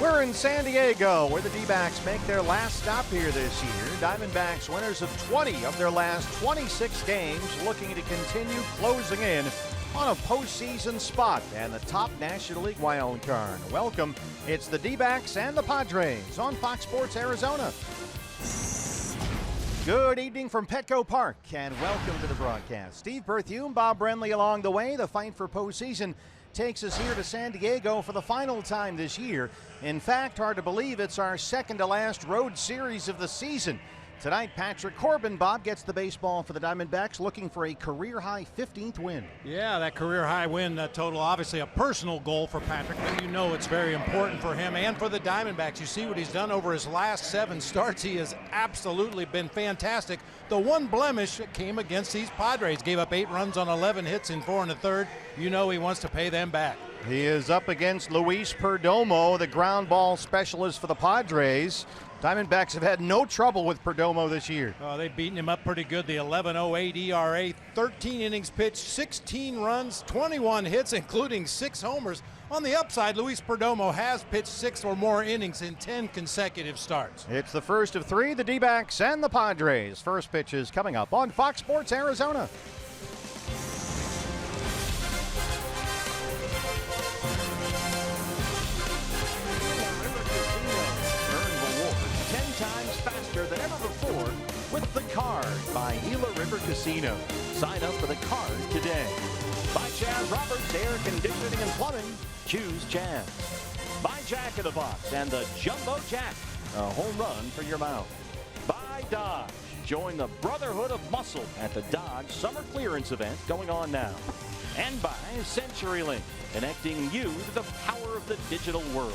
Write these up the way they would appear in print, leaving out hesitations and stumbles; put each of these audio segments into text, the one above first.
We're in San Diego, where the D-backs make their last stop here this year. Diamondbacks winners of 20 of their last 26 games, looking to continue closing in on a postseason spot and the top National League wild card. Welcome, it's the D-backs and the Padres on Fox Sports Arizona. Good evening from Petco Park, and welcome to the broadcast. Steve Berthiaume, Bob Brenly along the way. The fight for postseason takes us here to San Diego for the final time this year. In fact, hard to believe it's our second to last road series of the season. Tonight, Patrick Corbin, Bob, gets the baseball for the Diamondbacks, looking for a career-high 15th win. Yeah, that career-high win total, obviously a personal goal for Patrick, but you know it's very important for him and for the Diamondbacks. You see what he's done over his last 7 starts. He has absolutely been fantastic. The one blemish came against these Padres. Gave up 8 runs on 11 hits in 4 1/3. You know he wants to pay them back. He is up against Luis Perdomo, the ground ball specialist for the Padres. Diamondbacks have had no trouble with Perdomo this year. Oh, they've beaten him up pretty good. The 11.08 ERA, 13 innings pitched, 16 runs, 21 hits, including 6 homers. On the upside, Luis Perdomo has pitched 6 or more innings in 10 consecutive starts. It's the first of 3, the D-backs and the Padres. First pitch is coming up on Fox Sports Arizona. Faster than ever before with the card by Gila River Casino. Sign up for the card today. By Chaz Roberts Air Conditioning and Plumbing, choose Chaz. By Jack in the Box and the Jumbo Jack, a home run for your mouth. By Dodge, join the Brotherhood of Muscle at the Dodge Summer Clearance event going on now. And by CenturyLink, connecting you to the power of the digital world.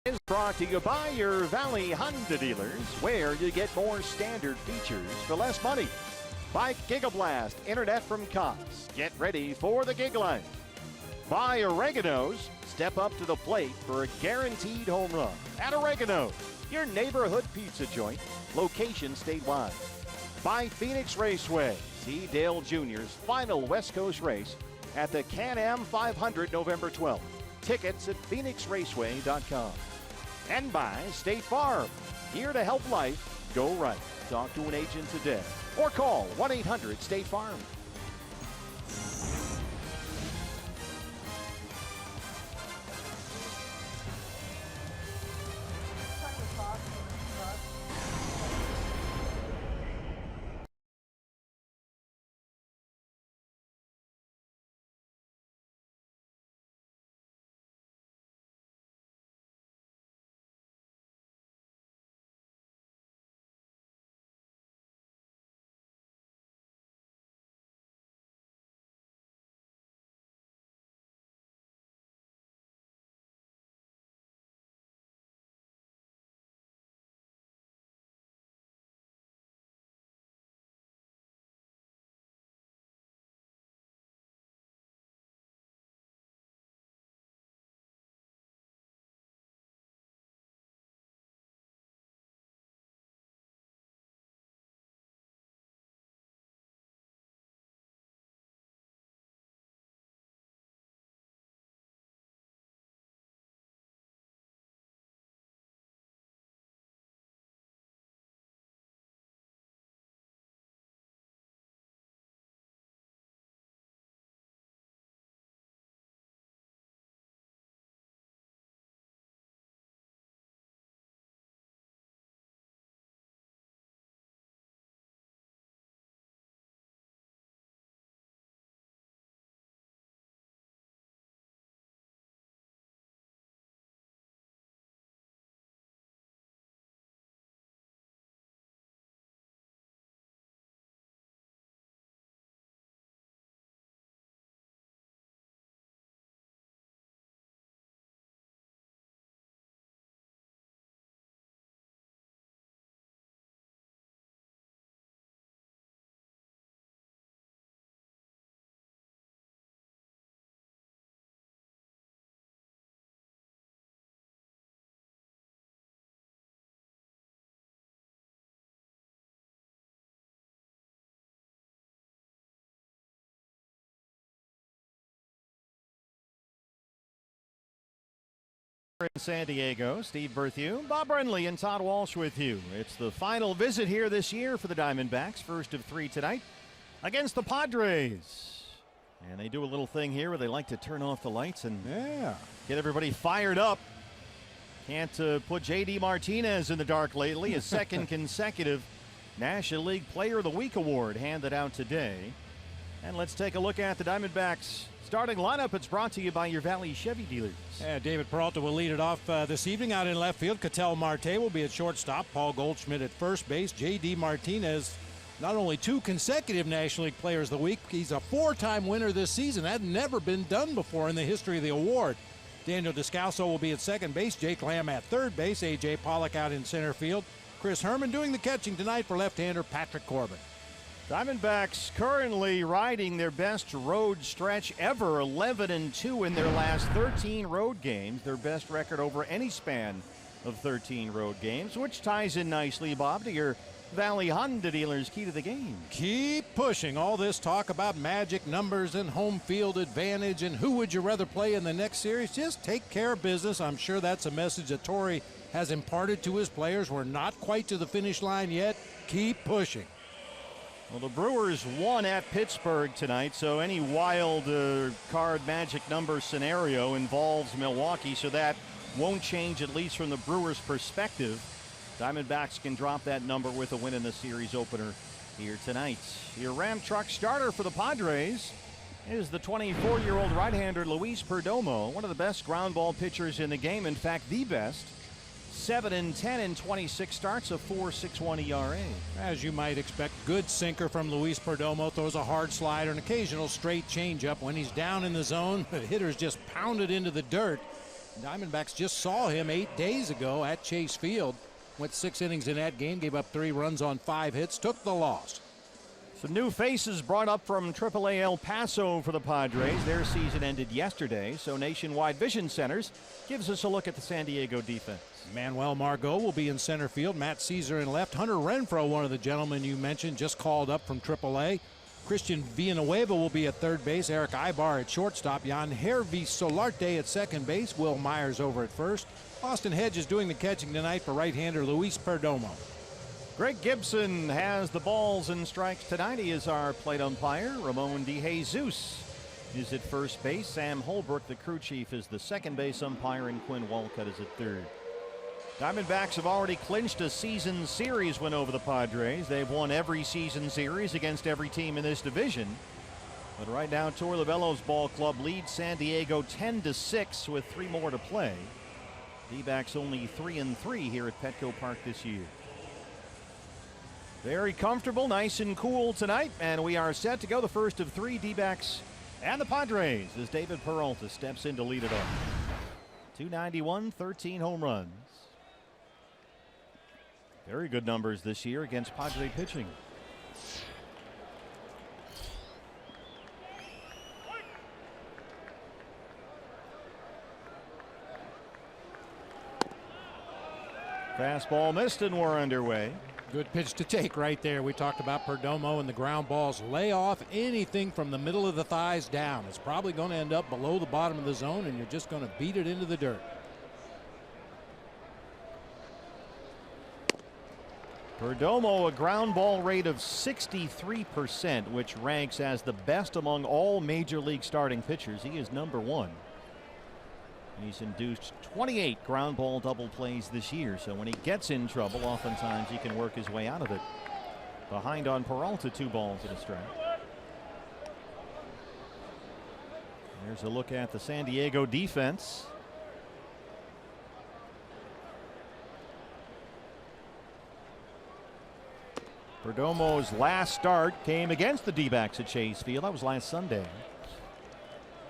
Is brought to you by your Valley Honda dealers, where you get more standard features for less money. By Gigablast Internet from Cox. Get ready for the gig life. By Oregano's. Step up to the plate for a guaranteed home run. At Oregano's, your neighborhood pizza joint. Location statewide. by Phoenix Raceway. See Dale Jr.'s final West Coast race at the Can-Am 500 November 12th. Tickets at phoenixraceway.com. And by State Farm, here to help life go right. Talk to an agent today or call 1-800-STATE-FARM. In San Diego, Steve Berthew, Bob Brenly, and Todd Walsh with you. It's the final visit here this year for the Diamondbacks, first of 3 tonight against the Padres. And they do a little thing here where they like to turn off the lights and get everybody fired up. Can't put J.D. Martinez in the dark lately. His second consecutive National League Player of the Week award handed out today. And let's take a look at the Diamondbacks starting lineup. It's brought to you by your Valley Chevy dealers. David Peralta will lead it off this evening out in left field. Ketel Marte will be at shortstop. Paul Goldschmidt at first base. J.D. Martinez, not only 2 consecutive National League Players of the Week, he's a 4-time winner this season. That had never been done before in the history of the award. Daniel Descalso will be at second base. Jake Lamb at third base. A.J. Pollock out in center field. Chris Herman doing the catching tonight for left-hander Patrick Corbin. Diamondbacks currently riding their best road stretch ever, 11-2 in their last 13 road games, their best record over any span of 13 road games, which ties in nicely, Bob, to your Valley Honda dealers' key to the game. Keep pushing. All this talk about magic numbers and home field advantage and who would you rather play in the next series. Just take care of business. I'm sure that's a message that Torrey has imparted to his players. We're not quite to the finish line yet. Keep pushing. Well, the Brewers won at Pittsburgh tonight, so any wild card magic number scenario involves Milwaukee, so that won't change, at least from the Brewers' perspective. Diamondbacks can drop that number with a win in the series opener here tonight. Your Ram truck starter for the Padres is the 24-year-old right-hander Luis Perdomo, one of the best ground ball pitchers in the game, in fact, the best. 7-10 in 26 starts, a 4.61 ERA. As you might expect, good sinker from Luis Perdomo. Throws a hard slider, an occasional straight changeup. When he's down in the zone, the hitters just pound it into the dirt. Diamondbacks just saw him 8 days ago at Chase Field. Went 6 innings in that game, gave up 3 runs on 5 hits, took the loss. Some new faces brought up from AAA El Paso for the Padres. Their season ended yesterday, so Nationwide Vision Centers gives us a look at the San Diego defense. Manuel Margot will be in center field. Matt Caesar in left. Hunter Renfroe, one of the gentlemen you mentioned, just called up from AAA. Christian Villanueva will be at third base. Eric Ibar at shortstop. Jan Hervey Solarte at second base. Will Myers over at first. Austin Hedge is doing the catching tonight for right-hander Luis Perdomo. Greg Gibson has the balls and strikes tonight. He is our plate umpire. Ramon DeJesus is at first base. Sam Holbrook, the crew chief, is the second base umpire, and Quinn Walcott is at third. Diamondbacks have already clinched a season series win over the Padres. They've won every season series against every team in this division. But right now, Torey Lovullo's ball club leads San Diego 10-6 with 3 more to play. D-backs only 3-3 here at Petco Park this year. Very comfortable, nice and cool tonight, and we are set to go the first of 3 D-backs and the Padres as David Peralta steps in to lead it off. 291, 13 home runs. Very good numbers this year against Padre pitching. Fastball missed, and we're underway. Good pitch to take right there. We talked about Perdomo and the ground balls. Lay off anything from the middle of the thighs down. It's probably going to end up below the bottom of the zone, and you're just going to beat it into the dirt. Perdomo, a ground ball rate of 63%, which ranks as the best among all major league starting pitchers. He is #1. He's induced 28 ground ball double plays this year, so when he gets in trouble, oftentimes he can work his way out of it. Behind on Peralta, 2 balls and a strike. There's a look at the San Diego defense. Perdomo's last start came against the D-backs at Chase Field. That was last Sunday.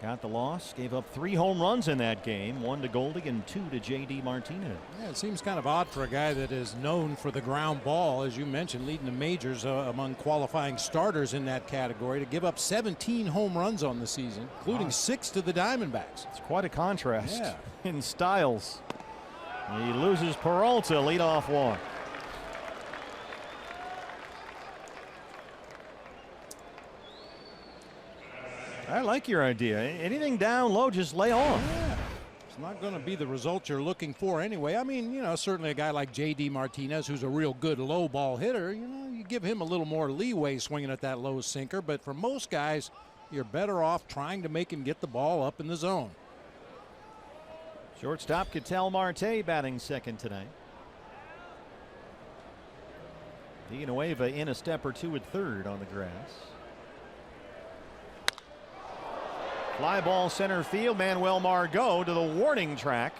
Got the loss, gave up 3 home runs in that game, 1 to Goldie and 2 to J.D. Martinez. Yeah, it seems kind of odd for a guy that is known for the ground ball, as you mentioned, leading the majors among qualifying starters in that category, to give up 17 home runs on the season, including 6 to the Diamondbacks. It's quite a contrast in styles. He loses Peralta, leadoff walk. I like your idea. Anything down low, just lay off. Yeah. It's not going to be the result you're looking for anyway. I mean, you know, certainly a guy like J.D. Martinez, who's a real good low ball hitter, you know, you give him a little more leeway swinging at that low sinker. But for most guys, you're better off trying to make him get the ball up in the zone. Shortstop Ketel Marte batting second tonight. Villanueva in a step or 2 at third on the grass. Fly ball center field. Manuel Margot to the warning track.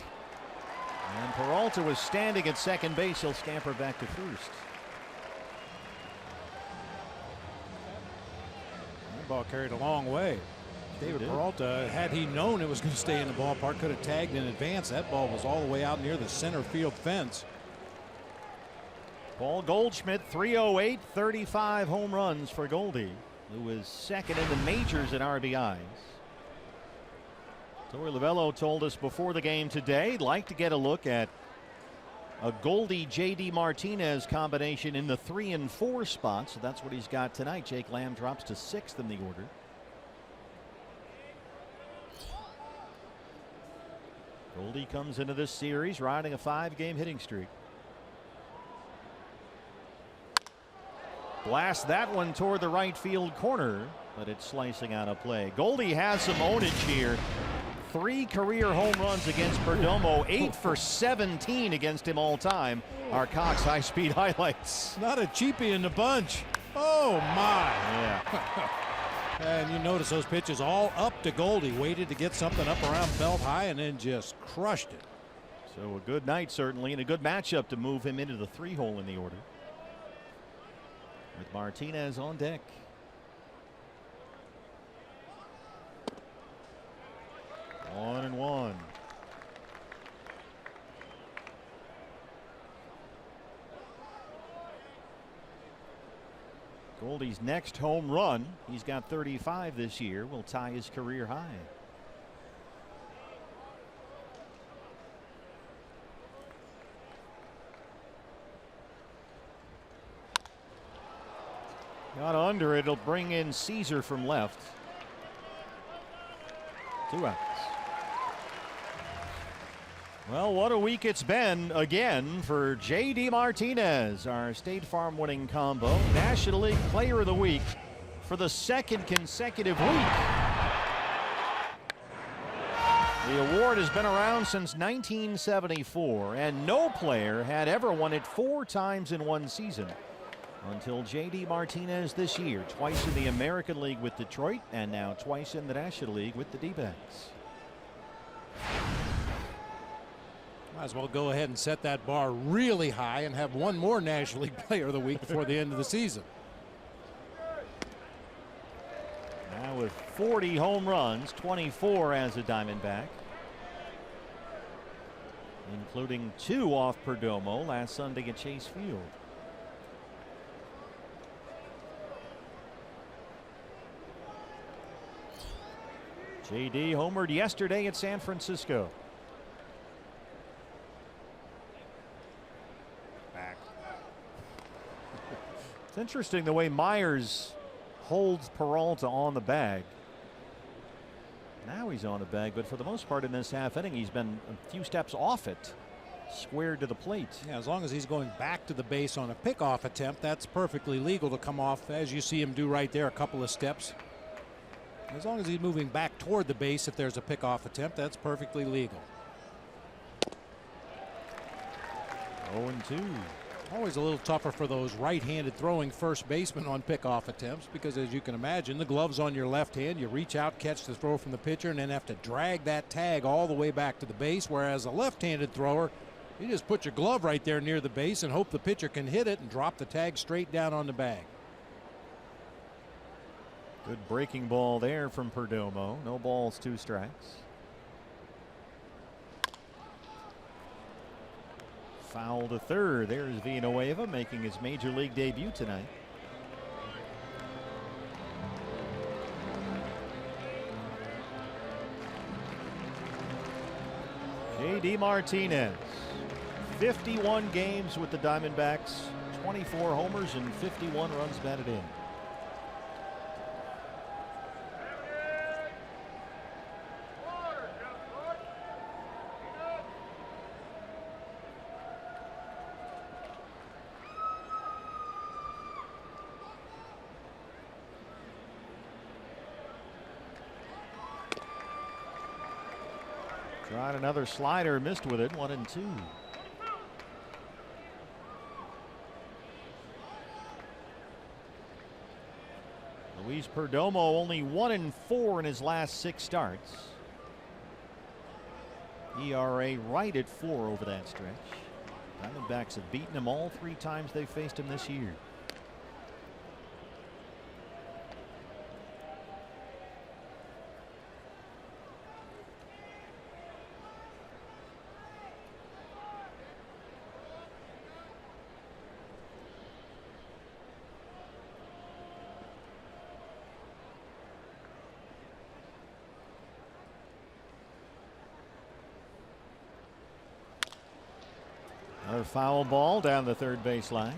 And Peralta was standing at second base. He'll scamper back to first. That ball carried a long way. David Peralta, had he known it was going to stay in the ballpark, could have tagged in advance. That ball was all the way out near the center field fence. Paul Goldschmidt, 308, 35 home runs for Goldie, who is second in the majors in RBIs. Torey Lovullo told us before the game today he'd like to get a look at a Goldie J.D. Martinez combination in the 3 and 4 spots. So that's what he's got tonight. Jake Lamb drops to 6th in the order. Goldie comes into this series riding a 5-game hitting streak. Blast that one toward the right field corner, but it's slicing out of play. Goldie has some ownage here. 3 career home runs against Perdomo, 8 for 17 against him all time. Our Cox high-speed highlights. Not a cheapie in the bunch. Oh my. Yeah. And you notice those pitches all up to Goldie. Waited to get something up around belt high and then just crushed it. So a good night certainly, and a good matchup to move him into the 3-hole in the order. With Martinez on deck. One and one. Goldie's next home run, he's got 35 this year, will tie his career high. Got under it. It'll bring in Caesar from left. 2 outs. Well, what a week it's been again for J.D. Martinez, our State Farm winning combo. National League Player of the Week for the 2nd consecutive week. The award has been around since 1974, and no player had ever won it 4 times in one season until J.D. Martinez this year. Twice in the American League with Detroit, and now twice in the National League with the D-backs. Might as well go ahead and set that bar really high and have one more National League Player of the Week before the end of the season. Now with 40 home runs, 24 as a Diamondback, including 2 off Perdomo last Sunday at Chase Field. J.D. homered yesterday at San Francisco. Back. It's interesting the way Myers holds Peralta on the bag. Now he's on the bag, but for the most part in this half inning, he's been a few steps off it, squared to the plate. Yeah, as long as he's going back to the base on a pickoff attempt, that's perfectly legal to come off, as you see him do right there, a couple of steps. As long as he's moving back toward the base, if there's a pickoff attempt, that's perfectly legal. 0-2. Always a little tougher for those right-handed throwing first basemen on pickoff attempts, because as you can imagine, the glove's on your left hand. You reach out, catch the throw from the pitcher, and then have to drag that tag all the way back to the base, whereas a left-handed thrower, you just put your glove right there near the base and hope the pitcher can hit it and drop the tag straight down on the bag. Good breaking ball there from Perdomo. No balls, 2 strikes. Foul to third. There's Villanueva making his major league debut tonight. J.D. Martinez, 51 games with the Diamondbacks, 24 homers and 51 runs batted in. Tried another slider, missed with it, 1-2. Luis Perdomo only 1-4 in his last 6 starts. ERA right at 4 over that stretch. Diamondbacks have beaten him all 3 times they faced him this year. Another foul ball down the third baseline.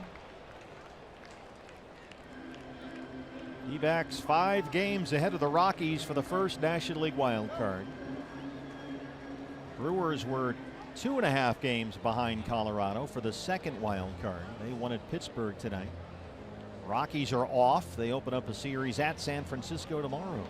D-backs 5 games ahead of the Rockies for the first National League wild card. Brewers were 2.5 games behind Colorado for the second wild card. They won at Pittsburgh tonight. Rockies are off. They open up a series at San Francisco tomorrow.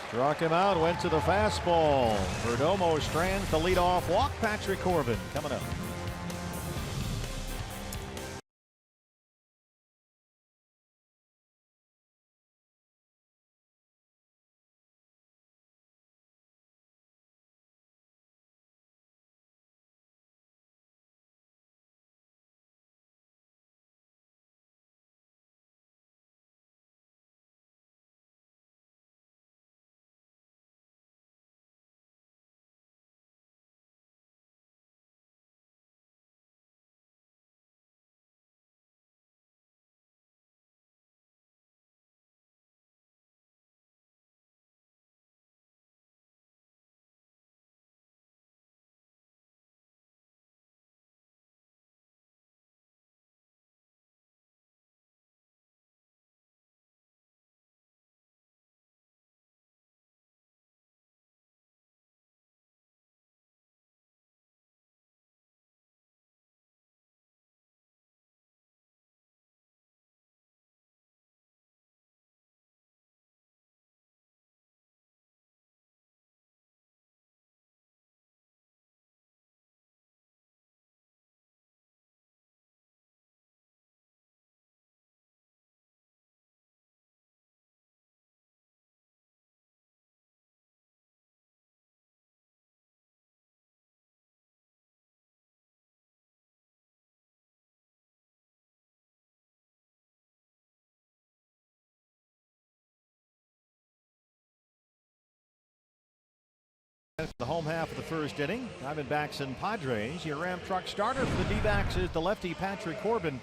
Struck him out, went to the fastball. Perdomo strands the leadoff walk. Patrick Corbin coming up. The home half of the first inning. Diamondbacks and Padres. Your Ram truck starter for the D-backs is the lefty Patrick Corbin.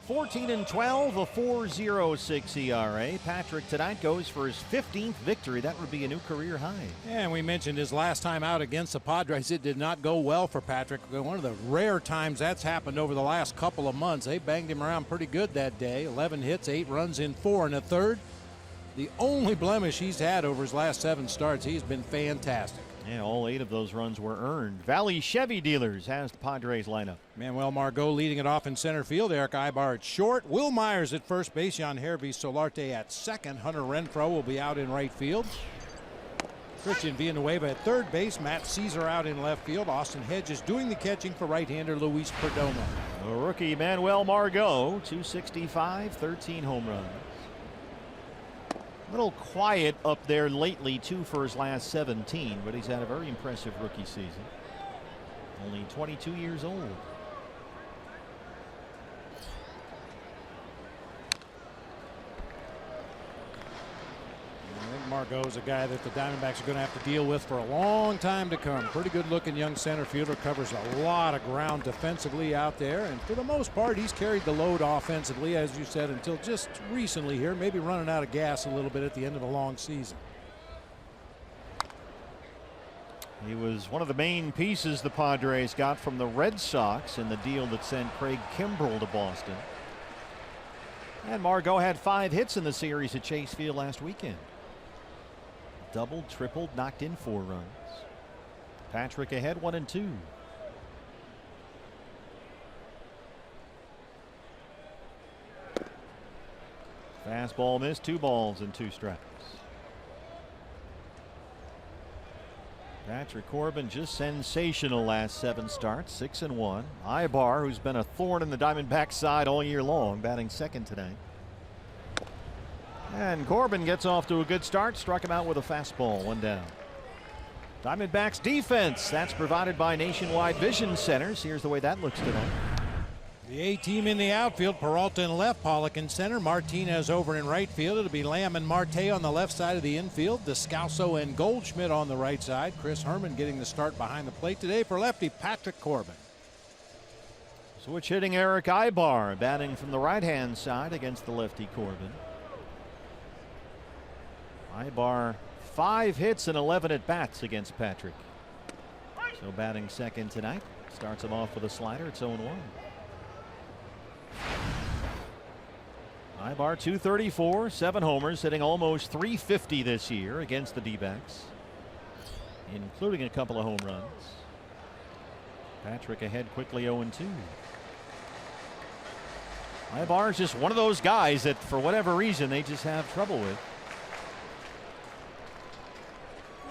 14-12, a 4.06 ERA. Patrick tonight goes for his 15th victory. That would be a new career high. And we mentioned his last time out against the Padres, it did not go well for Patrick. One of the rare times that's happened over the last couple of months. They banged him around pretty good that day. 11 hits, 8 runs in 4 1/3. The only blemish he's had over his last 7 starts. He's been fantastic. Yeah, all 8 of those runs were earned. Valley Chevy Dealers has the Padres lineup. Manuel Margot leading it off in center field. Eric Ibar at short. Will Myers at first base. Jan Hervey Solarte at second. Hunter Renfroe will be out in right field. Christian Villanueva at third base. Matt Caesar out in left field. Austin Hedges doing the catching for right-hander Luis Perdomo. The rookie Manuel Margot, 265, 13 home runs. A little quiet up there lately, too, for his last 17, but he's had a very impressive rookie season. Only 22 years old. I think Margot is a guy that the Diamondbacks are going to have to deal with for a long time to come. Pretty good-looking young center fielder, covers a lot of ground defensively out there, and for the most part, he's carried the load offensively, as you said, until just recently here, maybe running out of gas a little bit at the end of a long season. He was one of the main pieces the Padres got from the Red Sox in the deal that sent Craig Kimbrell to Boston. And Margot had 5 hits in the series at Chase Field last weekend. Doubled, tripled, knocked in 4 runs. Patrick ahead 1-2. Fastball missed, 2 balls and 2 strikes. Patrick Corbin just sensational last 7 starts, 6-1. Ibar, who's been a thorn in the Diamondbacks side all year long, batting second tonight. And Corbin gets off to a good start, struck him out with a fastball, 1 down. Diamondbacks defense, that's provided by Nationwide Vision Centers. Here's the way that looks tonight. The A-team in the outfield, Peralta in left, Pollock in center, Martinez over in right field. It'll be Lamb and Marte on the left side of the infield, Descalso and Goldschmidt on the right side. Chris Herman getting the start behind the plate today for lefty Patrick Corbin. Switch hitting Eric Ibar, batting from the right-hand side against the lefty Corbin. Ibar 5 hits and 11 at-bats against Patrick. So batting second tonight. Starts him off with a slider. It's 0-1. Ibar 234, 7 homers, hitting almost 350 this year against the D-backs, including a couple of home runs. Patrick ahead quickly 0-2. Ibar's just one of those guys that for whatever reason they just have trouble with.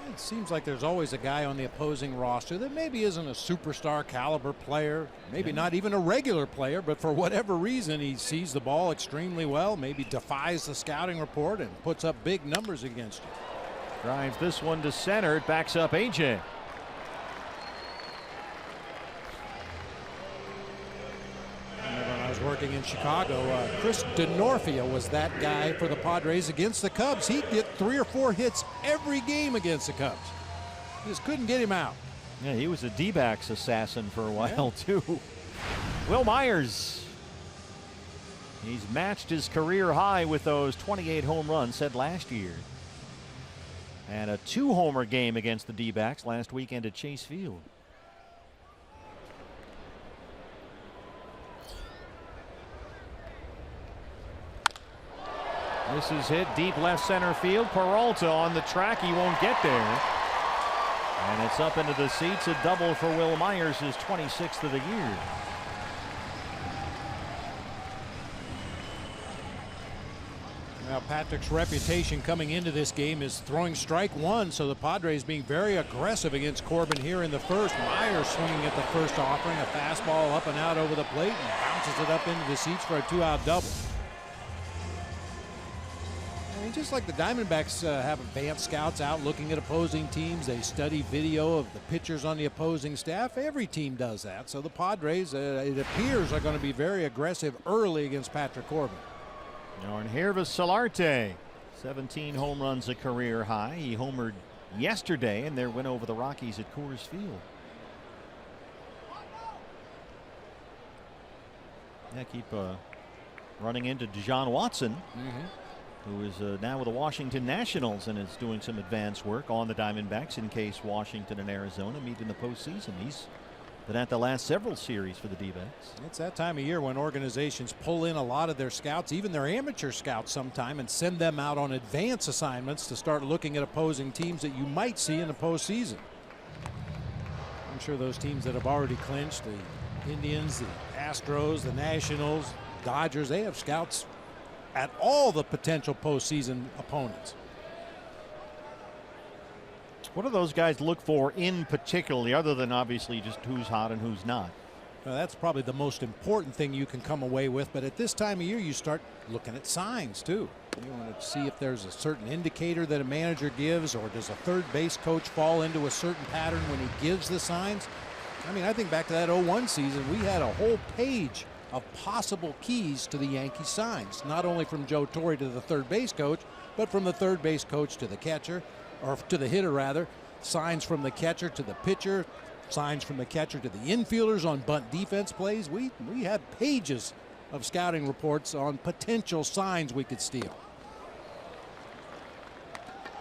It seems like there's always a guy on the opposing roster that maybe isn't a superstar caliber player, maybe not even a regular player, but for whatever reason he sees the ball extremely well, maybe defies the scouting report and puts up big numbers against you. Drives this one to center. It backs up AJ. When I was working in Chicago, Chris DeNorfia was that guy for the Padres against the Cubs. He'd get 3 or 4 hits every game against the Cubs. Just couldn't get him out. Yeah, he was a D-backs assassin for a while too. Will Myers. He's matched his career high with those 28 home runs set last year. And a 2-homer game against the D-backs last weekend at Chase Field. This is hit deep left center field. Peralta on the track. He won't get there. And it's up into the seats. A double for Will Myers, his 26th of the year. Now Patrick's reputation coming into this game is throwing strike 1, so the Padres being very aggressive against Corbin here in the first. Myers swinging at the first offering, a fastball up and out over the plate, and bounces it up into the seats for a 2-out double. I mean, just like the Diamondbacks have advanced scouts out looking at opposing teams, they study video of the pitchers on the opposing staff. Every team does that. So the Padres, it appears, are going to be very aggressive early against Patrick Corbin. Now, and Hervis Solarte, 17 home runs, a career high. He homered yesterday in their win over the Rockies at Coors Field. Yeah, keep running into Deshaun Watson, who is now with the Washington Nationals and is doing some advance work on the Diamondbacks in case Washington and Arizona meet in the postseason. He's been at the last several series for the D-backs. It's that time of year when organizations pull in a lot of their scouts, even their amateur scouts sometime, and send them out on advance assignments to start looking at opposing teams that you might see in the postseason. I'm sure those teams that have already clinched, the Indians, the Astros, the Nationals, Dodgers, they have scouts at all the potential postseason opponents. What do those guys look for in particular, other than obviously just who's hot and who's not? Well, that's probably the most important thing you can come away with. But at this time of year, you start looking at signs too. You want to see if there's a certain indicator that a manager gives, or does a third base coach fall into a certain pattern when he gives the signs. I mean, I think back to that 0-1 season, we had a whole page of possible keys to the Yankee signs, not only from Joe Torre to the third base coach, but from the third base coach to the catcher, or to the hitter rather, signs from the catcher to the pitcher, signs from the catcher to the infielders on bunt defense plays. We had pages of scouting reports on potential signs we could steal.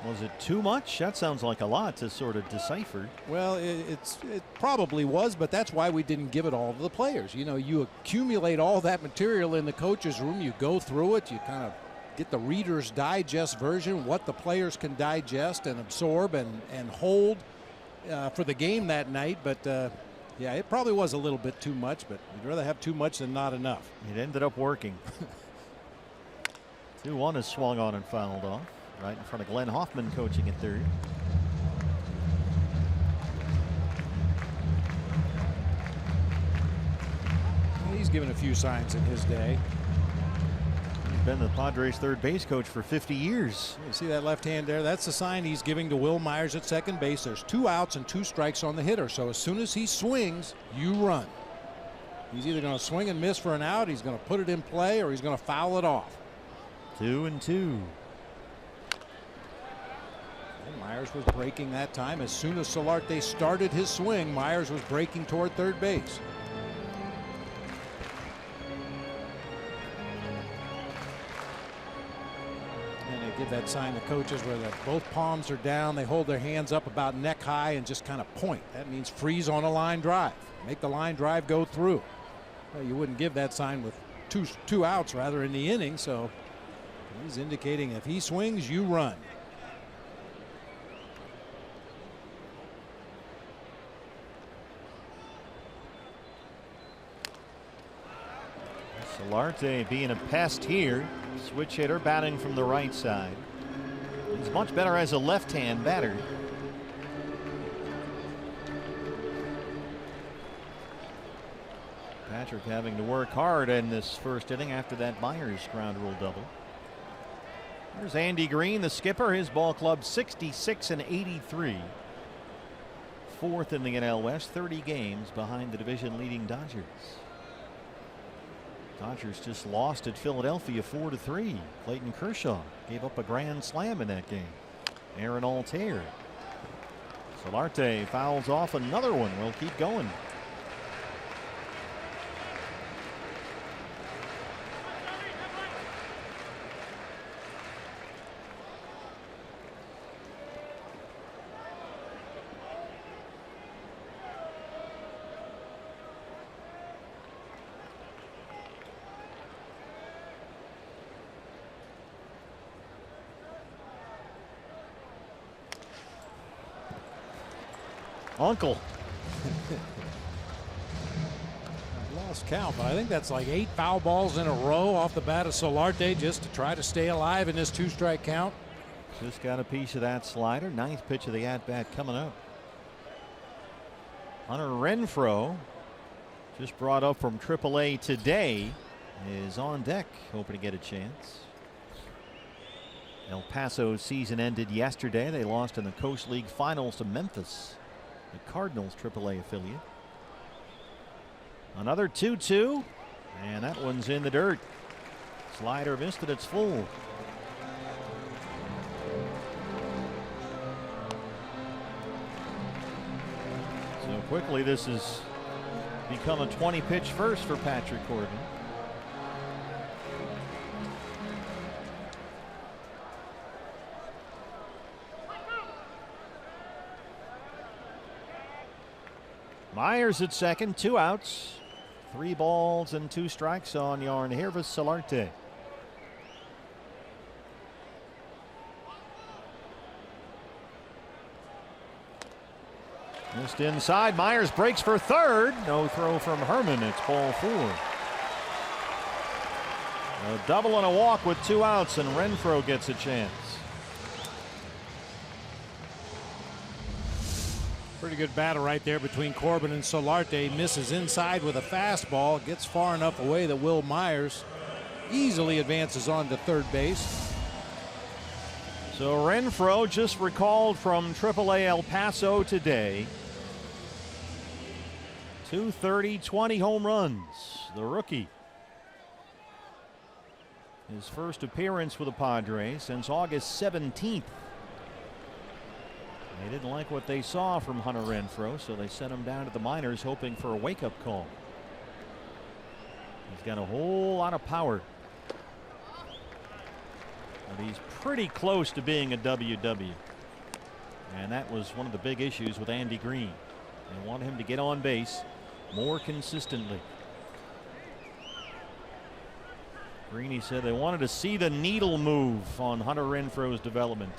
Was it too much? That sounds like a lot to sort of decipher. Well, it probably was, but that's why we didn't give it all to the players. You know, you accumulate all that material in the coach's room, you go through it, you kind of get the Reader's Digest version, what the players can digest and absorb and hold for the game that night. But yeah, it probably was a little bit too much, but you'd rather have too much than not enough. It ended up working. 2-1 is swung on and fouled off right in front of Glenn Hoffman coaching at third. He's given a few signs in his day. He's been the Padres third base coach for 50 years. You see that left hand there? That's the sign he's giving to Will Myers at second base. There's 2 outs and 2 strikes on the hitter. So as soon as he swings, you run. He's either going to swing and miss for an out, he's going to put it in play, or he's going to foul it off. 2-2. And Myers was breaking that time. As soon as Solarte started his swing, Myers was breaking toward third base. Give that sign to coaches where both palms are down. They hold their hands up about neck high and just kind of point. That means freeze on a line drive. Make the line drive go through. Well, you wouldn't give that sign with two outs rather in the inning. So he's indicating if he swings, you run. Solarte being a pest here. Switch hitter batting from the right side. He's much better as a left-hand batter. Patrick having to work hard in this first inning after that Myers ground rule double. There's Andy Green, the skipper. His ball club 66-83. 4th in the NL West, 30 games behind the division leading Dodgers. Dodgers just lost at Philadelphia 4-3. Clayton Kershaw gave up a grand slam in that game. Aaron Altair. Solarte fouls off another one. We'll keep going. Uncle. I've lost count, but I think that's like 8 foul balls in a row off the bat of Solarte just to try to stay alive in this 2-strike count. Just got a piece of that slider. 9th pitch of the at-bat coming up. Hunter Renfroe, just brought up from AAA today, is on deck, hoping to get a chance. El Paso's season ended yesterday. They lost in the Coast League Finals to Memphis, the Cardinals AAA affiliate. Another 2-2, and that one's in the dirt. Slider missed it. It's full. Quickly, this has become a 20-pitch first for Patrick Corbin. Myers at second, 2 outs. 3 balls and 2 strikes on Yangervis Solarte. Just inside, Myers breaks for third. No throw from Herman. It's ball 4. A double and a walk with 2 outs, and Renfroe gets a chance. Pretty good battle right there between Corbin and Solarte. Misses inside with a fastball. Gets far enough away that Will Myers easily advances on to third base. So Renfroe just recalled from AAA El Paso today. 230, 20 home runs. The rookie. His first appearance with the Padres since August 17th. They didn't like what they saw from Hunter Renfroe, so they sent him down to the minors hoping for a wake-up call. He's got a whole lot of power. But he's pretty close to being a WW. And that was one of the big issues with Andy Green. They want him to get on base more consistently. Greeny said they wanted to see the needle move on Hunter Renfroe's development.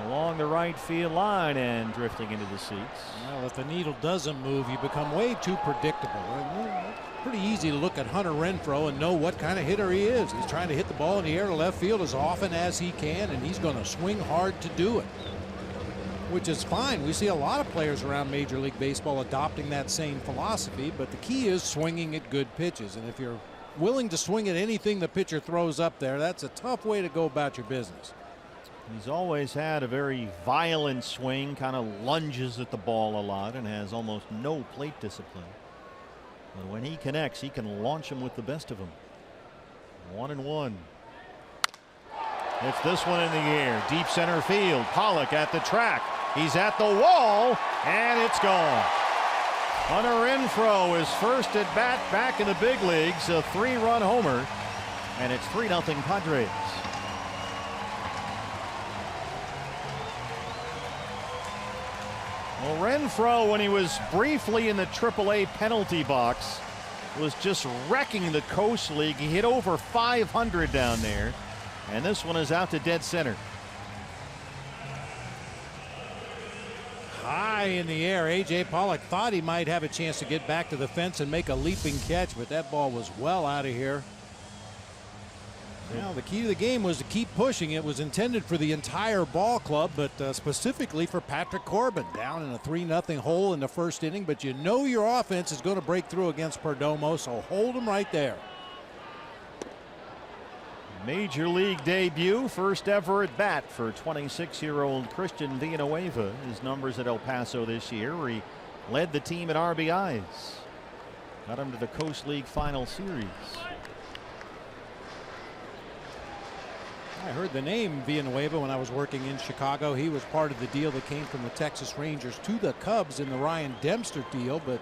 Along the right field line and drifting into the seats. Well, if the needle doesn't move, you become way too predictable. It's pretty easy to look at Hunter Renfroe and know what kind of hitter he is. He's trying to hit the ball in the air to left field as often as he can, and he's going to swing hard to do it, which is fine. We see a lot of players around Major League Baseball adopting that same philosophy, but the key is swinging at good pitches. And if you're willing to swing at anything the pitcher throws up there, that's a tough way to go about your business. He's always had a very violent swing, kind of lunges at the ball a lot and has almost no plate discipline. But when he connects, he can launch him with the best of them. 1-1. It's this one in the air. Deep center field. Pollock at the track. He's at the wall, and it's gone. Hunter Renfroe is first at bat back in the big leagues. A 3-run homer, and it's 3-0 Padres. Well, Renfroe, when he was briefly in the AAA penalty box, was just wrecking the Coast League. He hit over 500 down there, and this one is out to dead center. High in the air, A.J. Pollock thought he might have a chance to get back to the fence and make a leaping catch, but that ball was well out of here. Now, the key to the game was to keep pushing. It was intended for the entire ball club, but specifically for Patrick Corbin. Down in a 3-0 hole in the first inning, but you know your offense is going to break through against Perdomo, so hold them right there. Major League debut, first ever at bat for 26-year-old Christian Villanueva. His numbers at El Paso this year, where he led the team in RBIs. Got him to the Coast League Final Series. I heard the name Villanueva when I was working in Chicago. He was part of the deal that came from the Texas Rangers to the Cubs in the Ryan Dempster deal, but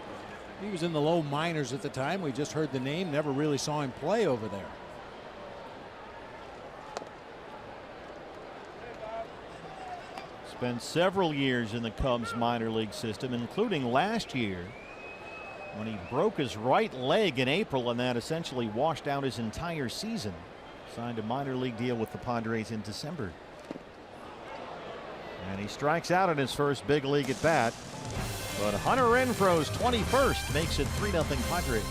he was in the low minors at the time. We just heard the name, never really saw him play over there. Spent several years in the Cubs minor league system, including last year when he broke his right leg in April, and that essentially washed out his entire season. Signed a minor league deal with the Padres in December. And he strikes out in his first big league at bat. But Hunter Renfroe's 21st makes it 3-0 Padres.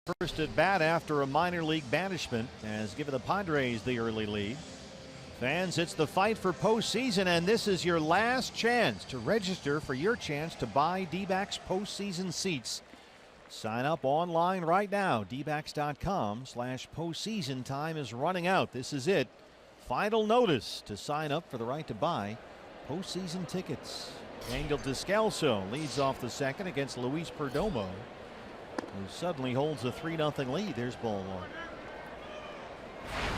First at bat after a minor league banishment has given the Padres the early lead. Fans, it's the fight for postseason, and this is your last chance to register for your chance to buy D-backs postseason seats. Sign up online right now. dbacks.com/postseason. Time is running out. This is it. Final notice to sign up for the right to buy postseason tickets. Daniel Descalso leads off the second against Luis Perdomo, who suddenly holds a 3-0 lead. There's ball one.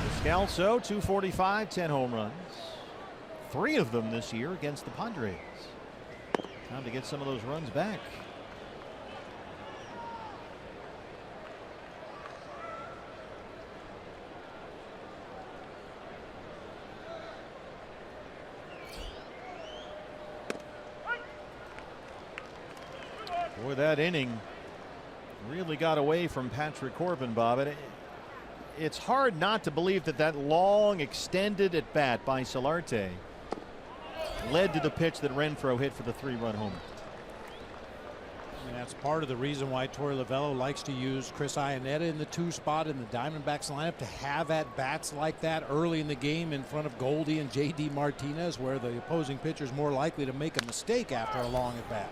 Descalso, 245, 10 home runs. 3 of them this year against the Padres. Time to get some of those runs back. Boy, that inning really got away from Patrick Corbin, Bob. It's hard not to believe that that long extended at bat by Solarte led to the pitch that Renfroe hit for the 3-run homer. And that's part of the reason why Torey Lovullo likes to use Chris Iannetta in the 2 spot in the Diamondbacks lineup, to have at bats like that early in the game in front of Goldie and J.D. Martinez, where the opposing pitcher is more likely to make a mistake after a long at bat.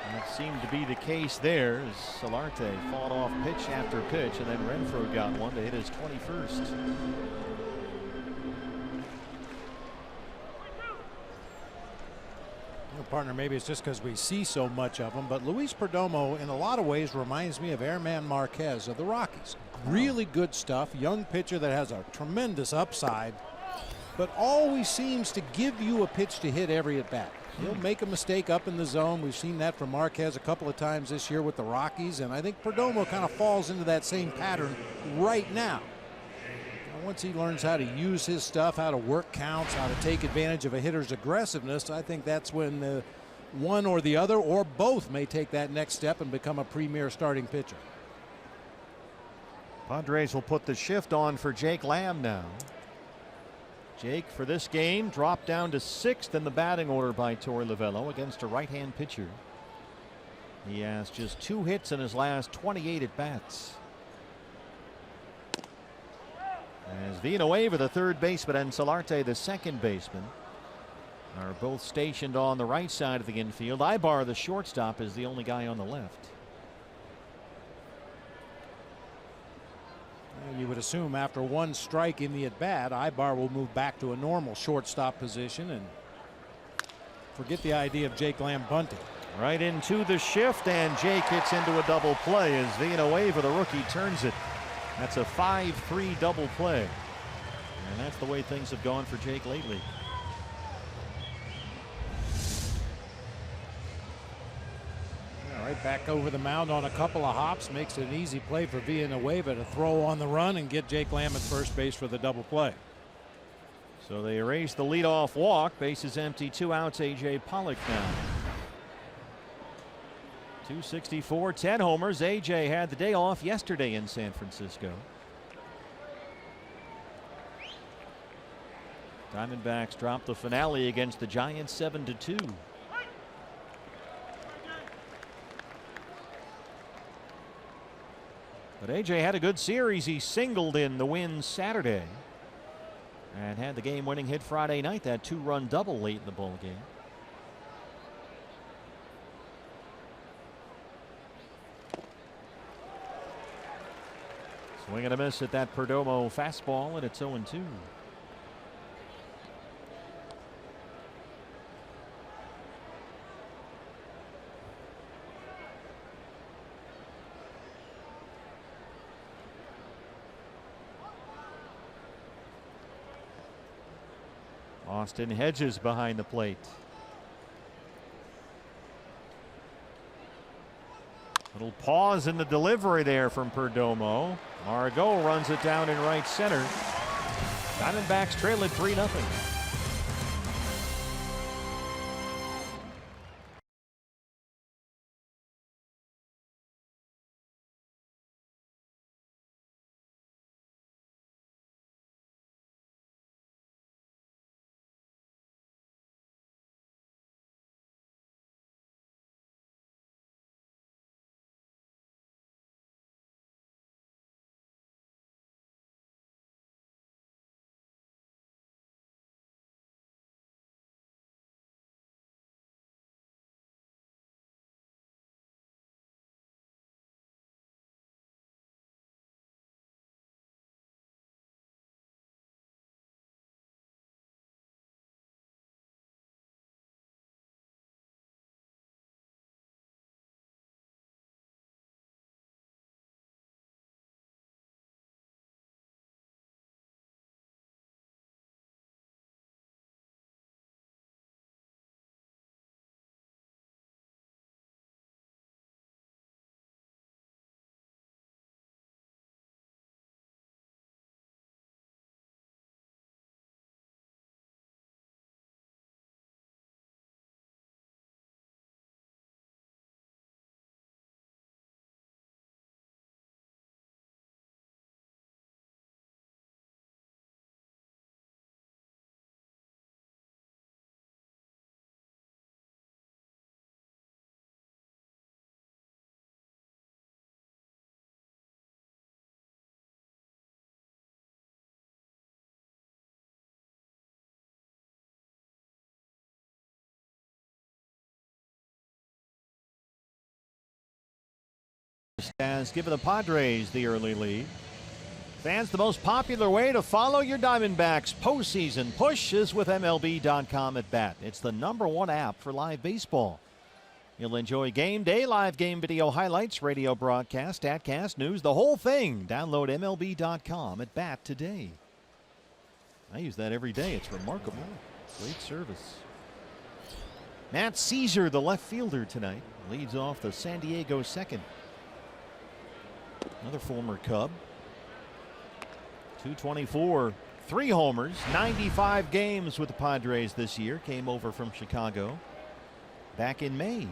And it seemed to be the case there as Solarte fought off pitch after pitch, and then Renfroe got one to hit his 21st. Partner, maybe it's just because we see so much of him, but Luis Perdomo in a lot of ways reminds me of Airman Marquez of the Rockies. Really good stuff, young pitcher that has a tremendous upside, but always seems to give you a pitch to hit every at bat. He'll make a mistake up in the zone. We've seen that from Marquez a couple of times this year with the Rockies, and I think Perdomo kind of falls into that same pattern right now. Once he learns how to use his stuff, how to work counts, how to take advantage of a hitter's aggressiveness, I think that's when one or the other or both may take that next step and become a premier starting pitcher. Padres will put the shift on for Jake Lamb now. Jake, for this game, dropped down to 6th in the batting order by Torey Lovullo against a right-hand pitcher. He has just 2 hits in his last 28 at bats. As Villanueva, the third baseman, and Solarte, the second baseman, are both stationed on the right side of the infield. Ibar, the shortstop, is the only guy on the left. You would assume after 1 strike in the at bat, Ibar will move back to a normal shortstop position and forget the idea of Jake Lamb bunting. Right into the shift, and Jake hits into a double play as Villanueva, the rookie, turns it. That's a 5-3 double play, and that's the way things have gone for Jake lately. Right back over the mound on a couple of hops, makes it an easy play for Villanueva to throw on the run and get Jake Lamb at first base for the double play. So they erase the leadoff walk. Bases empty, 2 outs. A.J. Pollock now. 264, 10 homers. A.J. had the day off yesterday in San Francisco. Diamondbacks dropped the finale against the Giants 7-2. But A.J. had a good series. He singled in the win Saturday and had the game-winning hit Friday night, that 2-run double late in the ball game. Swing and a miss at that Perdomo fastball, and it's 0-2. Austin Hedges behind the plate. Little pause in the delivery there from Perdomo. Margot runs it down in right center. Diamondbacks trail it 3-0. has given the Padres the early lead. Fans, the most popular way to follow your Diamondbacks postseason push is with MLB.com at bat. It's the #1 app for live baseball. You'll enjoy game day, live game video highlights, radio broadcast, statcast, news, the whole thing. Download MLB.com at bat today. I use that every day. It's remarkable. Great service. Matt Caesar, the left fielder tonight, leads off the San Diego second. Another former Cub. 224, 3 homers, 95 games with the Padres this year. Came over from Chicago back in May.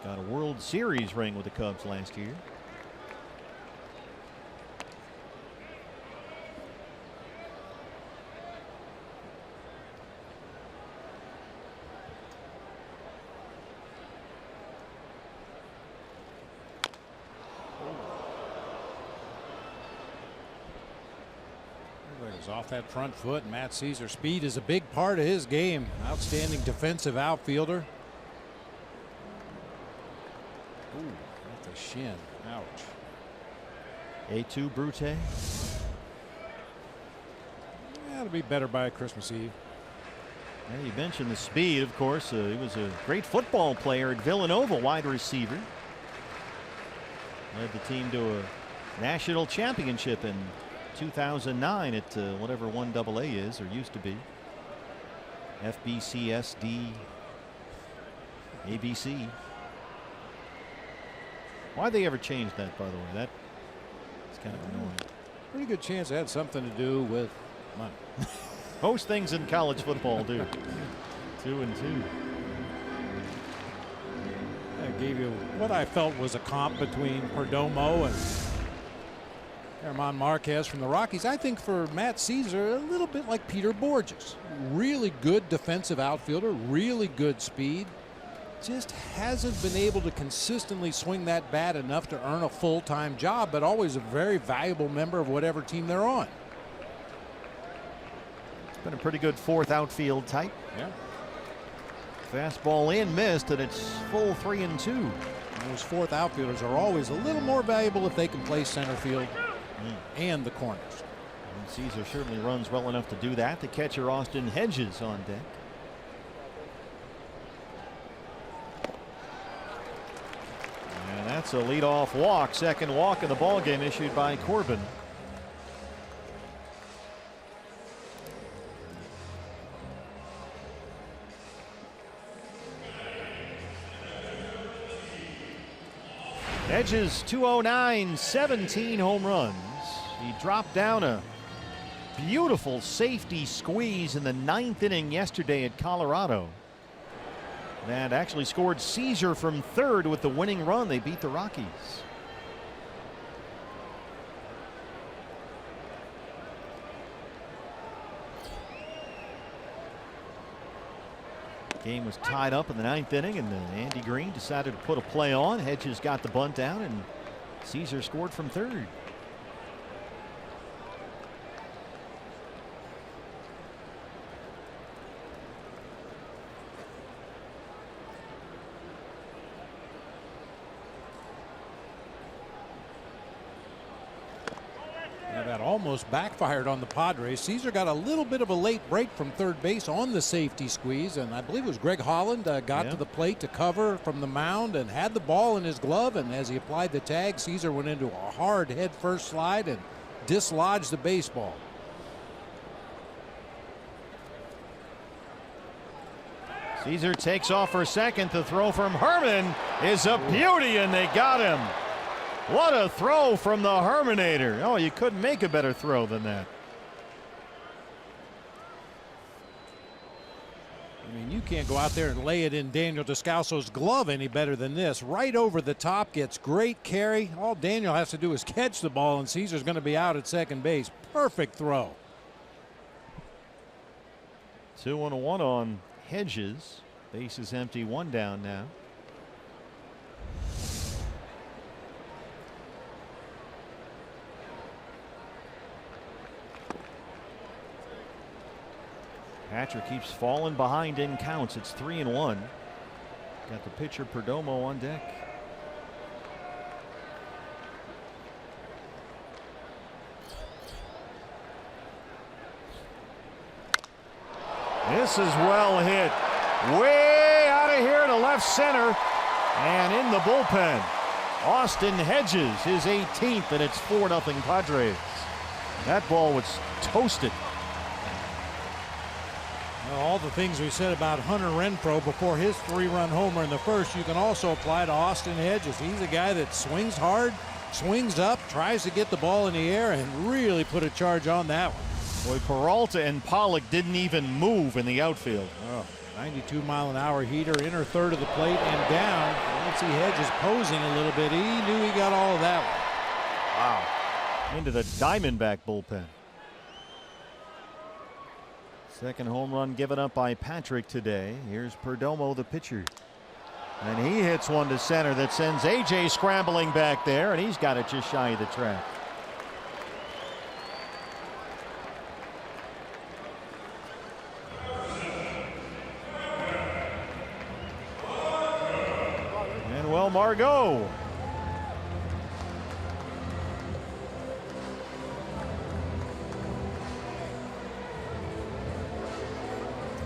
Got a World Series ring with the Cubs last year. Off that front foot. Matt Caesar, speed is a big part of his game. Outstanding defensive outfielder. Ooh, at the shin. Ouch. A2 Brute. Yeah, it'll be better by Christmas Eve. Yeah, you mentioned the speed, of course. He was a great football player at Villanova, wide receiver. Led the team to a national championship in 2009 at whatever 1AA is or used to be. FBCSD ABC. Why'd they ever change that, by the way? That's kind of annoying. Pretty good chance it had something to do with money. Most things in college football do. 2 and 2. I gave you what I felt was a comp between Perdomo and German Marquez from the Rockies. I think for Matt Caesar, a little bit like Peter Borges. Really good defensive outfielder, really good speed. Just hasn't been able to consistently swing that bat enough to earn a full-time job, but always a very valuable member of whatever team they're on. Been a pretty good fourth outfield type. Yeah. Fastball in, missed, and it's full 3 and 2. Those fourth outfielders are always a little more valuable if they can play center field and the corners. And Caesar certainly runs well enough to do that. The catcher Austin Hedges on deck. And that's a leadoff walk, second walk in the ballgame issued by Corbin. Hedges 209, 17 home runs. He dropped down a beautiful safety squeeze in the 9th inning yesterday at Colorado. That actually scored Caesar from third with the winning run. They beat the Rockies. Game was tied up in the 9th inning, and Andy Green decided to put a play on. Hedges got the bunt down, and Caesar scored from third. That almost backfired on the Padres. Caesar got a little bit of a late break from third base on the safety squeeze, and I believe it was Greg Holland got to the plate to cover from the mound and had the ball in his glove, and as he applied the tag, Caesar went into a hard head first slide and dislodged the baseball. Caesar takes off for second. The throw from Herman is a beauty, and they got him. What a throw from the Herminator. Oh, you couldn't make a better throw than that. I mean, you can't go out there and lay it in Daniel Descalso's glove any better than this. Right over the top, gets great carry. All Daniel has to do is catch the ball, and Caesar's going to be out at second base. Perfect throw. 2-1 on Hedges. Base is empty, 1 down now. Hatcher keeps falling behind in counts. It's 3-1. Got the pitcher Perdomo on deck. This is well hit. Way out of here to left center. And in the bullpen, Austin Hedges, his 18th, and it's 4-0 Padres. That ball was toasted. Well, all the things we said about Hunter Renfroe before his 3-run homer in the first, you can also apply to Austin Hedges. He's a guy that swings hard, swings up, tries to get the ball in the air, and really put a charge on that one. Boy, Peralta and Pollock didn't even move in the outfield. Oh, 92-mile-an-hour heater, inner third of the plate and down. Let's see Hedges posing a little bit. He knew he got all of that one. Wow. Into the Diamondback bullpen. Second home run given up by Patrick today. Here's Perdomo, the pitcher. And he hits one to center that sends AJ scrambling back there, and he's got it just shy of the track. Manuel Margot.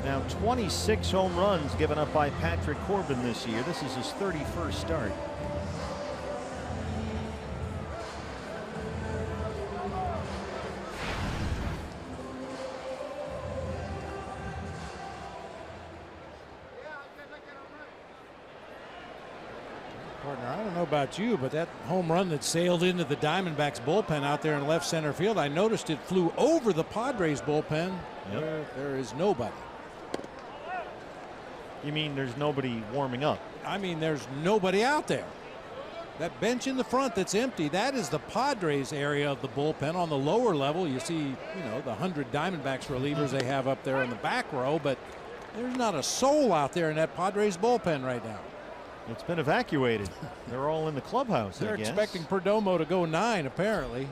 Now 26 home runs given up by Patrick Corbin this year. This is his 31st start. Partner, I don't know about you, but that home run that sailed into the Diamondbacks bullpen out there in left center field, I noticed it flew over the Padres bullpen. Yep. There is nobody. You mean there's nobody warming up? I mean, there's nobody out there. That bench in the front that's empty, that is the Padres area of the bullpen. On the lower level, you see, you know, the 100 Diamondbacks relievers they have up there in the back row, but there's not a soul out there in that Padres bullpen right now. It's been evacuated. They're all in the clubhouse. They're I guess. expecting Perdomo to go 9, apparently.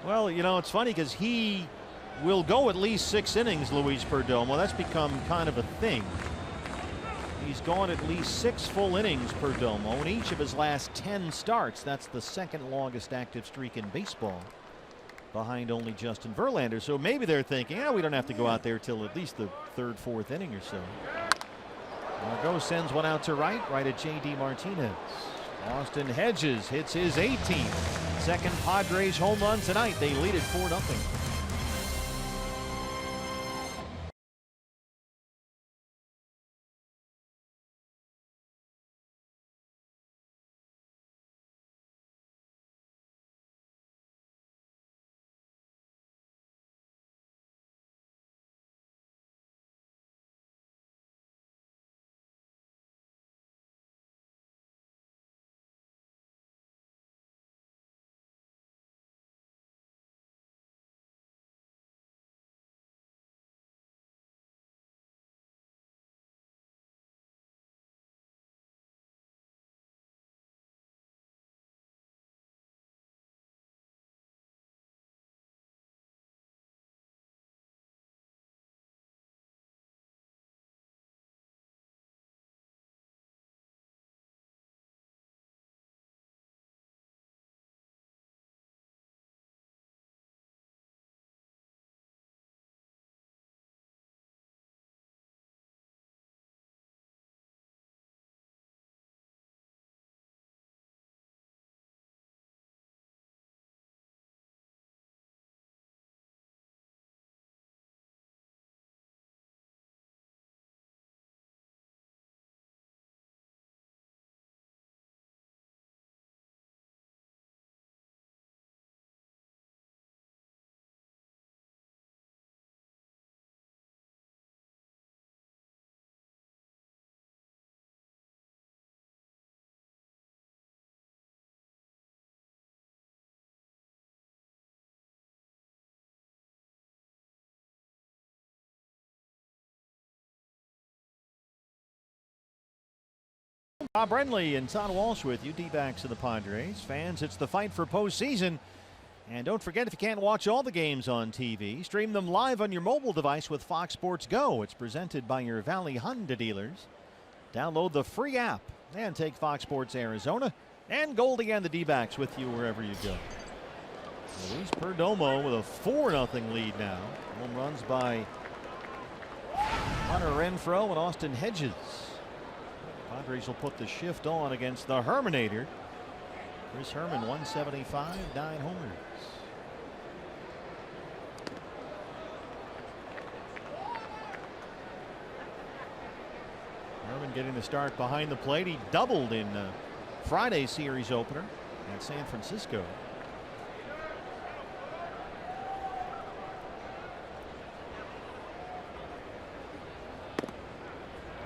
Well, you know, it's funny because he will go at least 6 innings, Luis Perdomo. That's become kind of a thing. He's gone at least 6 full innings, Perdomo, in each of his last 10 starts. That's the second longest active streak in baseball, behind only Justin Verlander. So maybe they're thinking, we don't have to go out there till at least the 3rd, 4th inning or so. Margot sends one out to right at J.D. Martinez. Austin Hedges hits his 18th. Second Padres home run tonight. They lead it 4-0. Bob Brenly and Todd Walsh with you, D-backs of the Padres. Fans, it's the fight for postseason. And don't forget, if you can't watch all the games on TV, stream them live on your mobile device with Fox Sports Go. It's presented by your Valley Honda dealers. Download the free app and take Fox Sports Arizona and Goldie and the D-backs with you wherever you go. Luis Perdomo with a 4-0 lead now. Home runs by Hunter Renfroe and Austin Hedges. Padres will put the shift on against the Herminator. Chris Herman, 175, 9 homers. Herman getting the start behind the plate. He doubled in Friday's series opener at San Francisco.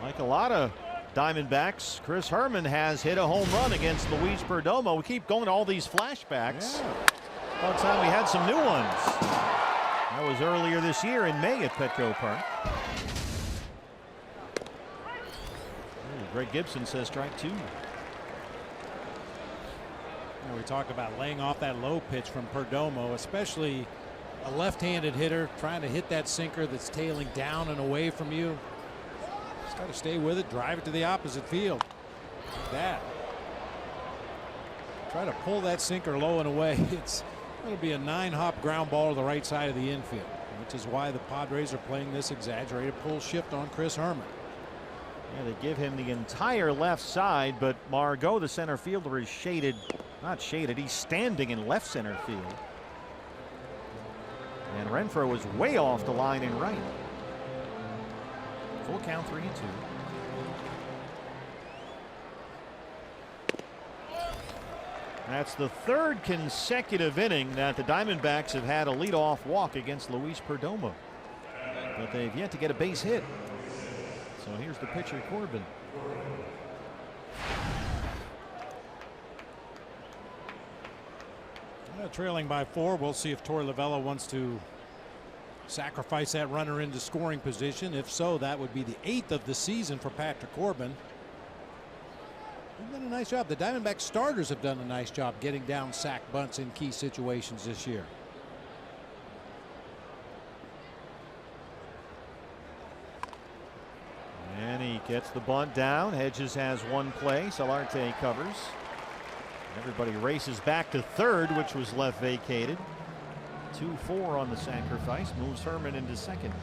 Like a lot of Diamondbacks, Chris Herman has hit a home run against Luis Perdomo. We keep going to all these flashbacks. About time we had some new ones. That was earlier this year in May at Petco Park. Greg Gibson says strike 2. We talk about laying off that low pitch from Perdomo, especially a left-handed hitter trying to hit that sinker that's tailing down and away from you. Just got to stay with it, drive it to the opposite field. Like that. Try to pull that sinker low and away. It's going to be a 9-hop ground ball to the right side of the infield, which is why the Padres are playing this exaggerated pull shift on Chris Herman. Yeah, they give him the entire left side, but Margot, the center fielder, is shaded. Not shaded, he's standing in left center field. And Renfroe was way off the line in right. Full count, 3-2. That's the 3rd consecutive inning that the Diamondbacks have had a leadoff walk against Luis Perdomo. But they've yet to get a base hit. So here's the pitcher, Corbin. Trailing by 4. We'll see if Torey Lovullo wants to sacrifice that runner into scoring position. If so, that would be the 8th of the season for Patrick Corbin. He's done a nice job. The Diamondback starters have done a nice job getting down sac bunts in key situations this year. And he gets the bunt down. Hedges has one play. Solarte covers. Everybody races back to third, which was left vacated. 2-4 on the sacrifice. Moves Herman into second.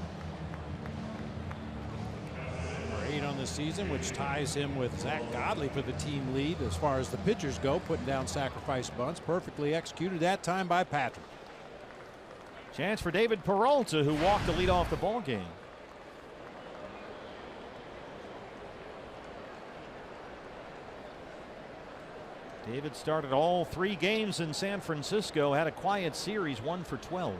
Number 8 on the season, which ties him with Zach Godley for the team lead as far as the pitchers go, putting down sacrifice bunts. Perfectly executed that time by Patrick. Chance for David Peralta, who walked to lead off the ball game. David started all 3 games in San Francisco, had a quiet series, 1 for 12.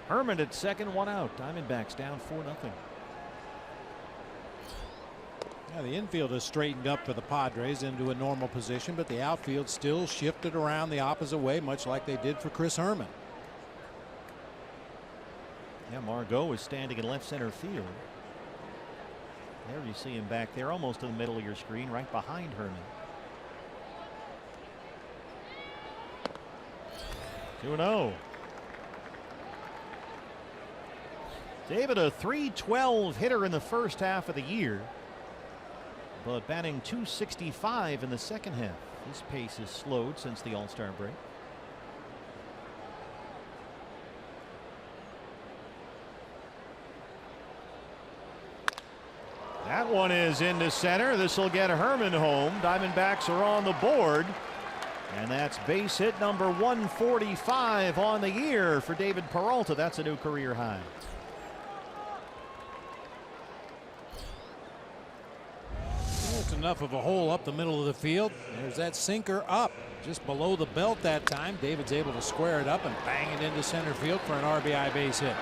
Herman at second, 1 out. Diamondbacks down 4-0. Yeah, the infield has straightened up for the Padres into a normal position, but the outfield still shifted around the opposite way, much like they did for Chris Herman. Yeah, Margot is standing in left center field. There you see him back there, almost in the middle of your screen, right behind Herman. 2-0. David, a .312 hitter in the first half of the year, but batting .265 in the second half. His pace has slowed since the All-Star break. That one is into center. This will get Herman home. Diamondbacks are on the board. And that's base hit number 145 on the year for David Peralta. That's a new career high. It's enough of a hole up the middle of the field. There's that sinker up just below the belt that time. David's able to square it up and bang it into center field for an RBI base hit.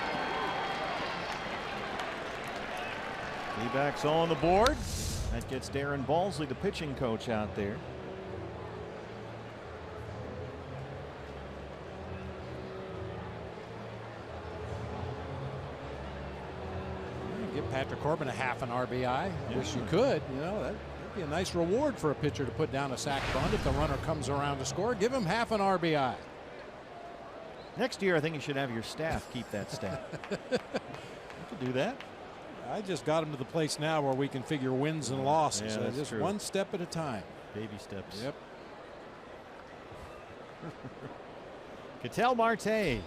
D-backs on the board. That gets Darren Balsley, the pitching coach, out there. Give Patrick Corbin a half an RBI. Wish you could. You know, that'd be a nice reward for a pitcher to put down a sac bunt if the runner comes around to score. Give him half an RBI. Next year, I think you should have your staff keep that stat. You could do that. I just got him to the place now where we can figure wins and losses. Yeah, just true. one step at a time. Baby steps. Yep. Ketel Marte.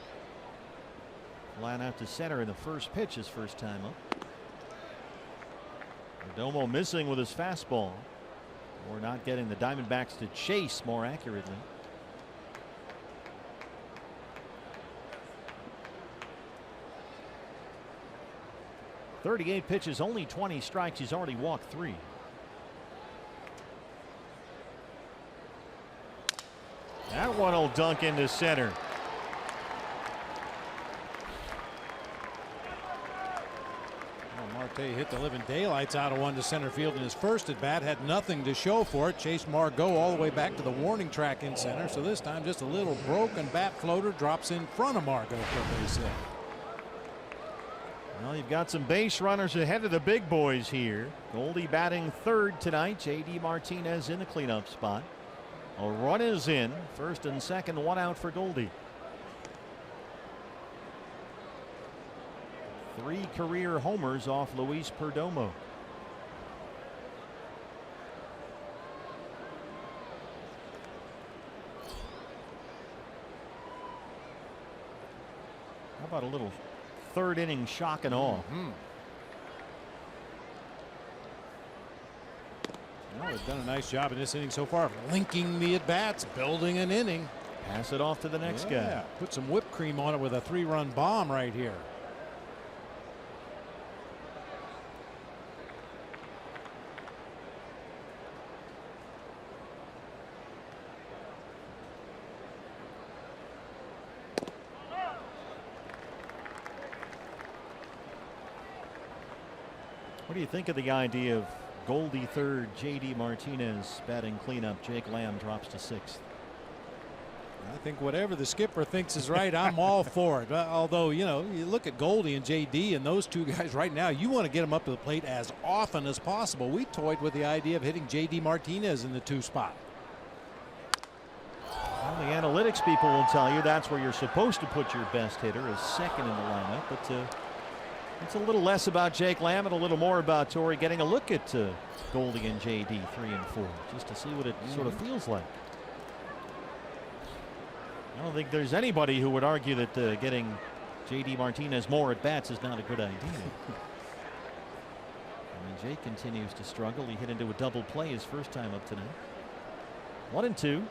Line out to center in the first pitch, his first time up. Perdomo missing with his fastball. Or not getting the Diamondbacks to chase more accurately. "38 pitches, only 20 strikes. He's already walked 3. That one will dunk into center. Marte hit the living daylights out of one to center field in his first at bat. Had nothing to show for it. Chased Margot all the way back to the warning track in center. So this time just a little broken bat floater drops in front of Margot for a base hit. Well, you've got some base runners ahead of the big boys here. Goldie batting third tonight. J.D. Martinez in the cleanup spot. A run is in. First and second, 1 out for Goldie. 3 career homers off Luis Perdomo. How about a little third inning shock and awe? Well, they've done a nice job in this inning so far of linking the at-bats, building an inning. Pass it off to the next guy. Put some whipped cream on it with a 3-run bomb right here. What do you think of the idea of Goldie third, J.D. Martinez batting cleanup, Jake Lamb drops to 6th? I think whatever the skipper thinks is right, I'm all for it. Although, you know, you look at Goldie and J.D. and those two guys right now, you want to get them up to the plate as often as possible. We toyed with the idea of hitting J.D. Martinez in the 2 spot. Well, the analytics people will tell you that's where you're supposed to put your best hitter, as second in the lineup. But it's a little less about Jake Lamb and a little more about Torrey getting a look at Goldie and J.D. 3 and 4, just to see what it sort of feels like. I don't think there's anybody who would argue that getting J.D. Martinez more at bats is not a good idea. I mean, Jake continues to struggle. He hit into a double play his first time up tonight. 1-2.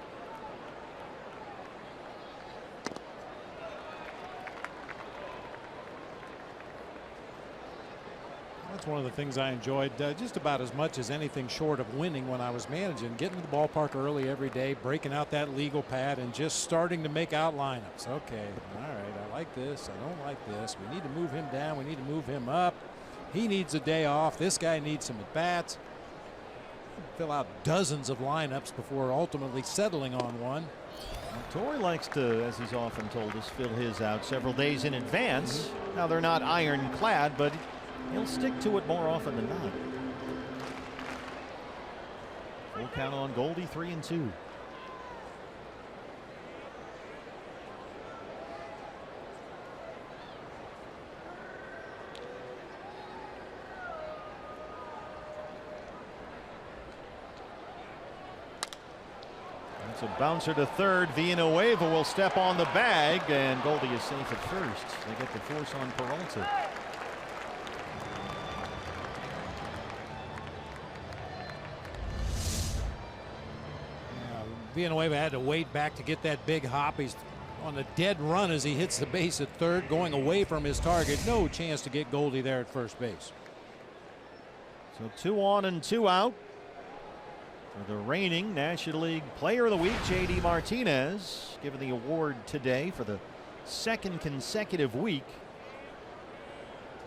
That's one of the things I enjoyed just about as much as anything short of winning when I was managing. Getting to the ballpark early every day, breaking out that legal pad, and just starting to make out lineups. Okay, all right, I like this. I don't like this. We need to move him down. We need to move him up. He needs a day off. This guy needs some at-bats. Fill out dozens of lineups before ultimately settling on one. Well, Torrey likes to, as he's often told us, fill his out several days in advance. Now, they're not ironclad, but he'll stick to it more often than not. Full count on Goldie, 3-2. It's a bouncer to third. Villanueva will step on the bag, and Goldie is safe at first. They get the force on Peralta. Villanueva had to wait back to get that big hop. He's on a dead run as he hits the base at third, going away from his target. No chance to get Goldie there at first base. So 2 on and 2 out for the reigning National League Player of the Week, J.D. Martinez, given the award today for the 2nd consecutive week.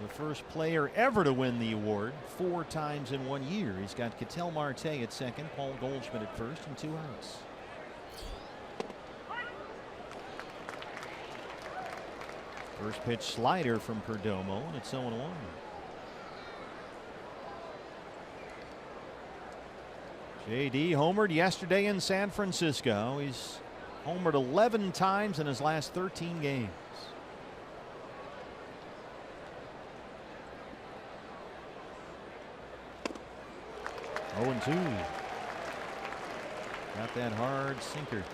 The first player ever to win the award 4 times in 1 year. He's got Ketel Marte at second, Paul Goldschmidt at first, and 2 outs. First pitch slider from Perdomo, and it's 0-1. J.D. homered yesterday in San Francisco. He's homered 11 times in his last 13 games. Oh, and 2. Got that hard sinker.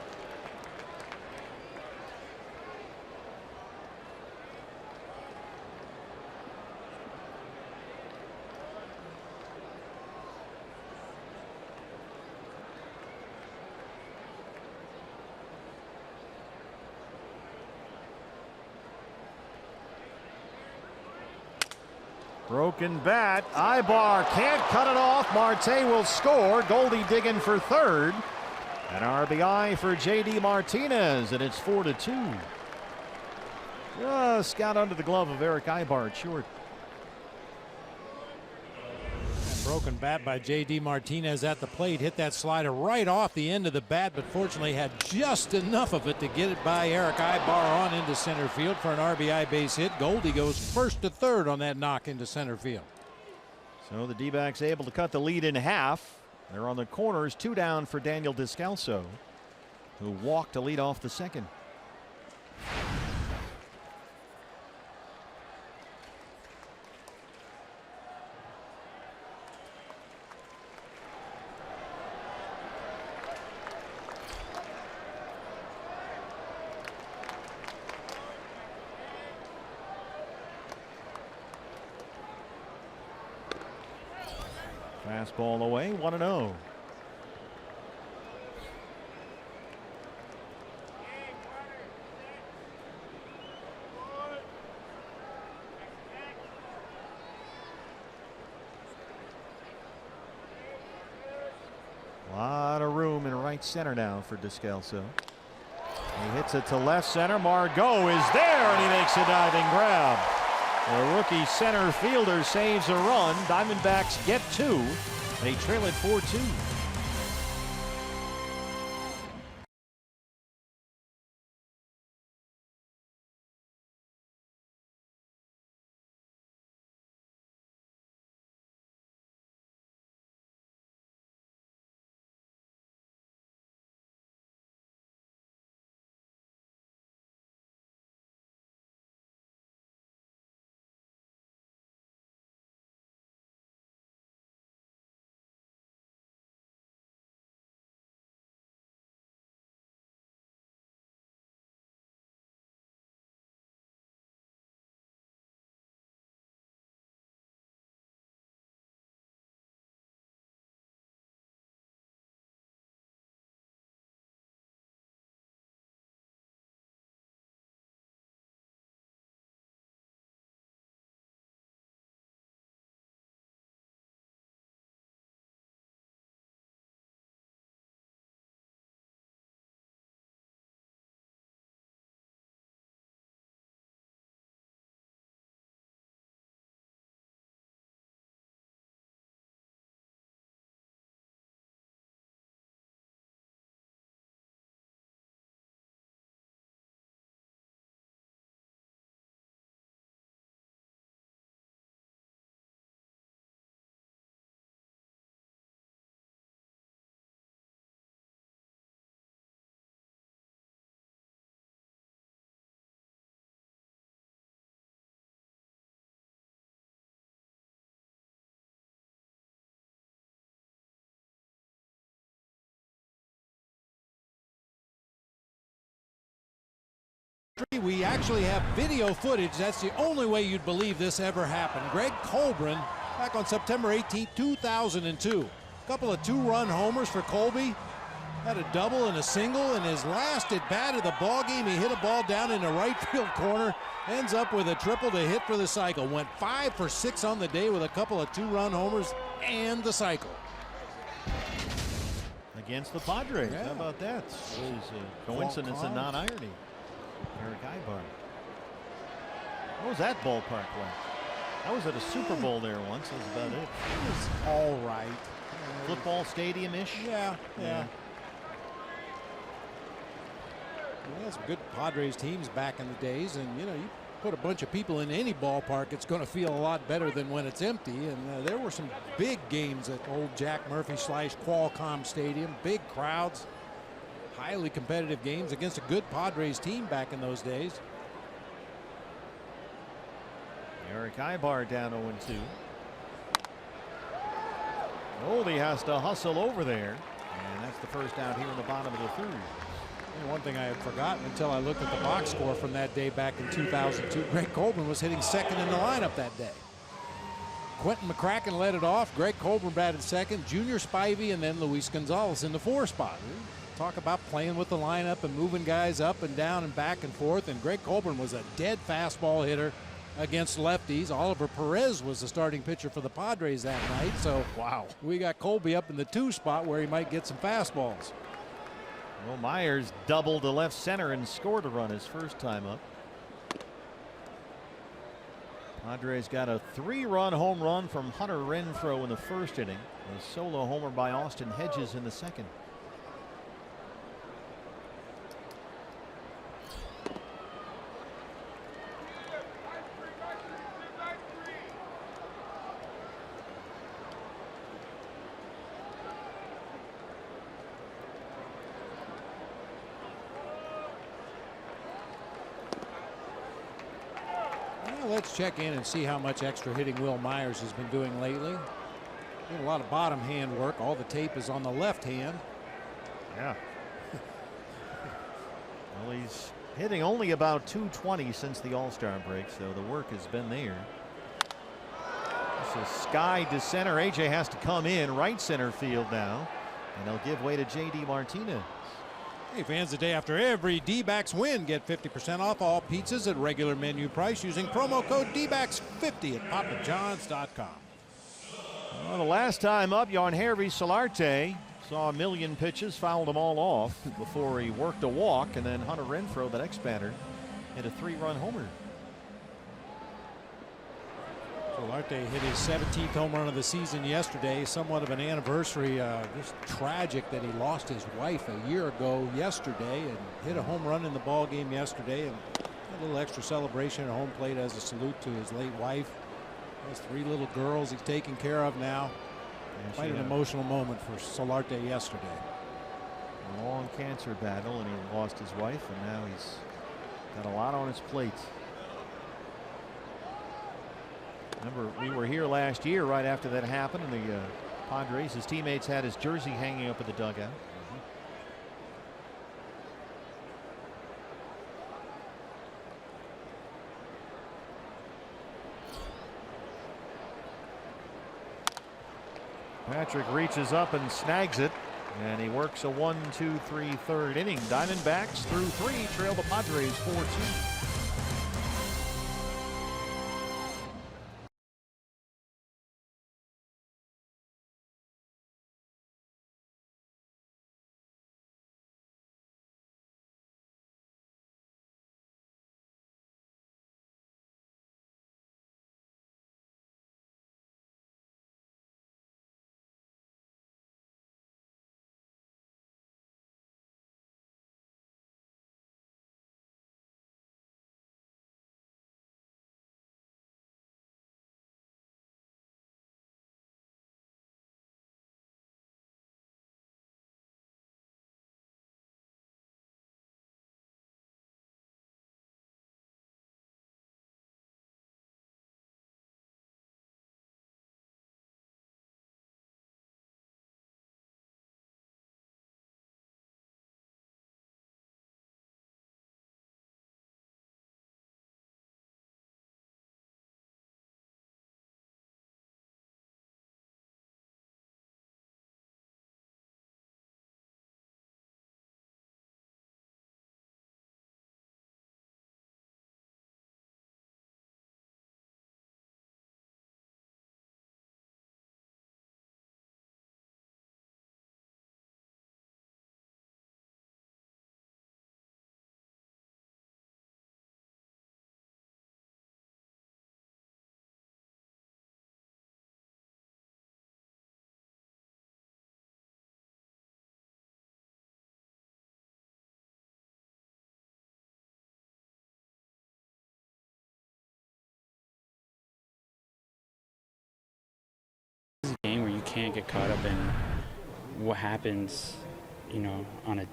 Broken bat. Ibar can't cut it off. Marte will score. Goldie digging for third. An RBI for J.D. Martinez, and it's 4-2. Just got under the glove of Eric Ibar at short. Broken bat by J.D. Martinez at the plate. Hit that slider right off the end of the bat, but fortunately had just enough of it to get it by Eric Ibar on into center field for an RBI base hit. Goldie goes first to third on that knock into center field. So the D-backs able to cut the lead in half. They're on the corners, 2 down for Daniel Descalso, who walked to lead off the second. Fastball away, 1-0. A lot of room in right center now for Descalso. He hits it to left center. Margot is there, and he makes a diving grab. The rookie center fielder saves a run. Diamondbacks get 2. They trail it 4-2. We actually have video footage. That's the only way you'd believe this ever happened. Greg Colburn, back on September 18, 2002. A couple of 2-run homers for Colby. Had a double and a single. In his last at bat of the ball game, he hit a ball down in the right field corner. Ends up with a triple to hit for the cycle. Went 5 for 6 on the day with a couple of 2-run homers and the cycle. Against the Padres. Yeah. How about that? It was a coincidence and not irony. Eric Ibar. What was that ballpark like? I was at a Super Bowl there once. That was about it. It was all right. Football stadium-ish? Yeah. We had some good Padres teams back in the days, and you put a bunch of people in any ballpark, it's going to feel a lot better than when it's empty. And there were some big games at old Jack Murphy / Qualcomm Stadium. Big crowds. Highly competitive games against a good Padres team back in those days. Eric Ibar down 0-2. Goldie has to hustle over there, and that's the first out here in the bottom of the third. And one thing I had forgotten until I looked at the box score from that day back in 2002, Greg Colburn was hitting second in the lineup that day. Quentin McCracken led it off. Greg Colburn batted second. Junior Spivey, and then Luis Gonzalez in the 4 spot. Talk about playing with the lineup and moving guys up and down and back and forth. And Greg Colburn was a dead fastball hitter. against lefties. Oliver Perez was the starting pitcher for the Padres that night. So Wow. we got Colby up in the 2 spot where he might get some fastballs. Well, Myers doubled to left center and scored a run his first time up. Padres got a 3-run home run from Hunter Renfroe in the first inning. A solo homer by Austin Hedges in the second. Let's check in and see how much extra hitting Will Myers has been doing lately. Doing a lot of bottom hand work. All the tape is on the left hand. Yeah. Well, he's hitting only about .220 since the All-Star break, so the work has been there. This is Sky to center. AJ has to come in right center field now, and they'll give way to JD Martinez. Hey fans, the day after every D-backs win, get 50% off all pizzas at regular menu price using promo code DBACKS50 at papajohns.com. Well, the last time up, Yangervis Solarte saw a million pitches, fouled them all off before he worked a walk, and then Hunter Renfroe, the next batter, hit a 3-run homer. Solarte hit his 17th home run of the season yesterday. Somewhat of an anniversary. Just tragic that he lost his wife a year ago yesterday, and hit a home run in the ball game yesterday, and a little extra celebration at home plate as a salute to his late wife. He has 3 little girls he's taking care of now. Quite an emotional moment for Solarte yesterday. A long cancer battle, and he lost his wife, and now he's got a lot on his plate. Remember, we were here last year right after that happened, and the Padres, his teammates had his jersey hanging up at the dugout. Patrick reaches up and snags it, and he works a 1-2-3 third inning. Diamondbacks through 3 trail the Padres 4-2. Game where you can't get caught up in what happens, on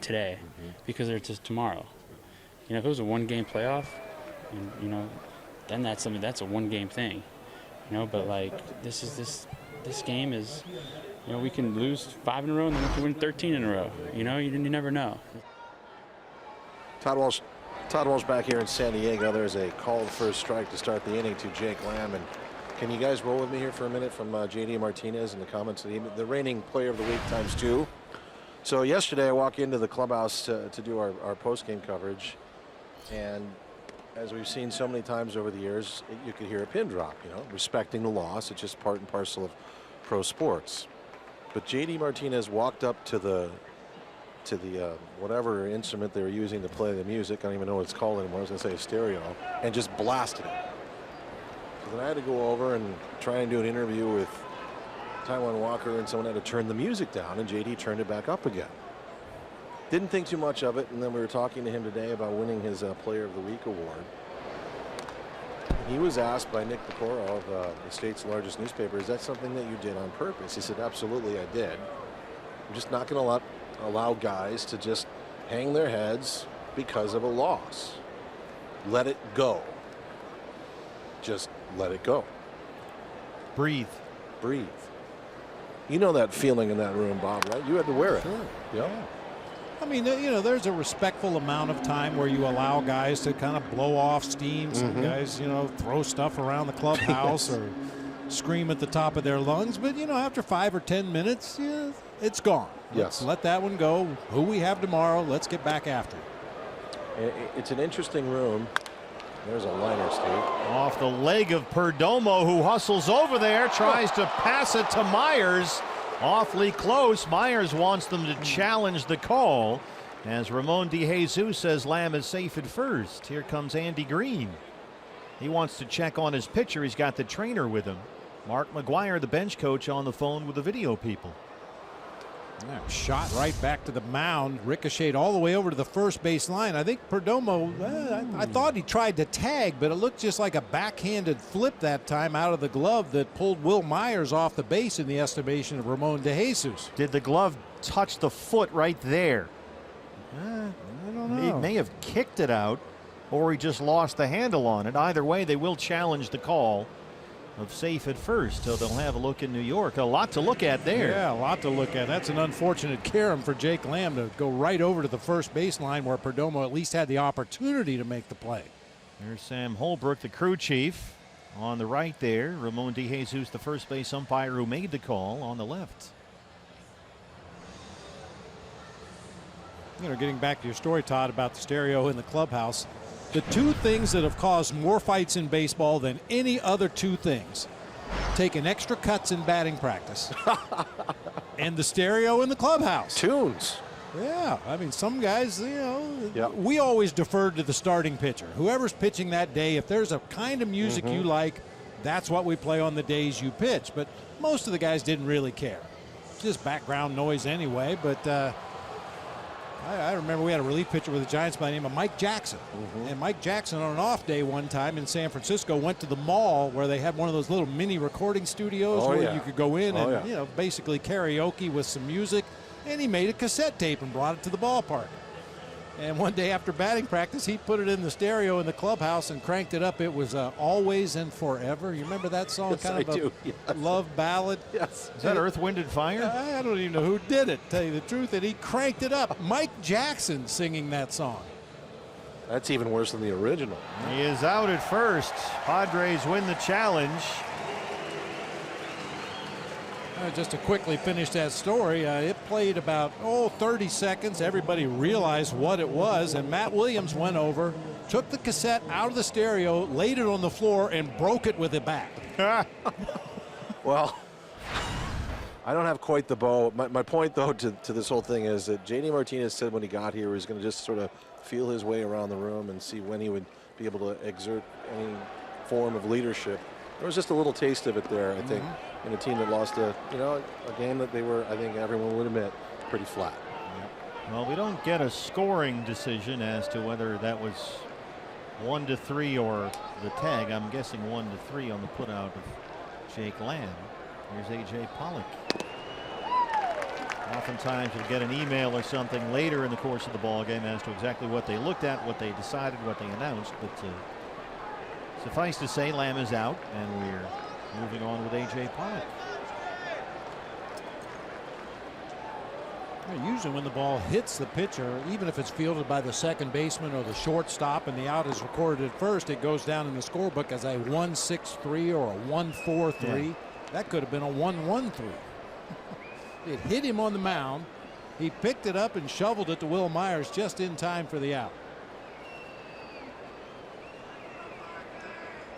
today, because it's just tomorrow. If it was a 1-game playoff, and then that's a 1-game thing, But like this game is, we can lose 5 in a row and then we can win 13 in a row. You never know. Todd Walsh back here in San Diego. There's a called first strike to start the inning to Jake Lamb. And can you guys roll with me here for a minute from JD Martinez in the comments? The reigning player of the week ×2. So yesterday I walk into the clubhouse to do our post-game coverage, and as we've seen so many times over the years, you could hear a pin drop, you know, respecting the loss. It's just part and parcel of pro sports. But J.D. Martinez walked up to the whatever instrument they were using to play the music. I don't even know what it's called anymore. I was going to say a stereo, and just blasted it. So then I had to go over and try and do an interview with Taijuan Walker, and someone had to turn the music down, and J.D. turned it back up again. Didn't think too much of it, and then we were talking to him today about winning his Player of the Week award. He was asked by Nick Pecora of the state's largest newspaper, is that something that you did on purpose? He said, absolutely, I did. I'm just not going to allow guys to just hang their heads because of a loss. Let it go. Just let it go. Breathe. Breathe. You know that feeling in that room, Bob, right? You had to wear it. Sure. Yep. Yeah. I mean, you know, there's a respectful amount of time where you allow guys to kind of blow off steam. Some guys, you know, throw stuff around the clubhouse or scream at the top of their lungs. But, you know, after 5 or 10 minutes, yeah, it's gone. Yes. Let that one go. Who we have tomorrow, let's get back after it. It's an interesting room. There's a liner, Steve. Off the leg of Perdomo, who hustles over there, tries to pass it to Myers. Awfully close. Myers wants them to challenge the call, as Ramon DeJesus says Lamb is safe at first. Here comes Andy Green. He wants to check on his pitcher. He's got the trainer with him. Mark McGuire, the bench coach, on the phone with the video people. Yeah, shot right back to the mound, ricocheted all the way over to the first base line. I think Perdomo, I thought he tried to tag, but it looked just like a backhanded flip that time out of the glove that pulled Will Myers off the base in the estimation of Ramon DeJesus. Did the glove touch the foot right there? I don't know. He may have kicked it out, or he just lost the handle on it. Either way, they will challenge the call of safe at first, so they'll have a look in New York. A lot to look at there. Yeah, a lot to look at. That's an unfortunate carom for Jake Lamb to go right over to the first baseline where Perdomo at least had the opportunity to make the play. There's Sam Holbrook, the crew chief, on the right there. Ramon DeJesus, the first base umpire who made the call, on the left. You know, getting back to your story, Todd, about the stereo in the clubhouse, the two things that have caused more fights in baseball than any other two things: taking extra cuts in batting practice and the stereo in the clubhouse. Tunes. Yeah, I mean, some guys, you know, Yep. we always deferred to the starting pitcher. Whoever's pitching that day, if there's a kind of music you like, that's what we play on the days you pitch. But most of the guys didn't really care. It's just background noise anyway, but I remember we had a relief pitcher with the Giants by the name of Mike Jackson. And Mike Jackson, on an off day one time in San Francisco, went to the mall where they had one of those little mini recording studios where you could go in and, you know, basically karaoke with some music. And he made a cassette tape and brought it to the ballpark. And one day after batting practice, he put it in the stereo in the clubhouse and cranked it up. It was Always and Forever. You remember that song? Yes, kind of I do. a love ballad. Yes. Is that Earth, Wind, and Fire? I don't even know who did it, tell you the truth. And he cranked it up. Mike Jackson singing that song. That's even worse than the original. He is out at first. Padres win the challenge. Just to quickly finish that story, it played about 30 seconds. Everybody realized what it was, and Matt Williams went over, took the cassette out of the stereo, laid it on the floor, and broke it with a bat. Well, I don't have quite the bow. My point, though, to this whole thing is that J.D. Martinez said when he got here he was going to just sort of feel his way around the room and see when he would be able to exert any form of leadership. There was just a little taste of it there, I think, in a team that lost a game that they were, I think everyone would admit, pretty flat. Well, we don't get a scoring decision as to whether that was 1-3 or the tag. I'm guessing 1-3 on the putout of Jake Lamb. Here's A.J. Pollock. Oftentimes you'll get an email or something later in the course of the ball game as to exactly what they looked at, what they decided, what they announced. But suffice to say, Lamb is out, and we're moving on with A.J. Pollock. Usually when the ball hits the pitcher, even if it's fielded by the second baseman or the shortstop and the out is recorded at first, it goes down in the scorebook as a 1-6-3 or a 1-4-3. That could have been a 1-1-3. It hit him on the mound. He picked it up and shoveled it to Will Myers just in time for the out.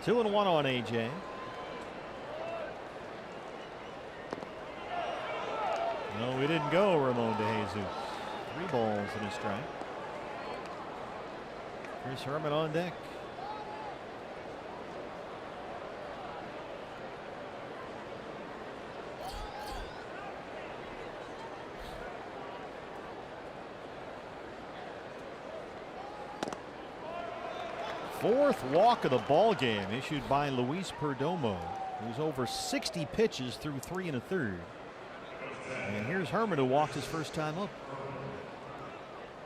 2-1 on AJ. No, we didn't go Ramon de Jesus. 3 balls and a strike. Chris Herman on deck. Fourth walk of the ball game issued by Luis Perdomo, who's over 60 pitches through 3 1/3. And here's Herman, who walked his first time up.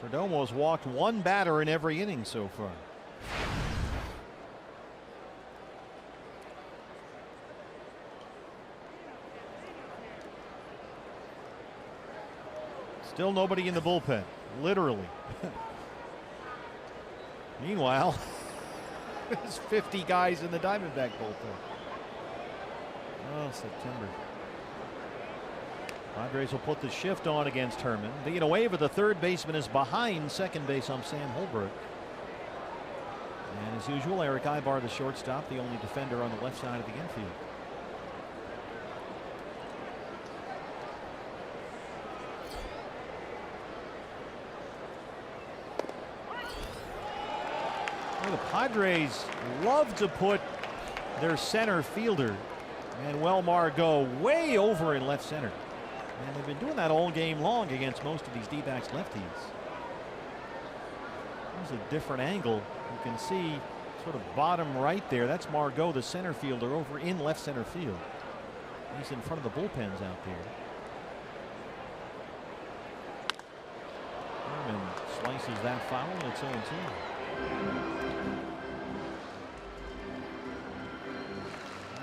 Perdomo's walked 1 batter in every inning so far. Still nobody in the bullpen, literally. Meanwhile, there's 50 guys in the Diamondback bullpen. Oh, September. Padres will put the shift on against Herman. Villanueva, the third baseman, is behind second base on Sam Holbrook. And as usual, Eric Ibar, the shortstop, the only defender on the left side of the infield. Well, the Padres love to put their center fielder, Manuel Margot, way over in left center. And they've been doing that all game long against most of these D-backs lefties. There's a different angle. You can see sort of bottom right there. That's Margot, the center fielder, over in left center field. He's in front of the bullpens out there. Herman slices that foul, and it's 0-2.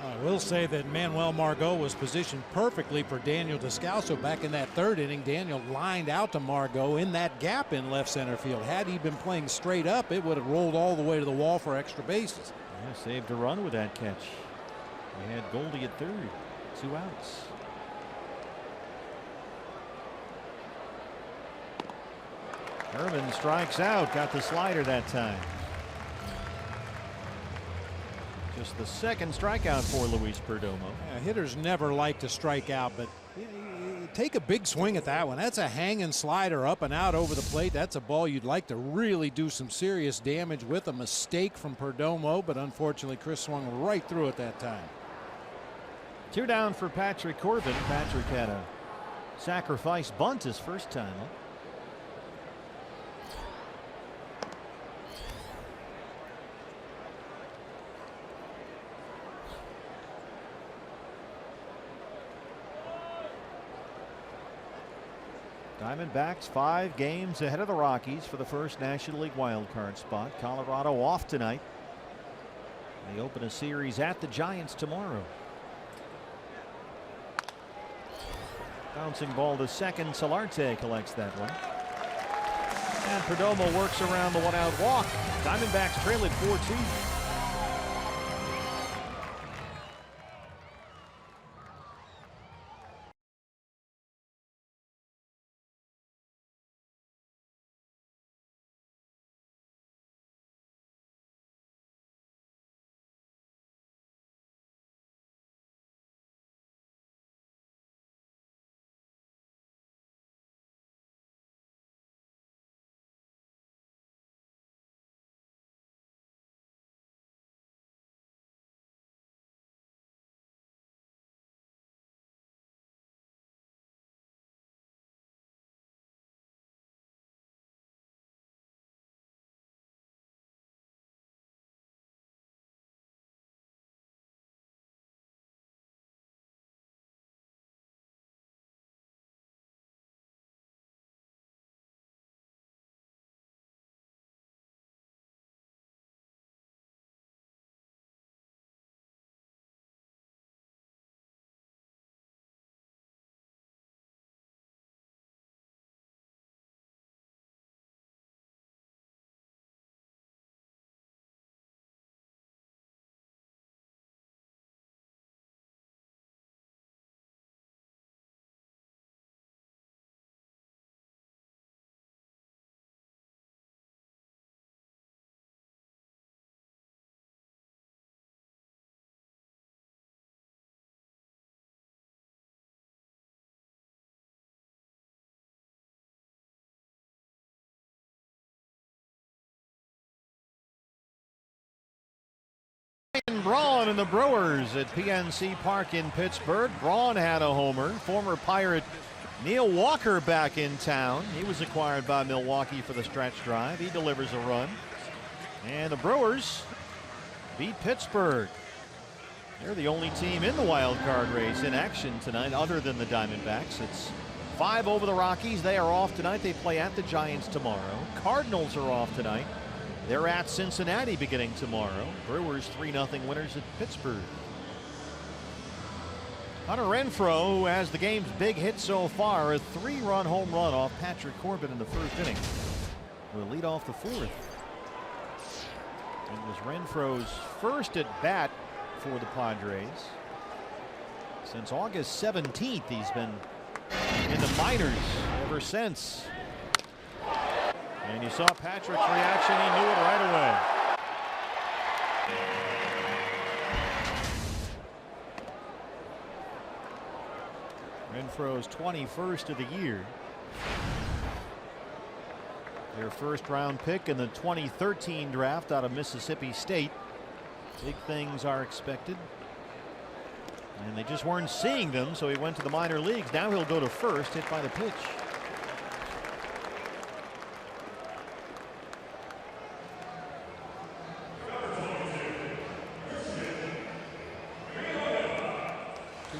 I will say that Manuel Margot was positioned perfectly for Daniel Descalso back in that third inning. Daniel lined out to Margot in that gap in left center field. Had he been playing straight up, it would have rolled all the way to the wall for extra bases. Yeah, saved a run with that catch. He had Goldie at third. 2 outs. Herman strikes out. Got the slider that time. Just the second strikeout for Luis Perdomo. Yeah, hitters never like to strike out, but take a big swing at that one. That's a hanging slider up and out over the plate. That's a ball you'd like to really do some serious damage with. A mistake from Perdomo, but unfortunately Chris swung right through it that time. 2 down for Patrick Corbin. Patrick had a sacrifice bunt his first time up. Diamondbacks 5 games ahead of the Rockies for the first National League wildcard spot. Colorado off tonight. They open a series at the Giants tomorrow. Bouncing ball to second. Solarte collects that one. And Perdomo works around the 1-out walk. Diamondbacks trail it 4-2. Braun and the Brewers at PNC Park in Pittsburgh. Braun had a homer. Former Pirate Neil Walker back in town. He was acquired by Milwaukee for the stretch drive. He delivers a run. And the Brewers beat Pittsburgh. They're the only team in the wild card race in action tonight other than the Diamondbacks. It's 5 over the Rockies. They are off tonight. They play at the Giants tomorrow. Cardinals are off tonight. They're at Cincinnati beginning tomorrow. Brewers 3-0 winners at Pittsburgh. Hunter Renfroe, who has the game's big hit so far, a 3-run home run off Patrick Corbin in the first inning, will lead off the fourth. It was Renfroe's first at bat for the Padres. Since August 17th, he's been in the minors ever since. And you saw Patrick's reaction. He knew it right away. Renfroe's 21st of the year. Their first round pick in the 2013 draft out of Mississippi State. Big things are expected. And they just weren't seeing them, so he went to the minor leagues. Now he'll go to first, hit by the pitch.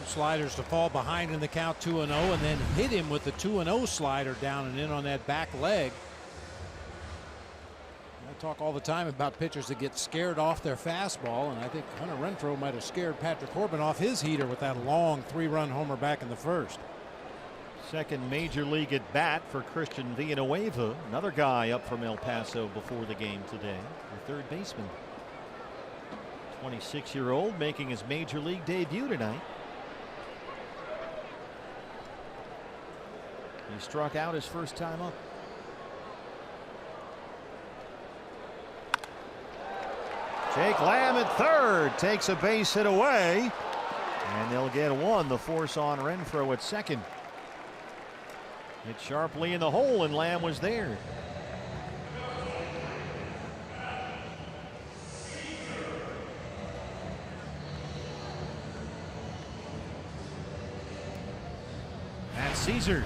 Sliders to fall behind in the count 2-0 and then hit him with the 2-0 slider down and in on that back leg. I talk all the time about pitchers that get scared off their fastball, and I think Hunter Renfroe might have scared Patrick Corbin off his heater with that long 3-run homer back in the first. Second major league at bat for Christian Villanueva, another guy up from El Paso before the game today, the third baseman. 26-year-old making his major league debut tonight. He struck out his first time up. Jake Lamb at third takes a base hit away, and they'll get one. The force on Renfroe at second. Hit sharply in the hole, and Lamb was there. Matt Caesar.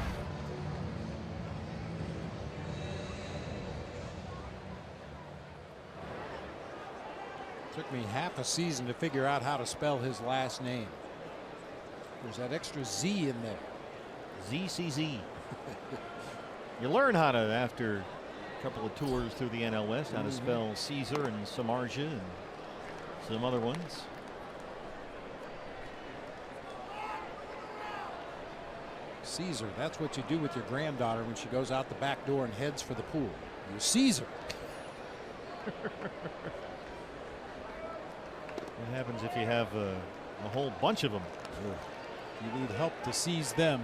Took me half a season to figure out how to spell his last name. There's that extra Z in there. ZCZ. You learn how to, after a couple of tours through the NL West, how to spell Caesar and Samardzija and some other ones. Caesar, that's what you do with your granddaughter when she goes out the back door and heads for the pool. You Caesar. What happens if you have a whole bunch of them? You need help to seize them.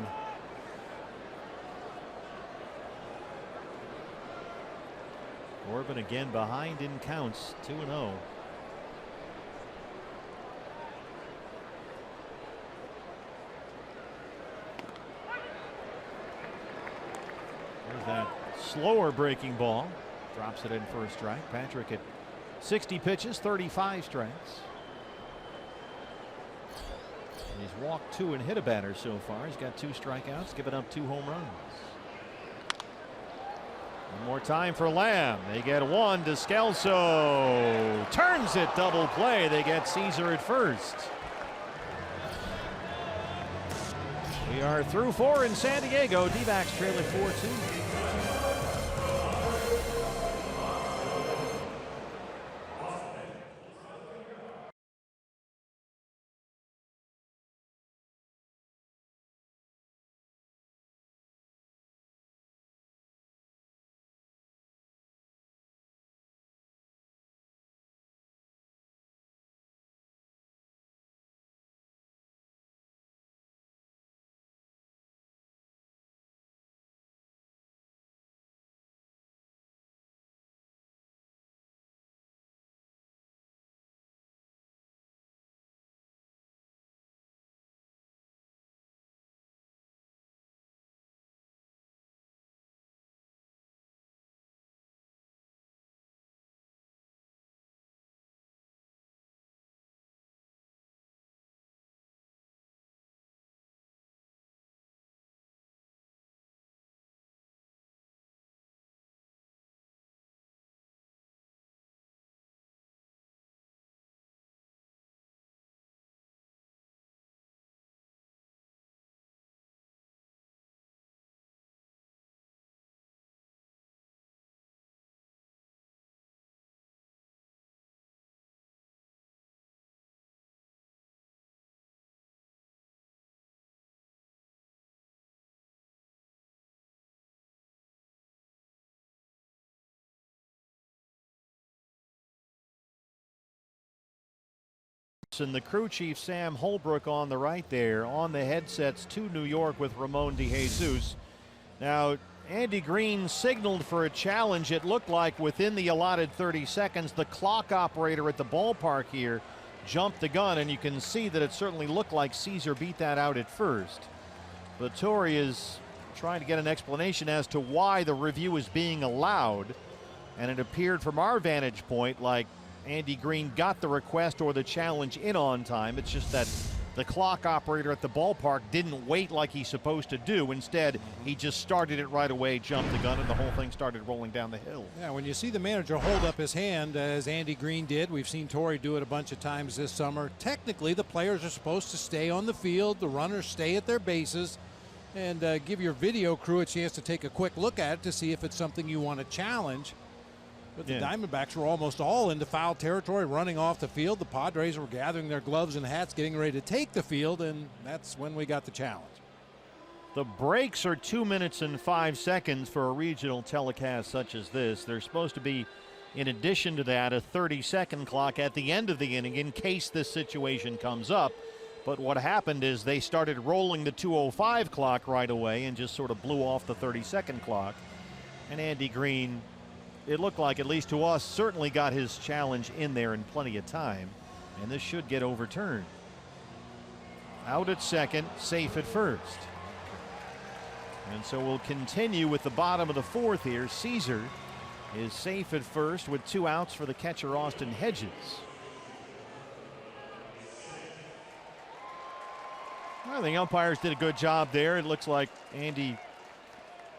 Corbin again behind in counts, 2-0. There's that slower breaking ball. Drops it in for a strike. Patrick at 60 pitches, 35 strikes. He's walked 2 and hit a batter so far. He's got 2 strikeouts, given up 2 home runs. One more time for Lamb. They get one. Descalso turns it, double play. They get Caesar at first. We are through 4 in San Diego. D-backs trailing 4-2. Wilson, the crew chief Sam Holbrook on the right there, on the headsets to New York with Ramon DeJesus. Now, Andy Green signaled for a challenge, it looked like, within the allotted 30 seconds. The clock operator at the ballpark here jumped the gun, and you can see that it certainly looked like Caesar beat that out at first. But Torrey is trying to get an explanation as to why the review is being allowed, and it appeared from our vantage point like Andy Green got the request or the challenge in on time. It's just that the clock operator at the ballpark didn't wait like he's supposed to do. Instead, he just started it right away, jumped the gun, and the whole thing started rolling down the hill. Yeah, when you see the manager hold up his hand, as Andy Green did, we've seen Torrey do it a bunch of times this summer. Technically, the players are supposed to stay on the field, the runners stay at their bases, and give your video crew a chance to take a quick look at it to see if it's something you want to challenge. But the Diamondbacks were almost all into foul territory, running off the field. The Padres were gathering their gloves and hats, getting ready to take the field, and that's when we got the challenge. The breaks are 2 minutes and 5 seconds for a regional telecast such as this. There's supposed to be, in addition to that, a 30-second clock at the end of the inning in case this situation comes up. But what happened is they started rolling the 2:05 clock right away and just sort of blew off the 30-second clock. And Andy Green, it looked like, at least to us, certainly got his challenge in there in plenty of time, and this should get overturned. Out at second, safe at first. And so we'll continue with the bottom of the fourth here. Caesar is safe at first with 2 outs for the catcher Austin Hedges. I think umpires did a good job there. It looks like Andy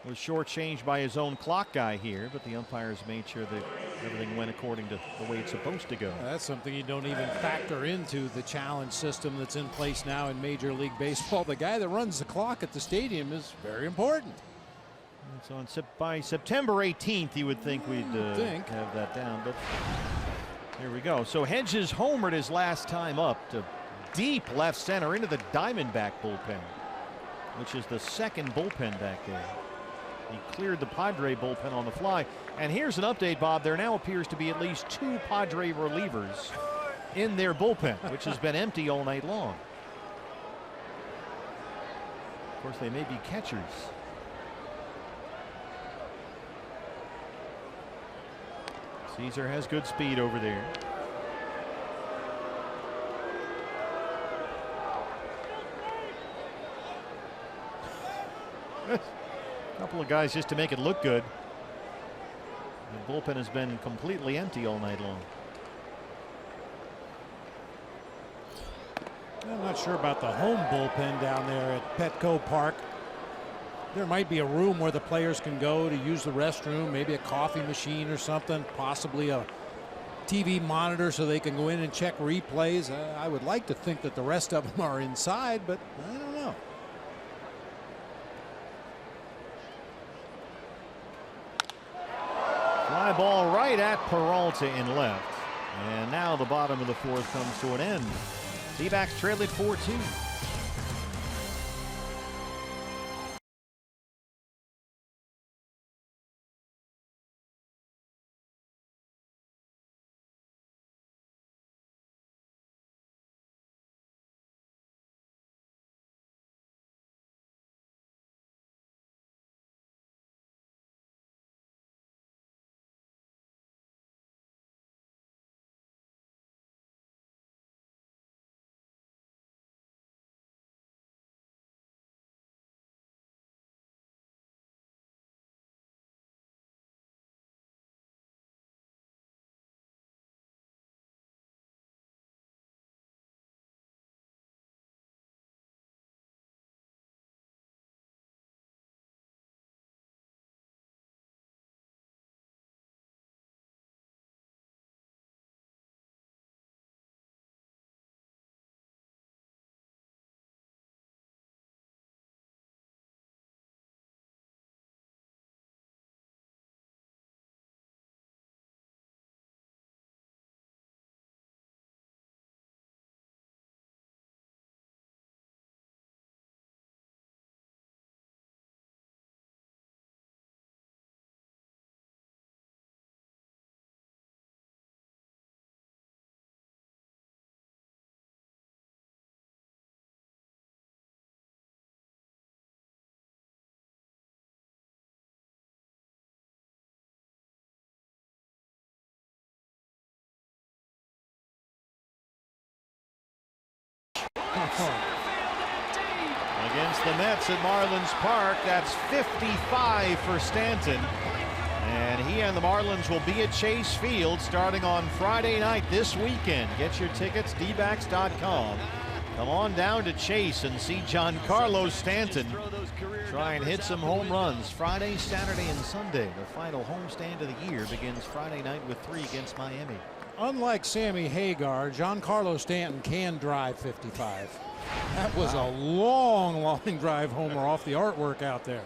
was shortchanged by his own clock guy here, but the umpires made sure that everything went according to the way it's supposed to go. That's something you don't even factor into the challenge system that's in place now in Major League Baseball. The guy that runs the clock at the stadium is very important. And so by September 18th, you would think we'd have that down, but here we go. So Hedges homered his last time up to deep left center into the Diamondback bullpen, which is the second bullpen back there. He cleared the Padre bullpen on the fly. And here's an update, Bob. There now appears to be at least 2 Padre relievers in their bullpen, which has been empty all night long. Of course, they may be catchers. Caesar has good speed over there. A couple of guys just to make it look good. The bullpen has been completely empty all night long. I'm not sure about the home bullpen down there at Petco Park. There might be a room where the players can go to use the restroom, maybe a coffee machine or something, possibly a TV monitor so they can go in and check replays. I would like to think that the rest of them are inside, but I don't know. Fly ball right at Peralta in left. And now the bottom of the fourth comes to an end. D-backs trail it 4-2. Against the Mets at Marlins Park. That's 55 for Stanton. And he and the Marlins will be at Chase Field starting on Friday night this weekend. Get your tickets, dbacks.com. Come on down to Chase and see Giancarlo Stanton try and hit some home runs Friday, Saturday, and Sunday. The final homestand of the year begins Friday night with 3 against Miami. Unlike Sammy Hagar, Giancarlo Stanton can drive 55. That was a long drive homer off the artwork out there.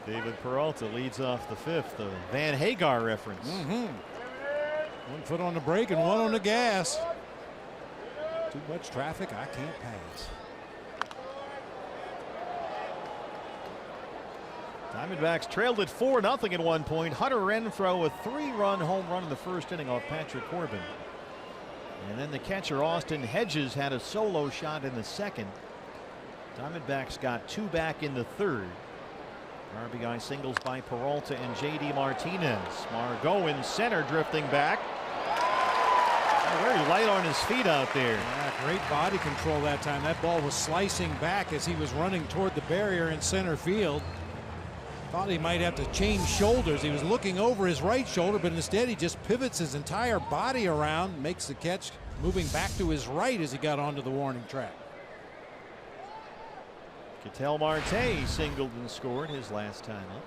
David Peralta leads off the 5th. The Van Hagar reference. 1 foot on the brake and 1 on the gas. Too much traffic, I can't pass. Diamondbacks trailed at 4-0 at one point. Hunter Renfroe a 3-run home run in the first inning off Patrick Corbin. And then the catcher Austin Hedges had a solo shot in the second. Diamondbacks got 2 back in the third. RBI singles by Peralta and JD Martinez. Margot in center drifting back. Very light on his feet out there. Yeah, great body control that time. That ball was slicing back as he was running toward the barrier in center field. Thought he might have to change shoulders. He was looking over his right shoulder, but instead he just pivots his entire body around, makes the catch, moving back to his right as he got onto the warning track. Ketel Marte singled and scored his last time up.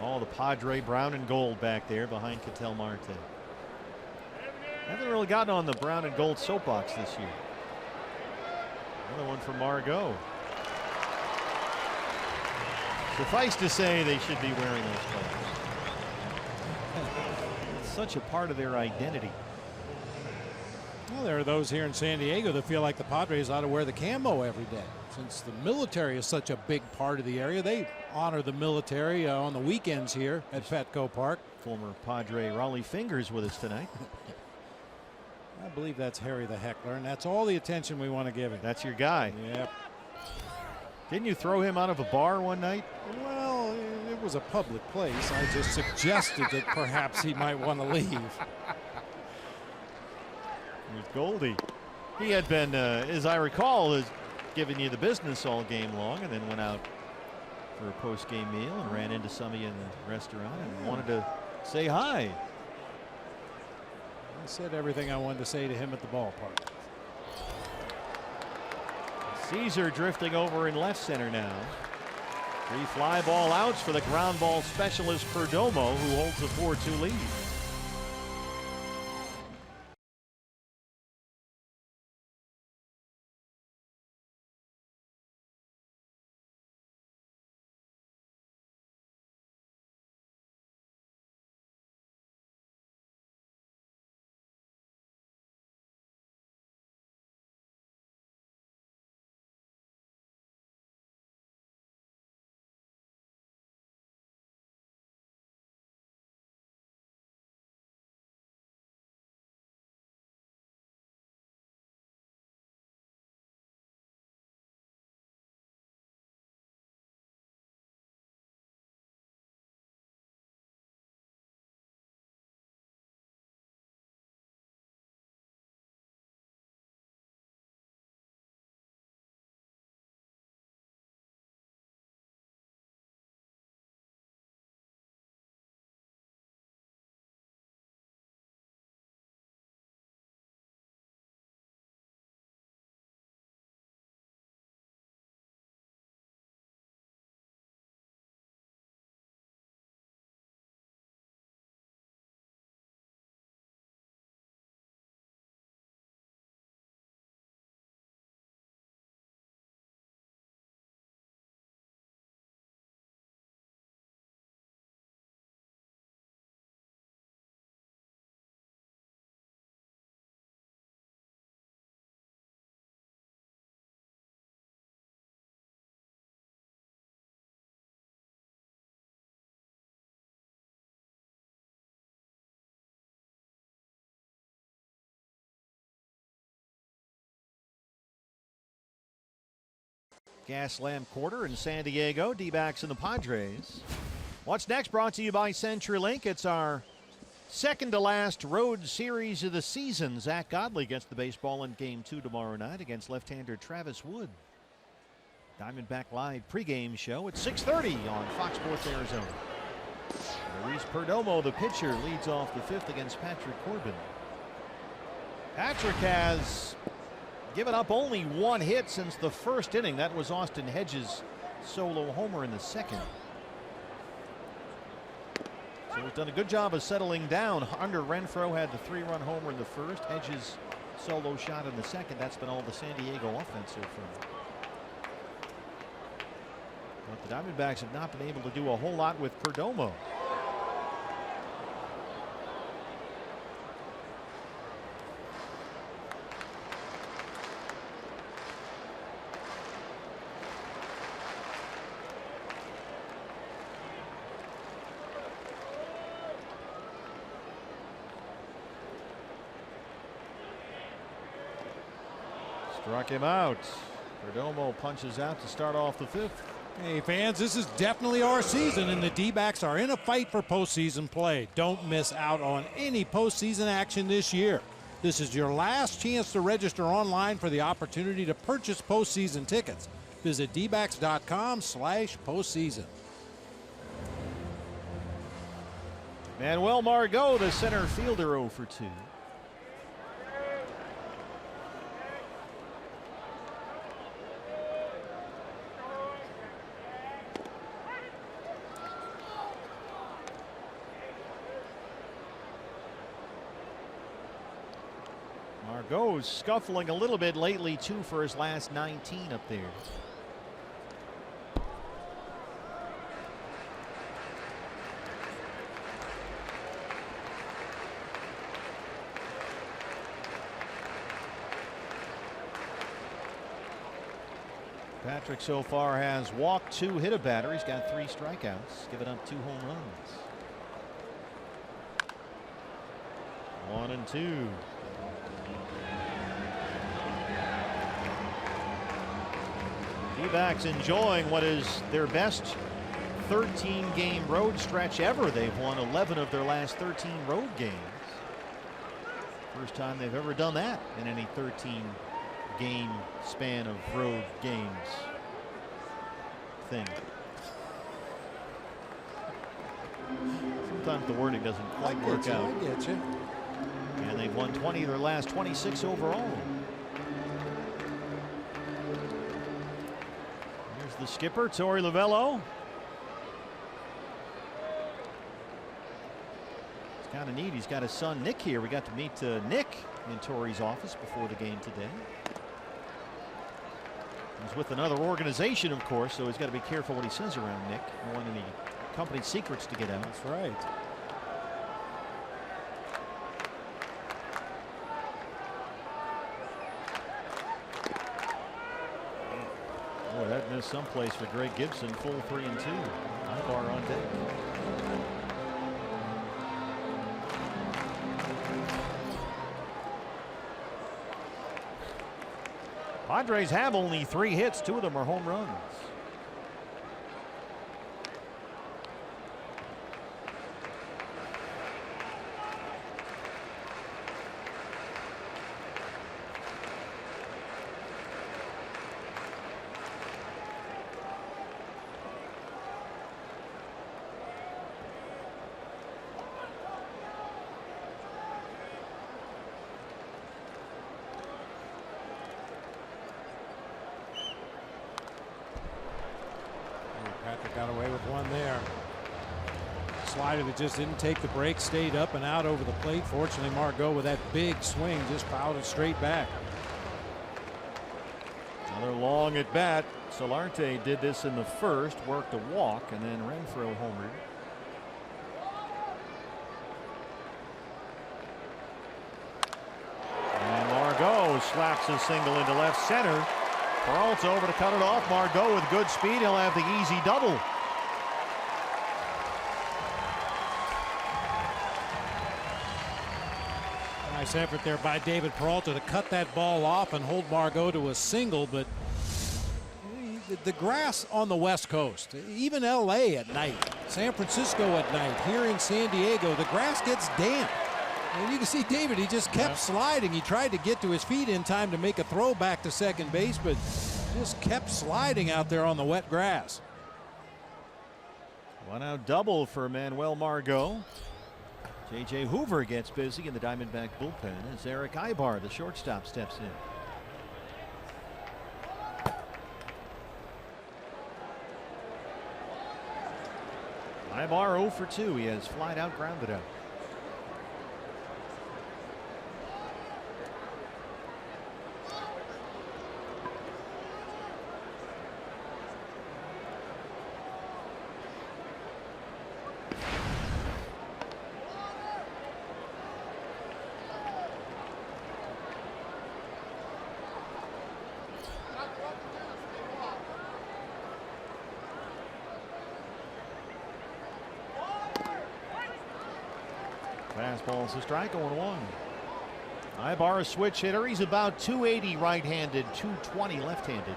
All the Padre brown and gold back there behind Ketel Marte. Haven't really gotten on the brown and gold soapbox this year. Another one for Margot. Suffice to say they should be wearing those colors. It's such a part of their identity. Well, there are those here in San Diego that feel like the Padres ought to wear the camo every day. Since the military is such a big part of the area, they honor the military on the weekends here at Petco Park. Former Padre Raleigh Fingers with us tonight. I believe that's Harry the Heckler, and that's all the attention we want to give him. That's your guy. Yep. Didn't you throw him out of a bar one night? Well, it was a public place. I just suggested that perhaps he might want to leave. Here's Goldie. He had been, as I recall, giving you the business all game long, and then went out for a post-game meal and ran into somebody in the restaurant and wanted to say hi. I said everything I wanted to say to him at the ballpark. Caesar drifting over in left center now. 3 fly ball outs for the ground ball specialist Perdomo, who holds a 4-2 lead. Gaslamp quarter in San Diego. D-backs and the Padres. What's next brought to you by CenturyLink. It's our second to last road series of the season. Zach Godley gets the baseball in Game 2 tomorrow night against left-hander Travis Wood. Diamondback Live pregame show at 6:30 on Fox Sports Arizona. Luis Perdomo, the pitcher, leads off the fifth against Patrick Corbin. Patrick has given up only one hit since the first inning. That was Austin Hedges' solo homer in the second. So he's done a good job of settling down. Hunter Renfroe had the 3-run homer in the first. Hedges' solo shot in the second. That's been all the San Diego offense so far. But the Diamondbacks have not been able to do a whole lot with Perdomo. Struck him out. Perdomo punches out to start off the fifth. Hey fans, this is definitely our season, and the D-backs are in a fight for postseason play. Don't miss out on any postseason action this year. This is your last chance to register online for the opportunity to purchase postseason tickets. Visit dbacks.com/postseason. Manuel Margot, the center fielder, 0 for 2. Margot's scuffling a little bit lately, 2 for his last 19 up there. Patrick so far has walked 2, hit a batter. He's got 3 strikeouts, given up 2 home runs. 1-2. D-backs enjoying what is their best 13-game road stretch ever. They've won 11 of their last 13 road games. First time they've ever done that in any 13-game span of road games thing. Sometimes the wording doesn't quite work out. I get you. And they've won 20 of their last 26 overall. Here's the skipper, Torey Lovullo. It's kind of neat. He's got his son Nick here. We got to meet Nick in Torey's office before the game today. He's with another organization, of course, so he's got to be careful what he says around Nick. Don't want any company secrets to get out. That's right. Boy, that missed someplace for Greg Gibson. Full 3-2. Ibar on deck. Padres have only 3 hits. 2 of them are home runs. Patrick got away with one there. Slider that just didn't take the break, stayed up and out over the plate. Fortunately, Margot with that big swing just fouled it straight back. Another long at bat. Solarte did this in the first, worked a walk, and then Renfroe homered. And Margot slaps a single into left center. Peralta over to cut it off. Margot with good speed. He'll have the easy double. Nice effort there by David Peralta to cut that ball off and hold Margot to a single, but he the grass on the West Coast, even LA at night, San Francisco at night, here in San Diego, the grass gets damp. And you can see David, he just kept sliding. He tried to get to his feet in time to make a throw back to second base, but just kept sliding out there on the wet grass. One out double for Manuel Margot. J.J. Hoover gets busy in the Diamondback bullpen as Eric Ibar, the shortstop, steps in. Ibar 0 for 2. He has flied out, grounded out. Fastball's a strike, 0-1. Ibar, a switch hitter. He's about 280 right-handed, 220 left-handed.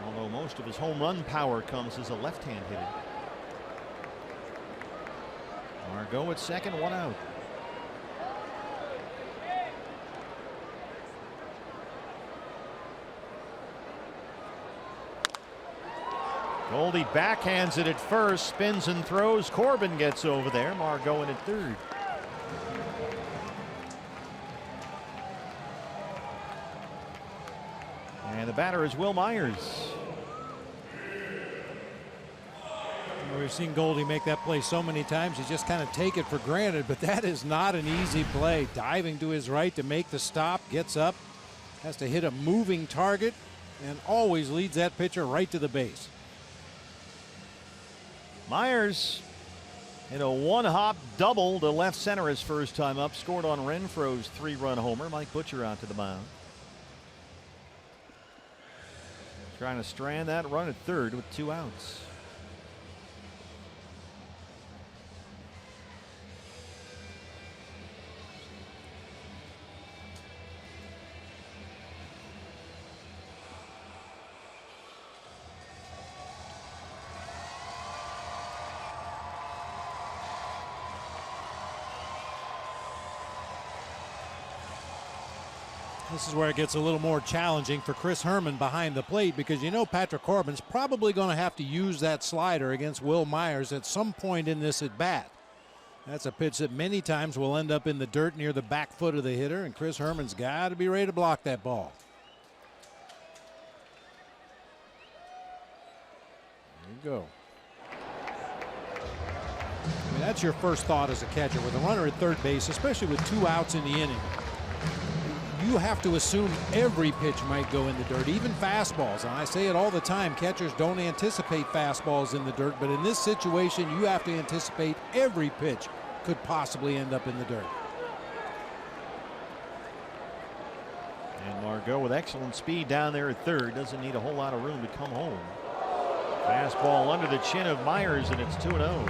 Although most of his home run power comes as a left-hand hitter. Margot at second, 1 out. Goldie backhands it at first, spins and throws. Corbin gets over there. Margot in at third. And the batter is Will Myers. We've seen Goldie make that play so many times, you just kind of take it for granted, but that is not an easy play. Diving to his right to make the stop, gets up, has to hit a moving target, and always leads that pitcher right to the base. Myers hit a one-hop double to left center his first time up. Scored on Renfroe's 3-run homer. Mike Butcher out to the mound. Trying to strand that run at third with 2 outs. This is where it gets a little more challenging for Chris Herman behind the plate, because you know Patrick Corbin's probably going to have to use that slider against Will Myers at some point in this at bat. That's a pitch that many times will end up in the dirt near the back foot of the hitter, and Chris Herman's got to be ready to block that ball. There you go. I mean, that's your first thought as a catcher with a runner at third base, especially with 2 outs in the inning. You have to assume every pitch might go in the dirt, even fastballs. And I say it all the time, catchers don't anticipate fastballs in the dirt, but in this situation you have to anticipate every pitch could possibly end up in the dirt. And Margot with excellent speed down there at third. Doesn't need a whole lot of room to come home. Fastball under the chin of Myers, and it's 2-0.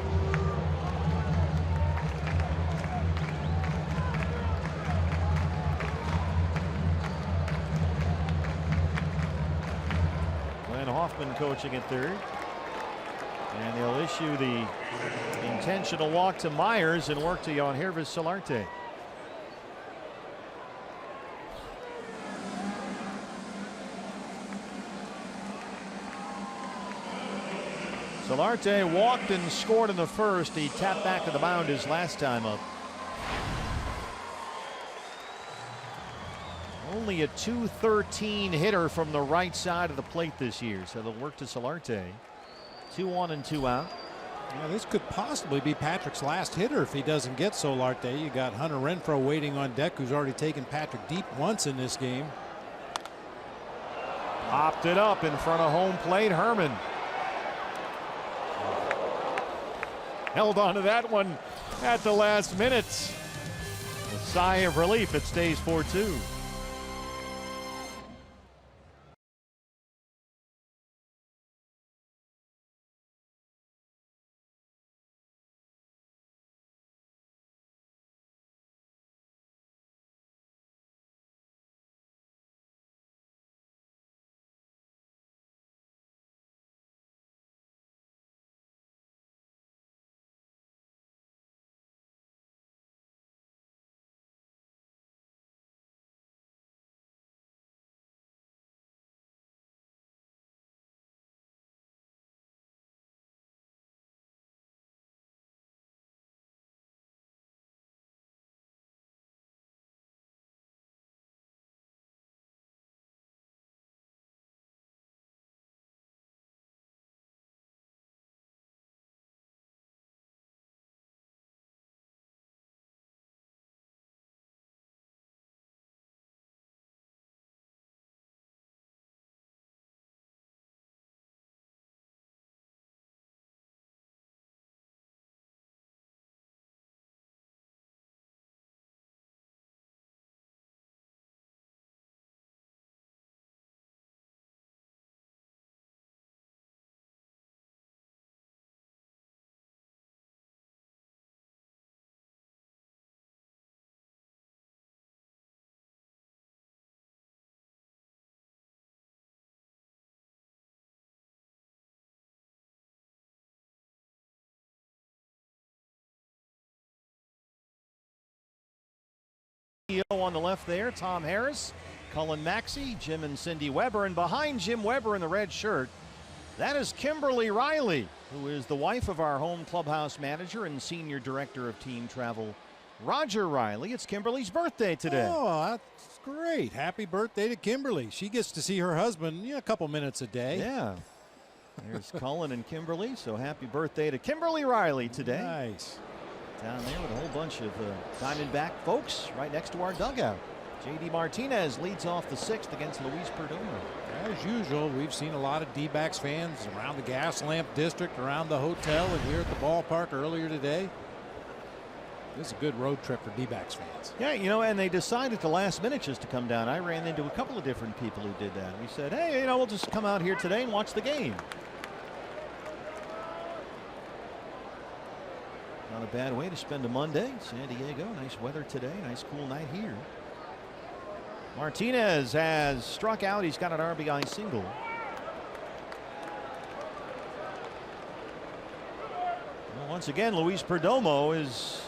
Hoffman coaching at third, and they'll issue the intentional walk to Myers and work to Yangervis Solarte. Solarte walked and scored in the first. He tapped back to the mound his last time up. Only a .213 hitter from the right side of the plate this year, so they'll work to Solarte. 2-1 and 2 out. Yeah, this could possibly be Patrick's last hitter if he doesn't get Solarte. You got Hunter Renfroe waiting on deck, who's already taken Patrick deep once in this game. Popped it up in front of home plate. Herman held on to that one at the last minute. A sigh of relief. It stays 4-2. On the left there, Tom Harris, Cullen Maxey, Jim and Cindy Weber, and behind Jim Weber in the red shirt, that is Kimberly Riley, who is the wife of our home clubhouse manager and senior director of team travel, Roger Riley. It's Kimberly's birthday today. Oh, that's great. Happy birthday to Kimberly. She gets to see her husband a couple minutes a day. Yeah. There's Cullen and Kimberly, so happy birthday to Kimberly Riley today. Nice. Down there with a whole bunch of Diamondback folks right next to our dugout. J.D. Martinez leads off the 6th against Luis Perdomo. As usual, we've seen a lot of D-backs fans around the gas lamp district, around the hotel, and here at the ballpark earlier today. This is a good road trip for D-backs fans. Yeah, and they decided at the last minute just to come down. I ran into a couple of different people who did that. We said, hey, we'll just come out here today and watch the game. Not a bad way to spend a Monday. San Diego, nice weather today, nice cool night here. Martinez has struck out. He's got an RBI single. Well, once again, Luis Perdomo is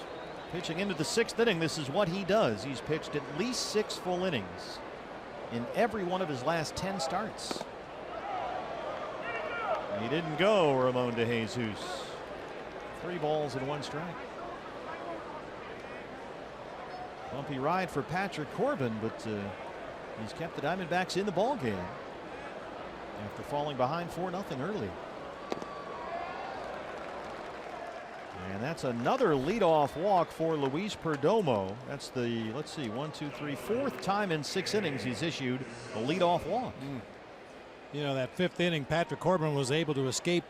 pitching into the 6th inning. This is what he does. He's pitched at least 6 full innings in every one of his last 10 starts. He didn't go, Ramon de Jesus. 3 balls and 1 strike. Bumpy ride for Patrick Corbin, but he's kept the Diamondbacks in the ball game after falling behind 4-0 early. And that's another leadoff walk for Luis Perdomo. That's the, let's see, 1, 2, 3, 4th time in 6 innings he's issued a leadoff walk. That 5th inning, Patrick Corbin was able to escape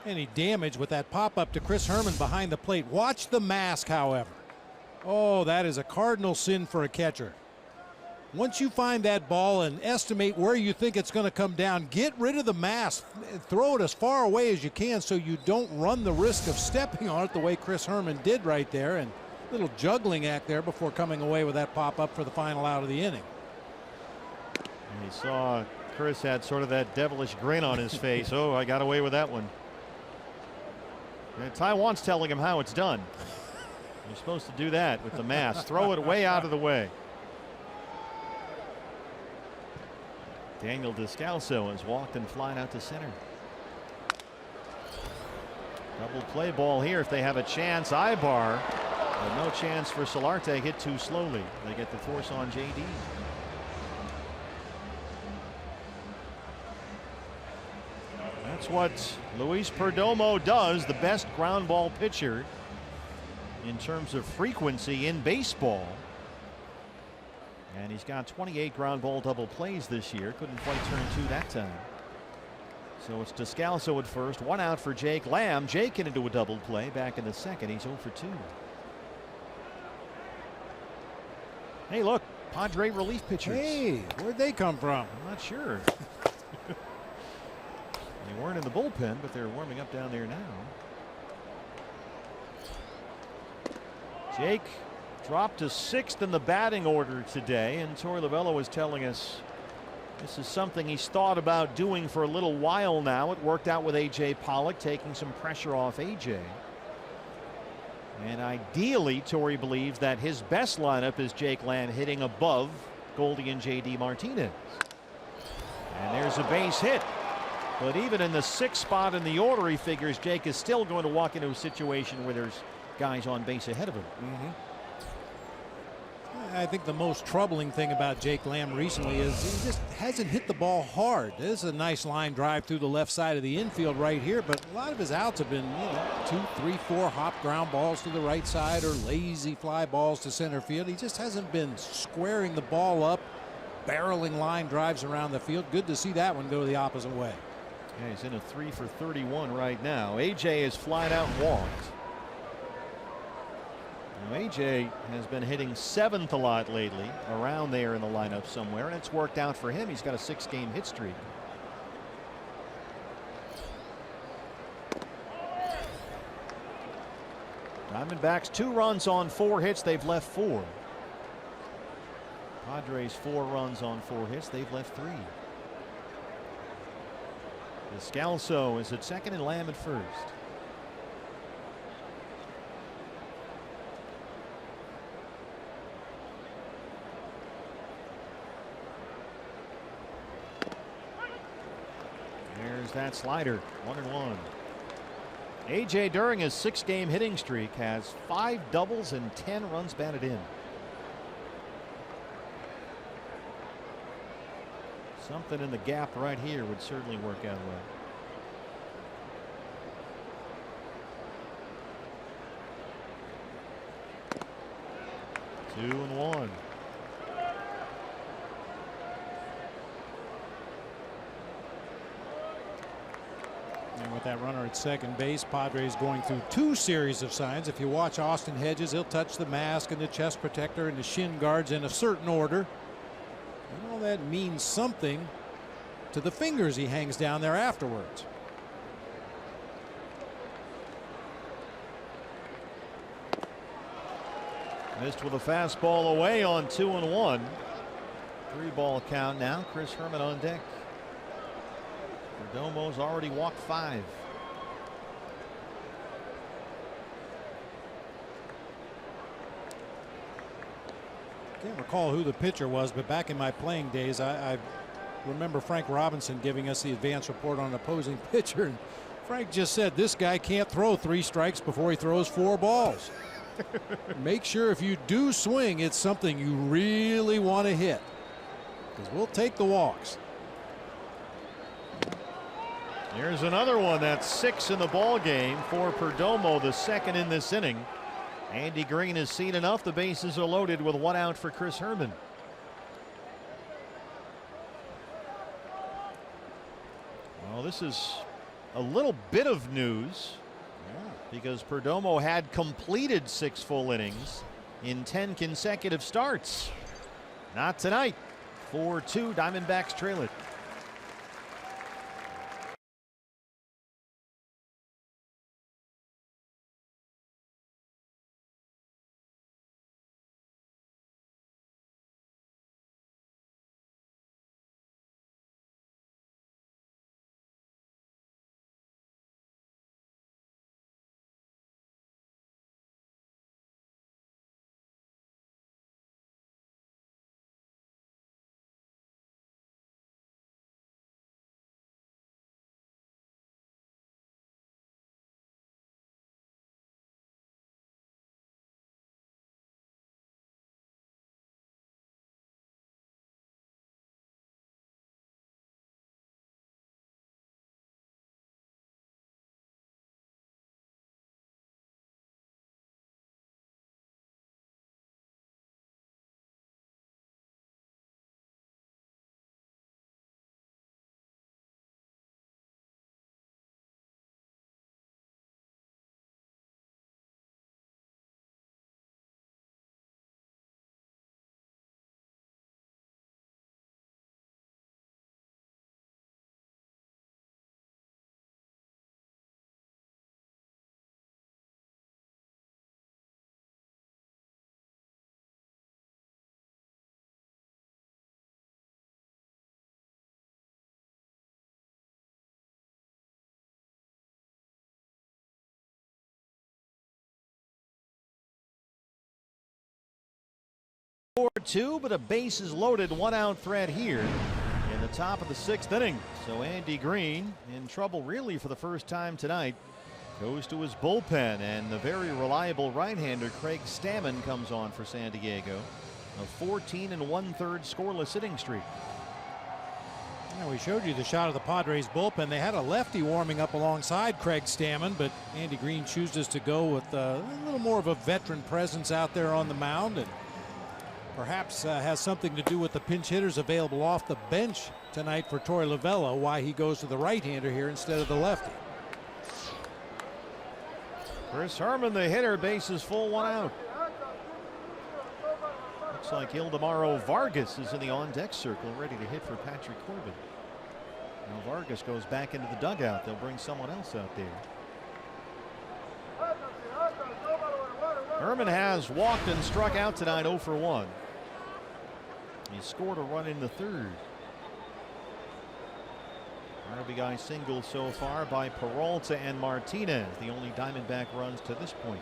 any damage with that pop-up to Chris Herman behind the plate. Watch the mask, however. Oh, that is a cardinal sin for a catcher. Once you find that ball and estimate where you think it's going to come down, get rid of the mask. Throw it as far away as you can so you don't run the risk of stepping on it the way Chris Herman did right there. And a little juggling act there before coming away with that pop-up for the final out of the inning. And he saw Chris had sort of that devilish grin on his face. Oh, I got away with that one. And Taiwan's telling him how it's done. You're supposed to do that with the mask. Throw it way out of the way. Daniel Descalso has walked and flying out to center. Double play ball here if they have a chance. Ibar, but no chance for Solarte. Hit too slowly. They get the force on JD. That's what Luis Perdomo does. The best ground ball pitcher in terms of frequency in baseball. And he's got 28 ground ball double plays this year. Couldn't quite turn 2 that time. So it's Descalso at first. 1 out for Jake Lamb. Jake into a double play back in the 2nd. He's 0 for 2. Hey, look, Padre relief pitchers. Hey, where'd they come from? I'm not sure. They weren't in the bullpen, but they're warming up down there now. Jake dropped to 6th in the batting order today, and Torey Lovullo was telling us this is something he's thought about doing for a little while now. It worked out with A.J. Pollock, taking some pressure off A.J. And ideally, Torey believes that his best lineup is Jake Lamb hitting above Goldie and J.D. Martinez. And there's a base hit. But even in the 6th spot in the order, he figures Jake is still going to walk into a situation where there's guys on base ahead of him. I think the most troubling thing about Jake Lamb recently is he just hasn't hit the ball hard. This is a nice line drive through the left side of the infield right here, but a lot of his outs have been 2, 3, 4 hop ground balls to the right side or lazy fly balls to center field. He just hasn't been squaring the ball up, barreling line drives around the field. Good to see that one go the opposite way. Yeah, he's in a 3 for 31 right now. A.J. is flying out and walked. Now, A.J. has been hitting 7th a lot lately, around there in the lineup somewhere, and it's worked out for him. He's got a 6-game hit streak. Diamondbacks 2 runs on 4 hits. They've left 4. Padres 4 runs on 4 hits. They've left 3. Descalso is at 2nd and Lamb at 1st. Here's that slider. 1-1. AJ, during his 6-game hitting streak, has 5 doubles and 10 runs batted in. Something in the gap right here would certainly work out well. Two and one. And with that runner at second base, Padres going through 2 series of signs. If you watch Austin Hedges, he'll touch the mask and the chest protector and the shin guards in a certain order. And all that means something to the fingers he hangs down there afterwards. Missed with a fastball away on 2-1. 3-ball count now. Chris Herman on deck. Perdomo's already walked 5. Can't recall who the pitcher was, but back in my playing days, I remember Frank Robinson giving us the advance report on an opposing pitcher, and Frank just said this guy can't throw 3 strikes before he throws 4 balls. Make sure if you do swing, it's something you really want to hit, because we'll take the walks. Here's another one. That's 6 in the ball game for Perdomo, the second in this inning. Andy Green has seen enough. The bases are loaded with 1 out for Chris Herman. Well, this is a little bit of news because Perdomo had completed 6 full innings in 10 consecutive starts. Not tonight. 4-2, Diamondbacks trail it. Two, but a bases loaded 1 out threat here in the top of the 6th inning. So Andy Green in trouble really for the first time tonight. Goes to his bullpen, and the very reliable right-hander Craig Stammen comes on for San Diego. A 14 1/3 scoreless inning streak. Yeah, we showed you the shot of the Padres bullpen. They had a lefty warming up alongside Craig Stammen, but Andy Green chooses to go with a little more of a veteran presence out there on the mound, and perhaps has something to do with the pinch hitters available off the bench tonight for Torey Lovullo, why he goes to the right-hander here instead of the lefty. Chris Herman, the hitter, bases full, 1 out. Looks like Ildemaro Vargas is in the on-deck circle, ready to hit for Patrick Corbin. Now Vargas goes back into the dugout. They'll bring someone else out there. Herman has walked and struck out tonight 0 for 1. He scored a run in the 3rd. RBI single so far by Peralta and Martinez, the only Diamondback runs to this point.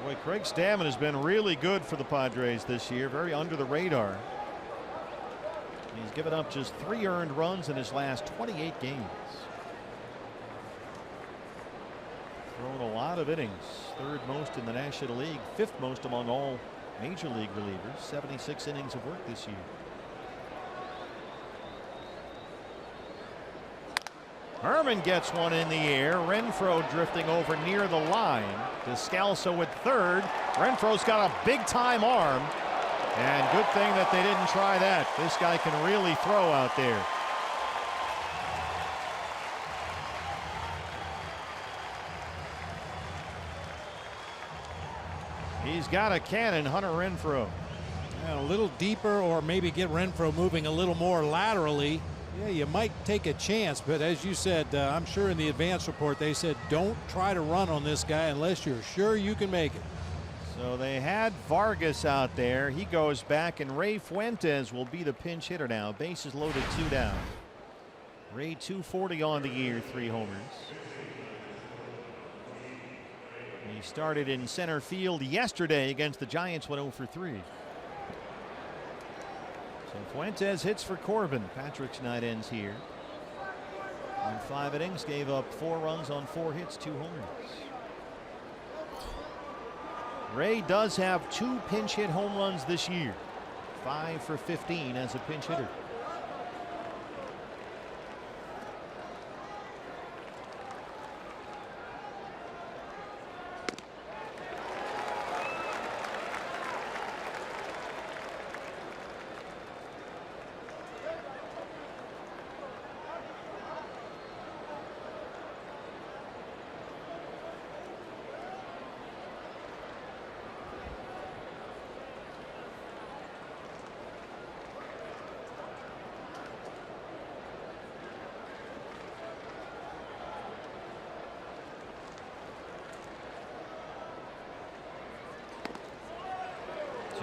Boy, Craig Stammen has been really good for the Padres this year, very under the radar. He's given up just 3 earned runs in his last 28 games. Thrown a lot of innings, 3rd most in the National League, 5th most among all major league relievers, 76 innings of work this year. Herman gets one in the air. Renfroe drifting over near the line. Descalso with 3rd. Renfroe's got a big time arm. And good thing that they didn't try that. This guy can really throw out there. He's got a cannon, Hunter Renfroe. A little deeper, or maybe get Renfroe moving a little more laterally. Yeah, you might take a chance, but as you said, I'm sure in the advance report they said don't try to run on this guy unless you're sure you can make it. So they had Vargas out there. He goes back, and Ray Fuentes will be the pinch hitter now. Bases loaded, 2 down. Ray 240 on the year, 3 homers. He started in center field yesterday against the Giants, went 0 for 3. So Fuentes hits for Corbin. Patrick's night ends here. In 5 innings, gave up 4 runs on 4 hits, 2 homers. Ray does have 2 pinch hit home runs this year. 5 for 15 as a pinch hitter.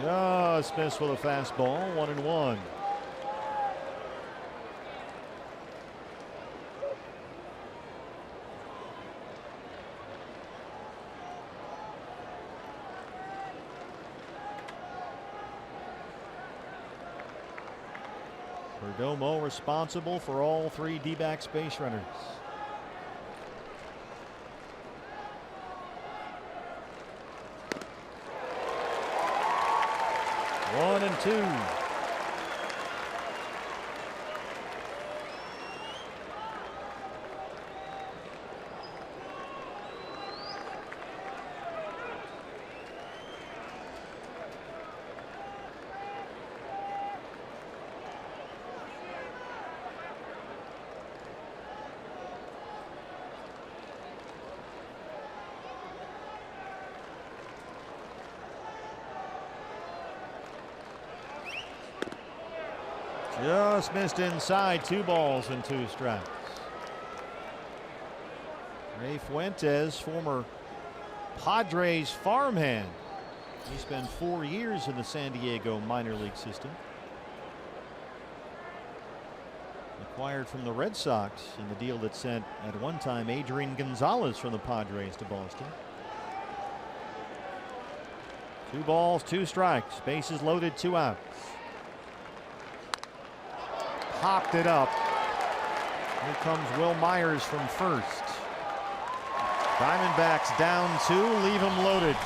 Just missed with a fastball, 1-1. Perdomo responsible for all 3 D-backs base runners. 1-2. Just missed inside, 2 balls and 2 strikes. Ray Fuentes, former Padres farmhand. He spent 4 years in the San Diego minor league system. Acquired from the Red Sox in the deal that sent at one time Adrian Gonzalez from the Padres to Boston. 2 balls, 2 strikes, bases loaded, 2 outs. Popped it up. Here comes Will Myers from first. Diamondbacks down 2, leave him loaded.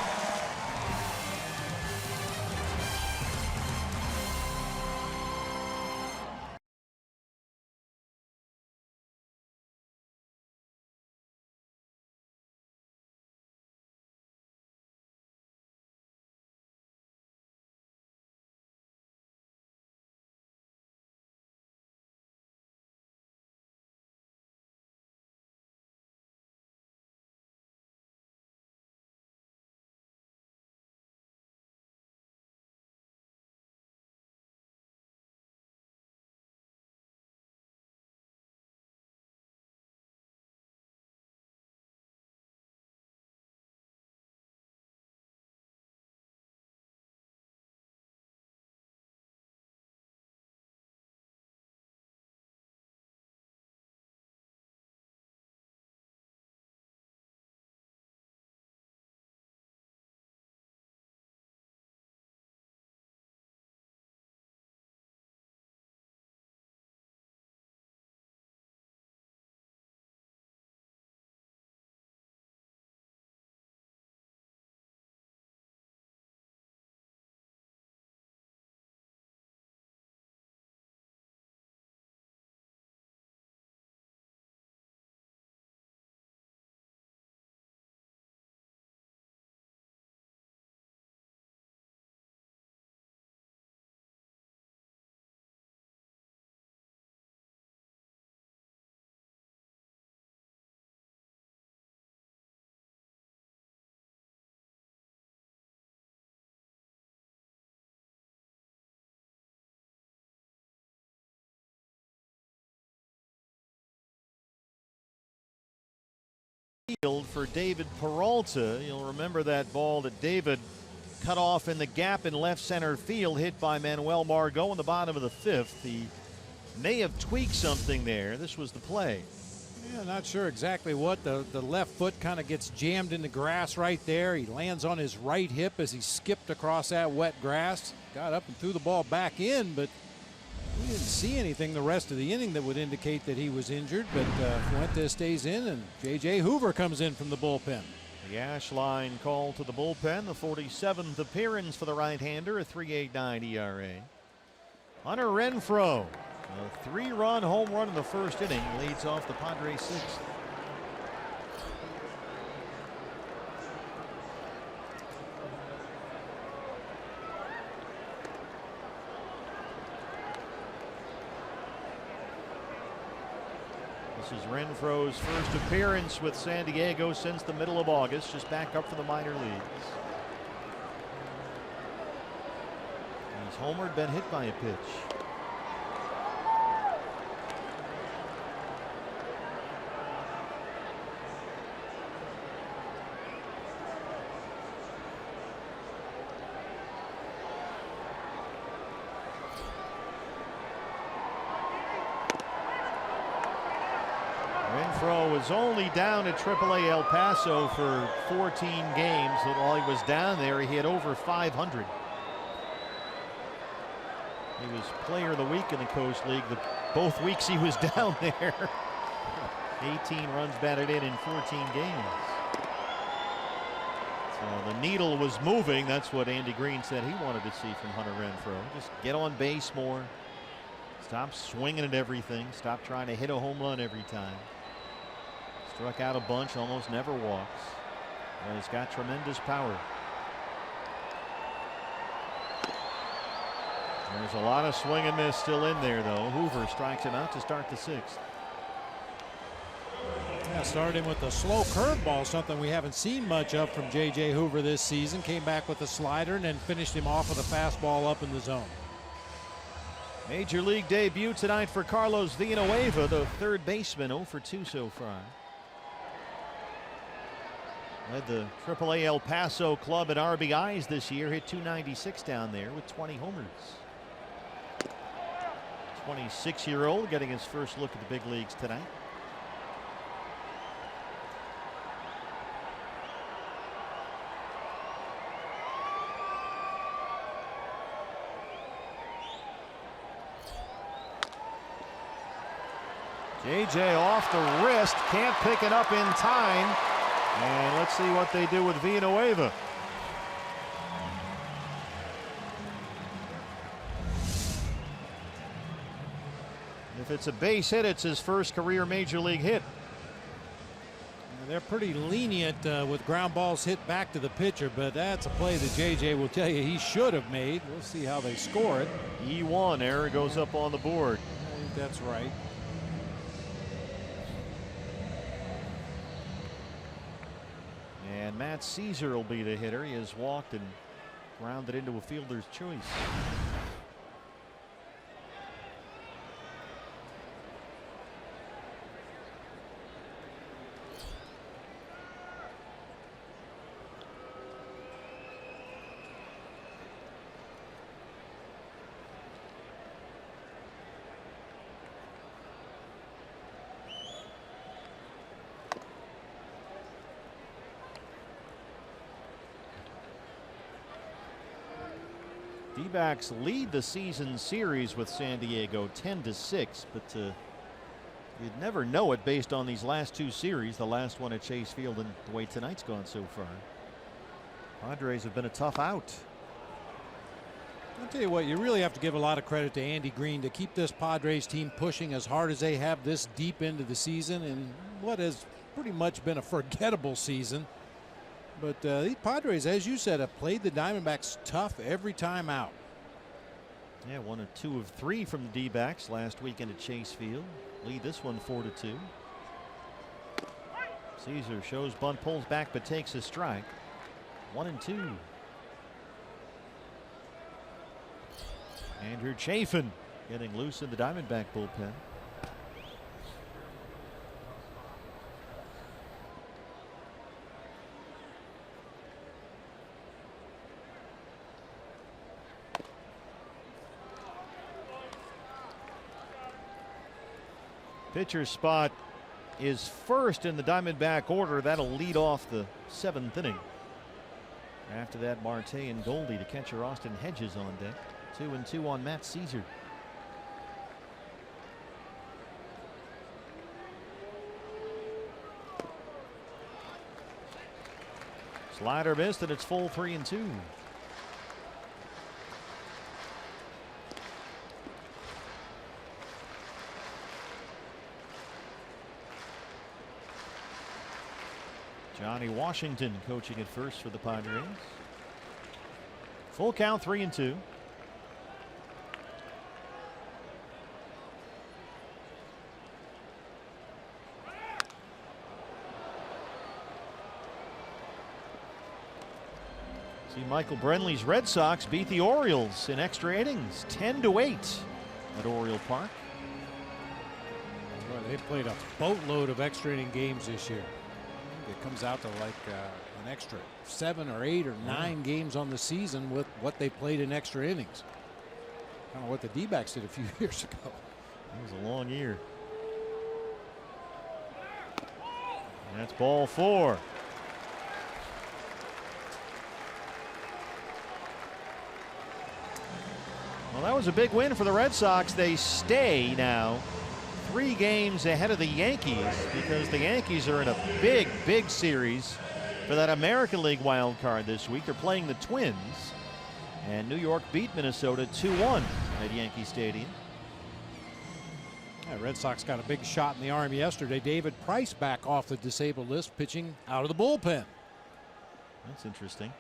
field for David Peralta. You'll remember that ball that David cut off in the gap in left center field, hit by Manuel Margot in the bottom of the 5th. He may have tweaked something there. This was the play. Yeah, not sure exactly what. The left foot kind of gets jammed in the grass right there. He lands on his right hip as he skipped across that wet grass. Got up and threw the ball back in, but we didn't see anything the rest of the inning that would indicate that he was injured. But Fuentes stays in, and J.J. Hoover comes in from the bullpen. The Ash line call to the bullpen. The 47th appearance for the right-hander, a 3.89 ERA. Hunter Renfroe, a 3-run home run in the first inning, leads off the Padres 6th. This is Renfroe's first appearance with San Diego since the middle of August, just back up for the minor leagues. He's homered, been hit by a pitch. Renfroe was only down at AAA El Paso for 14 games, but while he was down there, he hit over 500. He was player of the week in the Coast League both weeks he was down there. 18 runs batted in 14 games. So the needle was moving. That's what Andy Green said he wanted to see from Hunter Renfroe. Just get on base more. Stop swinging at everything. Stop trying to hit a home run every time. Struck out a bunch, almost never walks. Well, he's got tremendous power. There's a lot of swing and miss still in there, though. Hoover strikes him out to start the 6th. Yeah, started him with a slow curveball, something we haven't seen much of from J.J. Hoover this season. Came back with a slider and then finished him off with a fastball up in the zone. Major League debut tonight for Carlos Villanueva, the third baseman, 0 for 2 so far. Led the AAA El Paso club in RBIs this year, hit 296 down there with 20 homers. 26-year-old getting his first look at the big leagues tonight. JJ off the wrist, can't pick it up in time. And let's see what they do with Villanueva. If it's a base hit, it's his first career major league hit. They're pretty lenient with ground balls hit back to the pitcher, but that's a play that JJ will tell you he should have made. We'll see how they score it. E1 error goes up on the board. I think that's right. And Matt Caesar will be the hitter. He has walked and grounded into a fielder's choice. D-backs lead the season series with San Diego 10-6, but you'd never know it based on these last two series, the last one at Chase Field and the way tonight's gone so far. Padres have been a tough out. I'll tell you what, you really have to give a lot of credit to Andy Green to keep this Padres team pushing as hard as they have this deep into the season in what has pretty much been a forgettable season. But these Padres, as you said, have played the Diamondbacks tough every time out. Yeah, 1 of 2 of 3 from the D-backs last weekend at Chase Field. Lead this one 4-2. Caesar shows bunt, pulls back, but takes a strike. 1-2. Andrew Chafin getting loose in the Diamondback bullpen. Pitcher's spot is first in the Diamondback order. That'll lead off the 7th inning. After that, Marte and Goldie. The catcher Austin Hedges on deck. 2-2 on Matt Caesar. Slider missed, and it's full 3-2. Johnny Washington coaching at first for the Padres. Full count, 3-2. See, Michael Brenly's Red Sox beat the Orioles in extra innings, 10-8 at Oriole Park. Well, they played a boatload of extra inning games this year. It comes out to like an extra 7 or 8 or 9 games on the season with what they played in extra innings. Kind of what the D-backs did a few years ago. That was a long year. And that's ball 4. Well, that was a big win for the Red Sox. They stay now 3 games ahead of the Yankees because the Yankees are in a big series for that American League wild card this week. They're playing the Twins, and New York beat Minnesota 2-1 at Yankee Stadium. Yeah, Red Sox got a big shot in the arm yesterday. David Price back off the disabled list, pitching out of the bullpen. That's interesting.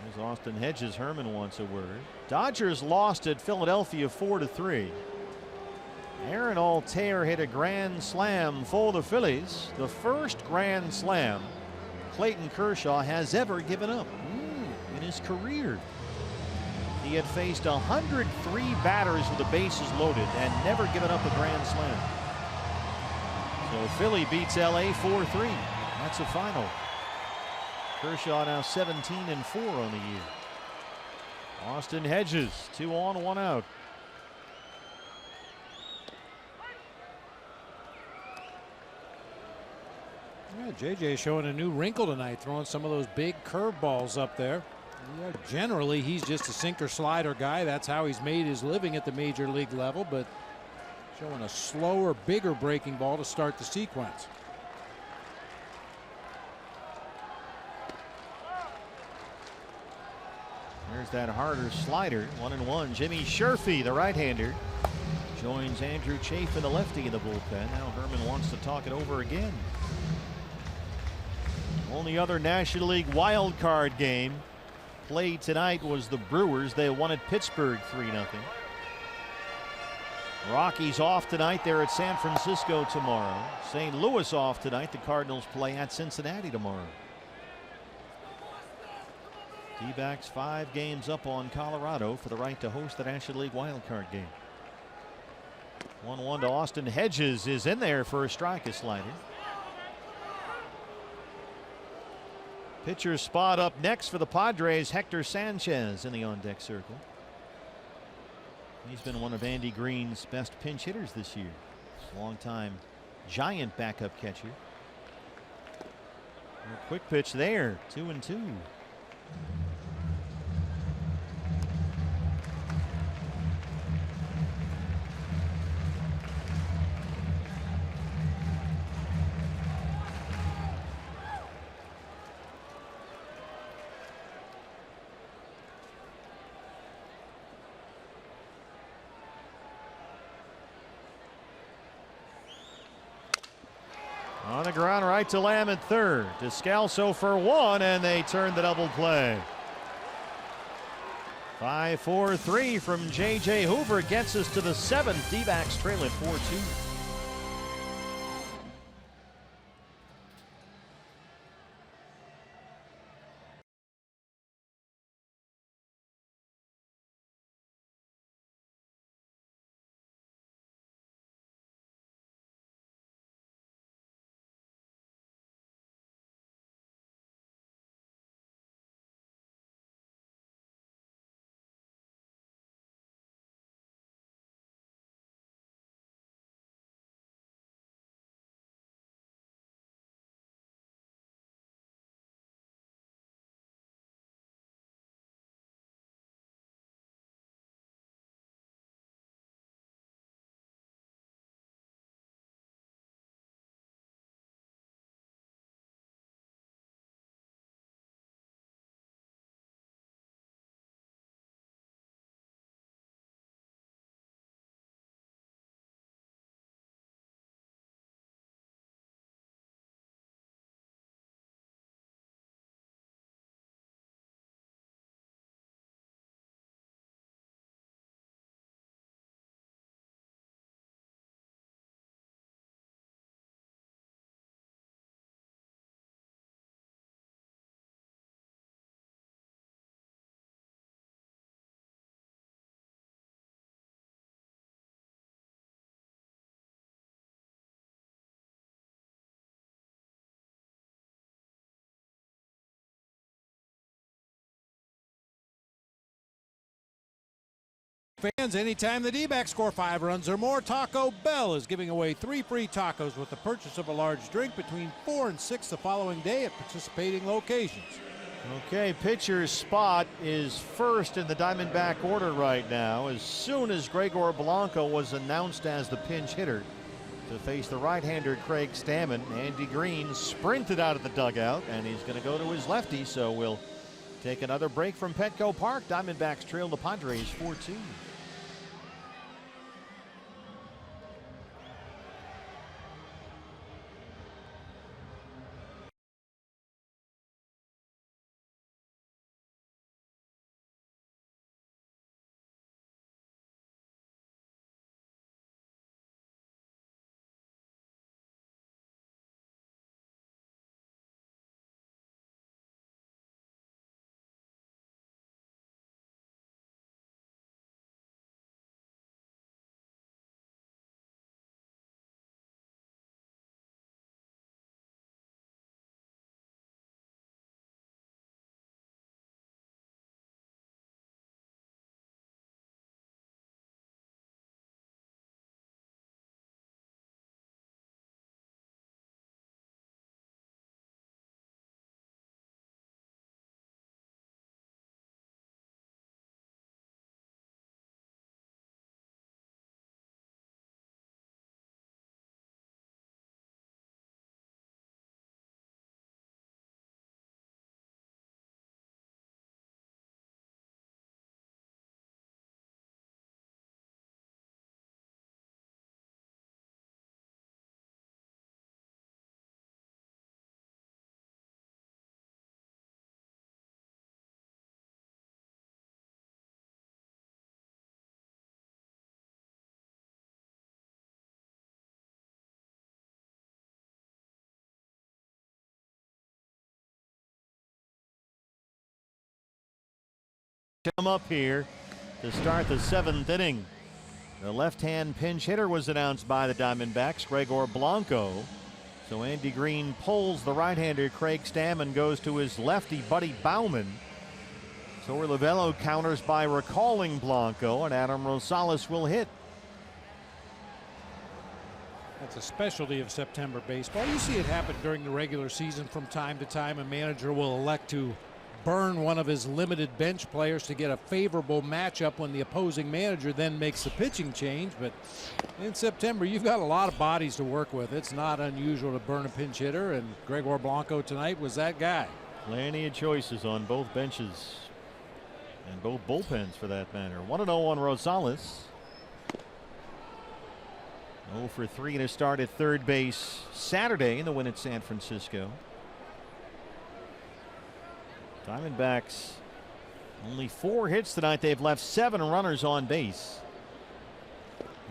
There's Austin Hedges. Herman wants a word. Dodgers lost at Philadelphia 4-3. Aaron Altair hit a grand slam for the Phillies. The first grand slam Clayton Kershaw has ever given up in his career. He had faced 103 batters with the bases loaded and never given up a grand slam. So Philly beats LA 4-3. That's a final. Kershaw now 17-4 on the year. Austin Hedges, 2 on, 1 out. Yeah, JJ showing a new wrinkle tonight, throwing some of those big curveballs up there. Yeah, generally, he's just a sinker slider guy. That's how he's made his living at the major league level, but showing a slower, bigger breaking ball to start the sequence. There's that harder slider. 1-1. Jimmy Sherfy, the right-hander, joins Andrew Chafin, the lefty, in the bullpen. Now Herman wants to talk it over again. Only other National League wild card game played tonight was the Brewers. They won at Pittsburgh 3-0. Rockies off tonight. They're at San Francisco tomorrow. St. Louis off tonight. The Cardinals play at Cincinnati tomorrow. D-backs 5 games up on Colorado for the right to host the National League wild card game. 1-1 to Austin Hedges is in there for a strike, a slider. Pitcher's spot up next for the Padres, Hector Sanchez in the on-deck circle. He's been one of Andy Green's best pinch hitters this year. Long-time Giant backup catcher. A quick pitch there, 2-2. On the ground, right to Lamb at third. Descalso for 1, and they turn the double play. 5-4-3 from J.J. Hoover gets us to the 7th. D-backs trail at 4-2. Fans, anytime the D-backs score 5 runs or more, Taco Bell is giving away 3 free tacos with the purchase of a large drink between 4 and 6 the following day at participating locations. Okay, pitcher's spot is first in the Diamondback order right now. As soon as Gregor Blanco was announced as the pinch hitter to face the right-hander Craig Stammen, Andy Green sprinted out of the dugout, and he's going to go to his lefty, so we'll take another break from Petco Park. Diamondbacks trail the Padres 4-2. Come up here to start the 7th inning. The left-hand pinch hitter was announced by the Diamondbacks, Gregor Blanco. So Andy Green pulls the right-hander Craig Stammen, goes to his lefty Buddy Bauman. So Lavello counters by recalling Blanco, and Adam Rosales will hit. That's a specialty of September baseball. You see it happen during the regular season from time to time. A manager will elect to burn one of his limited bench players to get a favorable matchup when the opposing manager then makes the pitching change. But in September, you've got a lot of bodies to work with. It's not unusual to burn a pinch hitter, and Gregor Blanco tonight was that guy. Plenty of choices on both benches and both bullpens for that matter. 1-0 on Rosales. 0 for 3 to start at third base Saturday in the win at San Francisco. Diamondbacks only 4 hits tonight. They've left 7 runners on base.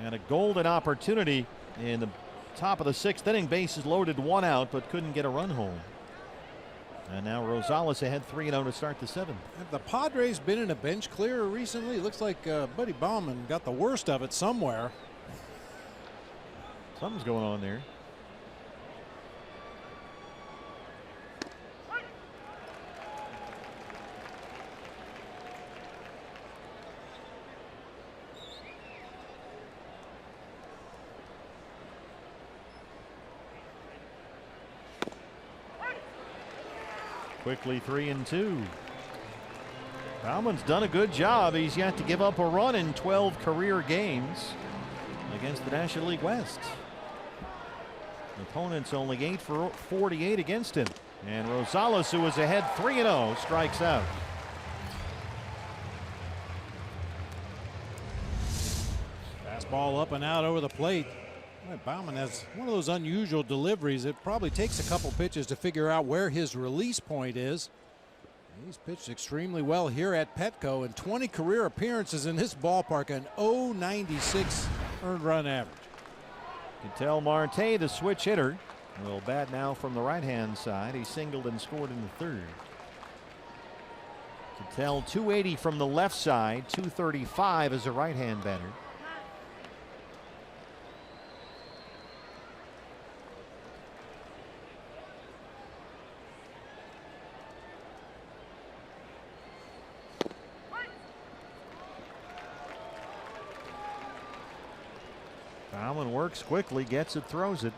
And a golden opportunity in the top of the 6th inning. Bases loaded, 1 out, but couldn't get a run home. And now Rosales ahead 3-0 to start the 7th. Have the Padres been in a bench clear recently? Looks like Buddy Bauman got the worst of it somewhere. Something's going on there. Quickly 3-2. Bauman's done a good job. He's yet to give up a run in 12 career games against the National League West. Opponents only 8 for 48 against him. And Rosales, who was ahead 3-0, strikes out. Fastball up and out over the plate. Bauman has one of those unusual deliveries. It probably takes a couple pitches to figure out where his release point is. He's pitched extremely well here at Petco, and 20 career appearances in this ballpark, an .096 earned run average. Ketel Marte, the switch hitter, will bat now from the right-hand side. He singled and scored in the 3rd. Ketel 280 from the left side, 235 as a right-hand batter. works quickly, gets it, throws it.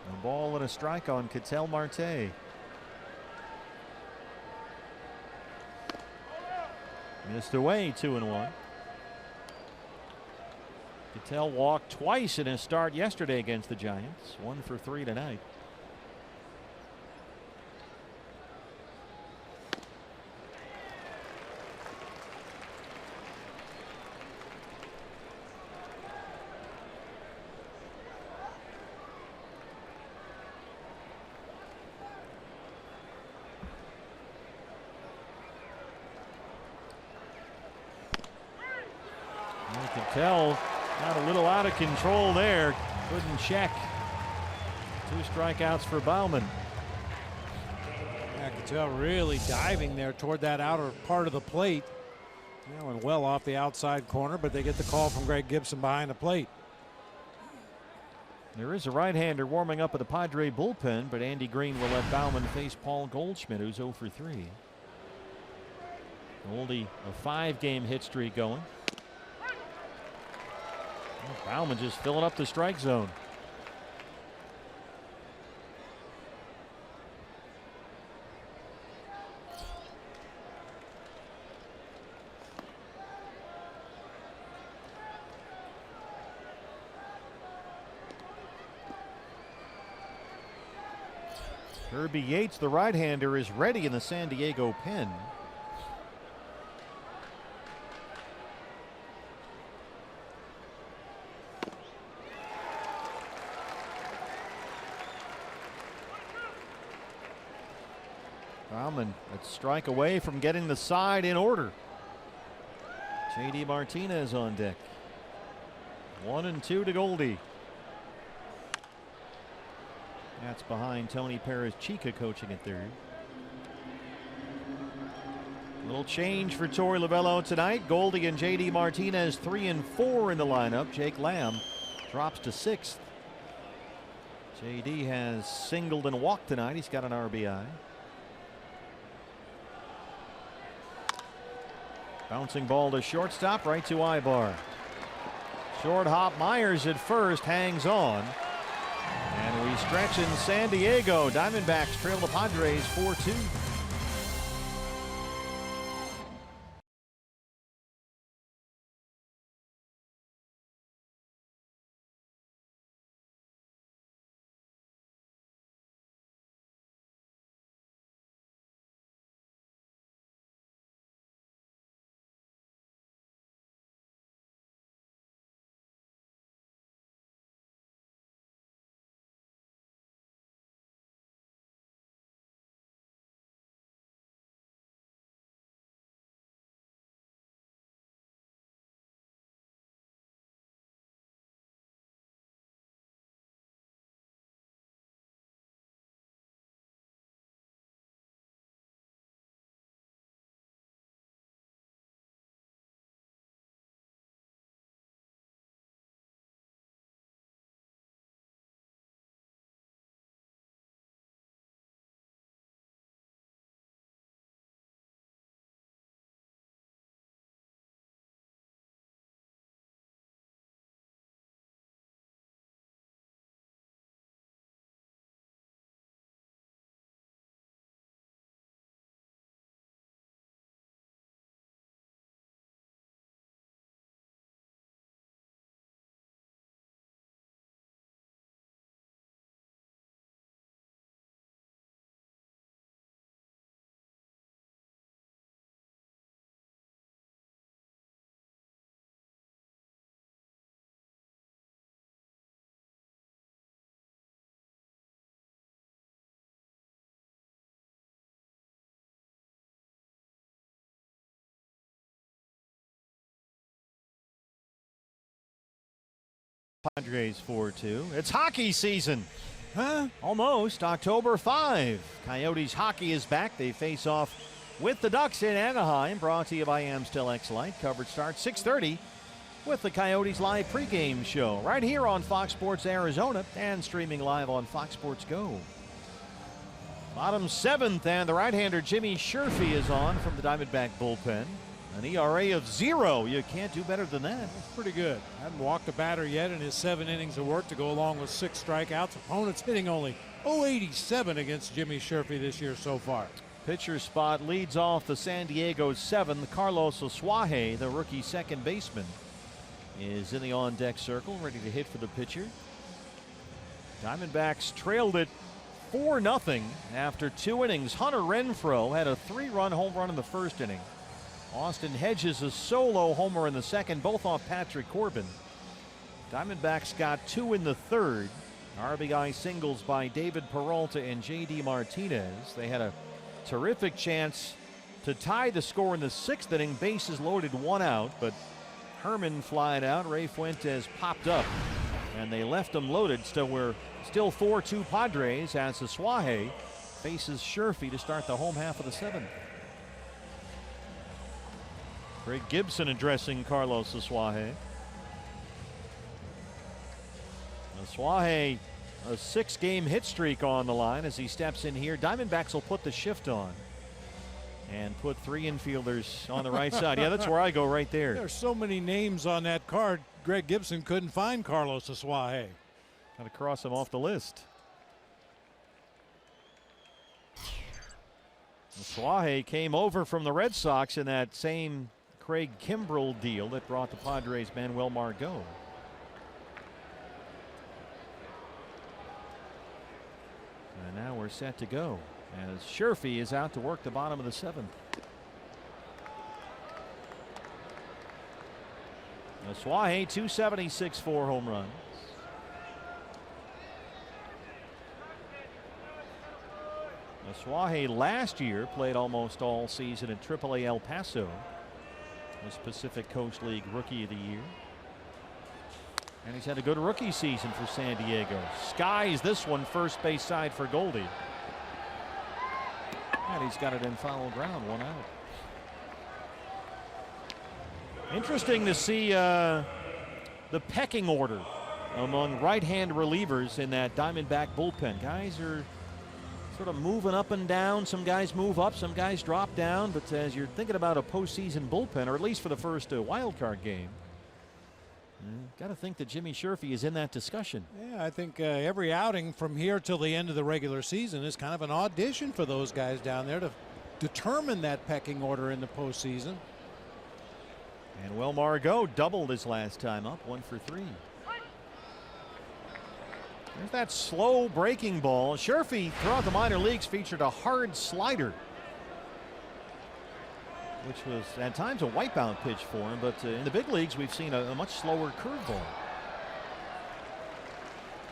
A ball and a strike on Ketel Marte. Missed away, 2-1. Ketel walked twice in his start yesterday against the Giants. 1 for 3 tonight. Ketel got a little out of control there. Couldn't check. 2 strikeouts for Baumann. Yeah, Ketel really diving there toward that outer part of the plate. And well off the outside corner, but they get the call from Greg Gibson behind the plate. There is a right-hander warming up at the Padre bullpen, but Andy Green will let Baumann face Paul Goldschmidt, who's 0 for 3. Goldie, a 5-game hit streak going. Baumann just filling up the strike zone. Kirby Yates, the right-hander, is ready in the San Diego pen. Baumann a strike away from getting the side in order. JD Martinez on deck. 1-2 to Goldie. That's behind Tony Perez Chica coaching at third. Little change for Torey Lovullo tonight. Goldie and JD Martinez 3 and 4 in the lineup. Jake Lamb drops to 6th. JD has singled and walked tonight. He's got an RBI. Bouncing ball to shortstop, right to Ibar. Short hop, Myers at first, hangs on. And we stretch in San Diego. Diamondbacks trail the Padres 4-2. Padres 4-2. It's hockey season. Almost. October 5. Coyotes hockey is back. They face off with the Ducks in Anaheim. Brought to you by Amstel X-Lite. Coverage starts 6:30 with the Coyotes live pregame show right here on Fox Sports Arizona and streaming live on Fox Sports Go. Bottom 7th, and the right-hander Jimmy Sherfy is on from the Diamondback bullpen. An ERA of 0. You can't do better than that. That's pretty good. Hadn't walked a batter yet in his 7 innings of work to go along with 6 strikeouts. Opponents hitting only .087 against Jimmy Sherfy this year so far. Pitcher spot leads off the San Diego 7th. Carlos Asuaje, the rookie second baseman, is in the on-deck circle, ready to hit for the pitcher. Diamondbacks trailed it 4-0 after 2 innings. Hunter Renfroe had a 3-run home run in the first inning. Austin Hedges a solo homer in the second, both off Patrick Corbin. Diamondbacks got 2 in the third. RBI singles by David Peralta and J.D. Martinez. They had a terrific chance to tie the score in the 6th inning. Bases loaded, 1 out, but Herman flied out. Ray Fuentes popped up, and they left them loaded. So we're still 4-2 Padres as Asuaje faces Sherfy to start the home half of the 7th. Greg Gibson addressing Carlos Asuaje. Asuaje, a 6-game hit streak on the line as he steps in here. Diamondbacks will put the shift on and put 3 infielders on the right side. Yeah, that's where I go right there. There's so many names on that card. Greg Gibson couldn't find Carlos Asuaje. Got to cross him off the list. Asuaje came over from the Red Sox in that same Craig Kimbrell deal that brought the Padres Manuel Margot. And now we're set to go as Sherfy is out to work the bottom of the 7th. Asuaje 276, 4 home runs. Asuaje last year played almost all season at AAA El Paso. Was Pacific Coast League Rookie of the Year. And he's had a good rookie season for San Diego. Skies this one first base side for Goldie. And he's got it in foul ground, 1 out. Interesting to see the pecking order among right-hand relievers in that Diamondback bullpen. Guys are sort of moving up and down. Some guys move up, some guys drop down. But as you're thinking about a postseason bullpen, or at least for the first wild card game, got to think that Jimmy Sherfy is in that discussion. Yeah, I think every outing from here till the end of the regular season is kind of an audition for those guys down there to determine that pecking order in the postseason. And Will Margot doubled his last time up, 1 for 3. There's that slow breaking ball. Sherfy throughout the minor leagues featured a hard slider, which was at times a wipeout pitch for him, but in the big leagues we've seen a much slower curveball.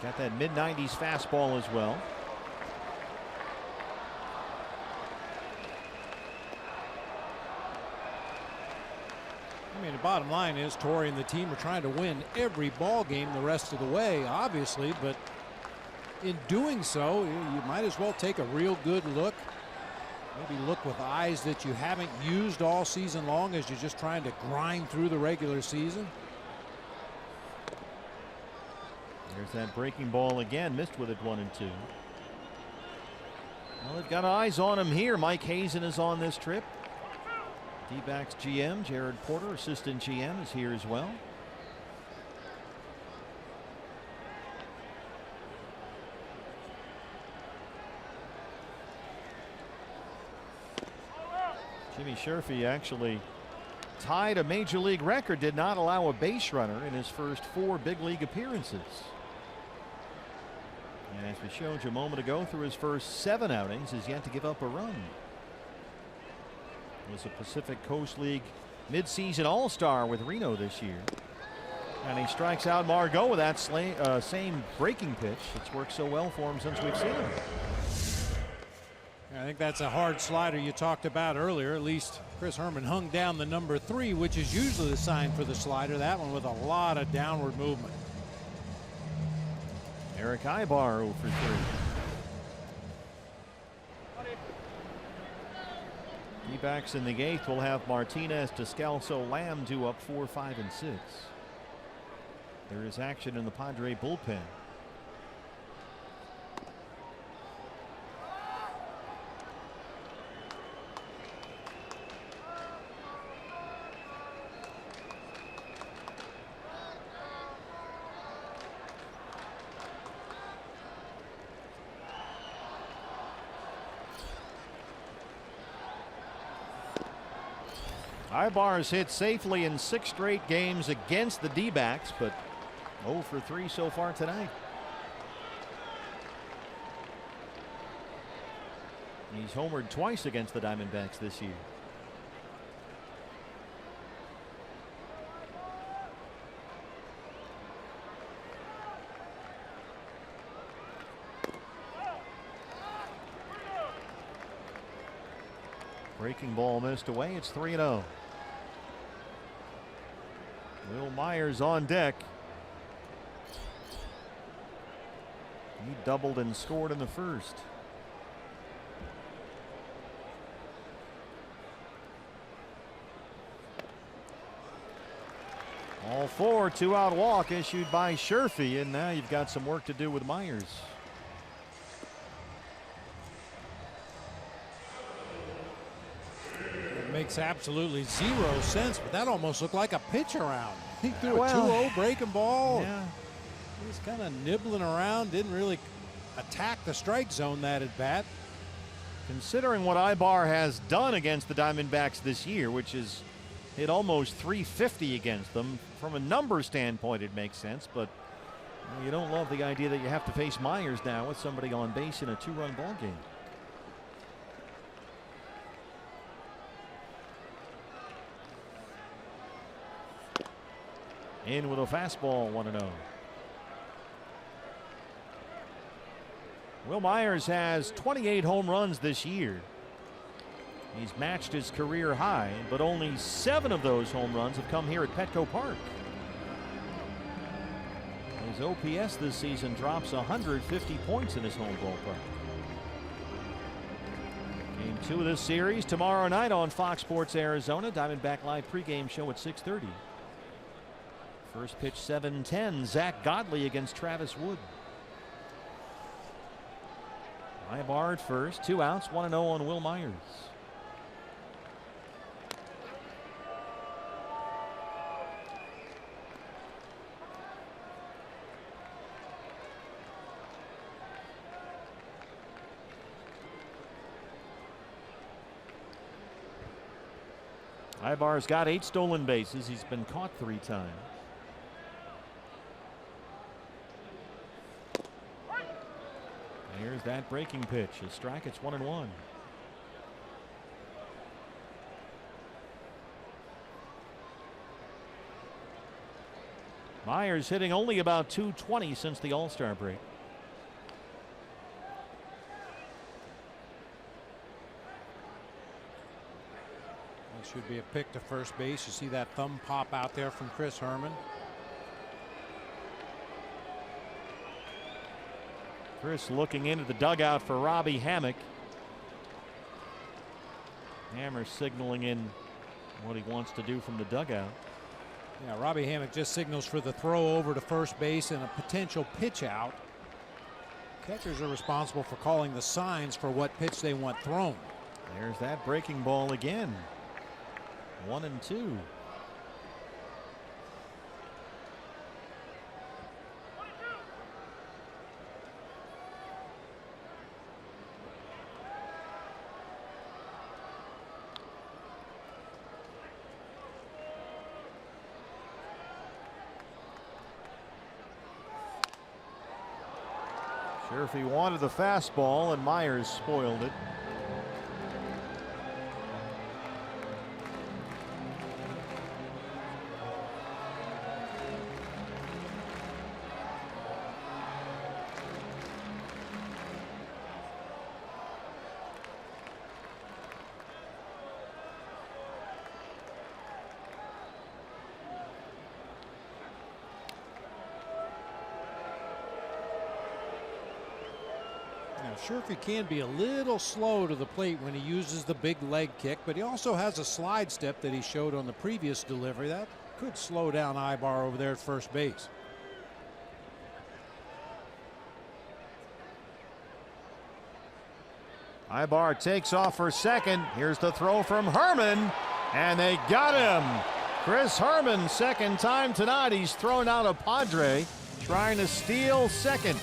Got that mid-90s fastball as well. I mean, the bottom line is Torrey and the team are trying to win every ball game the rest of the way, obviously, but in doing so, you might as well take a real good look. Maybe look with eyes that you haven't used all season long as you're just trying to grind through the regular season. There's that breaking ball again, missed with it 1 and 2. Well, they've got eyes on him here. Mike Hazen is on this trip. D-backs GM Jared Porter, assistant GM, is here as well. Jimmy Sherfy actually tied a major league record, did not allow a base runner in his first 4 big league appearances. And as we showed you a moment ago, through his first 7 outings, has yet to give up a run. Was a Pacific Coast League midseason all-star with Reno this year. And he strikes out Margot with that same breaking pitch. It's worked so well for him since we've seen him. I think that's a hard slider you talked about earlier. At least Chris Herman hung down the number 3, which is usually the sign for the slider. That one with a lot of downward movement. Eric Ibar 0 for 3. D-backs in the 8th will have Martinez, Descalso, Lamb due up 4, 5, and 6. There is action in the Padre bullpen. Ibar's hit safely in 6 straight games against the D-backs, but 0 for 3 so far tonight. He's homered twice against the Diamondbacks this year. Breaking ball missed away. It's 3-0. Will Myers on deck. He doubled and scored in the first. All 4, 2-out walk issued by Sherfy, and now you've got some work to do with Myers. It makes absolutely 0 sense, but that almost looked like a pitch around. He threw a 2-0 breaking ball. Yeah. He was kind of nibbling around, didn't really attack the strike zone that at bat. Considering what Ibar has done against the Diamondbacks this year, which is hit almost 350 against them, from a number standpoint it makes sense, but you don't love the idea that you have to face Myers now with somebody on base in a 2-run ball game. In with a fastball, 1-0. Will Myers has 28 home runs this year. He's matched his career high, but only 7 of those home runs have come here at Petco Park. His OPS this season drops 150 points in his home ballpark. Game 2 of this series tomorrow night on Fox Sports Arizona. Diamondback Live pregame show at 6:30. First pitch 7:10. Zach Godley against Travis Wood. Ibar at first, 2 outs, 1-0 on Will Myers. Ibar's got 8 stolen bases. He's been caught 3 times. Here's that breaking pitch. A strike. It's 1-1. Myers hitting only about .220 since the All-Star break. It should be a pick to first base. You see that thumb pop out there from Chris Herman. Chris looking into the dugout for Robbie Hammock. Hammer signaling in what he wants to do from the dugout. Yeah, Robbie Hammock just signals for the throw over to first base and a potential pitch out. Catchers are responsible for calling the signs for what pitch they want thrown. There's that breaking ball again. 1-2. Sherfy wanted the fastball and Myers spoiled it. Sherfy can be a little slow to the plate when he uses the big leg kick, but he also has a slide step that he showed on the previous delivery that could slow down Ibar over there at first base. Ibar takes off for second. Here's the throw from Herman, and they got him. Chris Herman, second time tonight. He's thrown out a Padre trying to steal second.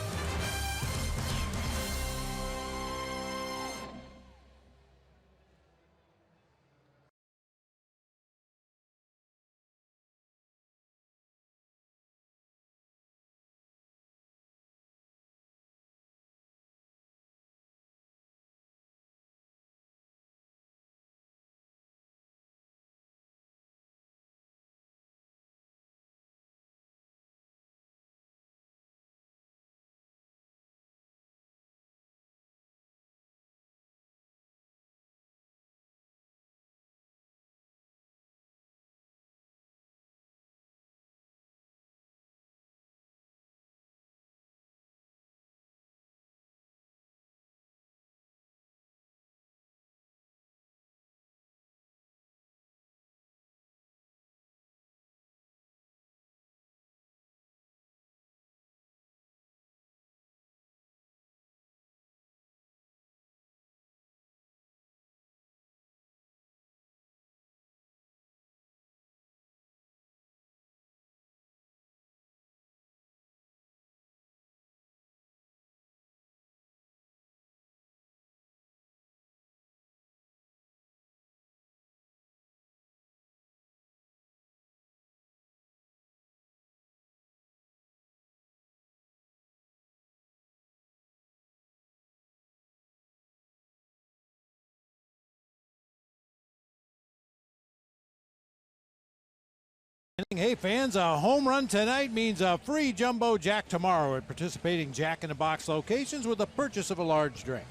Hey fans, a home run tonight means a free jumbo jack tomorrow at participating Jack in the Box locations with the purchase of a large drink.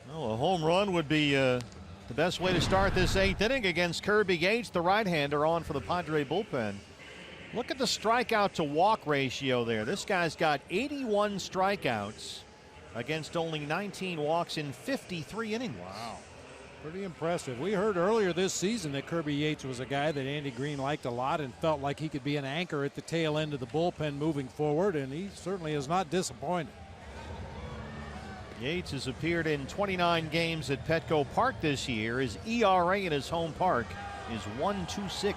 Well, a home run would be the best way to start this 8th inning against Kirby Yates, the right-hander, on for the Padre bullpen. Look at the strikeout to walk ratio there. This guy's got 81 strikeouts against only 19 walks in 53 innings. Wow. Pretty impressive. We heard earlier this season that Kirby Yates was a guy that Andy Green liked a lot and felt like he could be an anchor at the tail end of the bullpen moving forward, and he certainly is not disappointed. Yates has appeared in 29 games at Petco Park this year. His ERA in his home park is 1.26.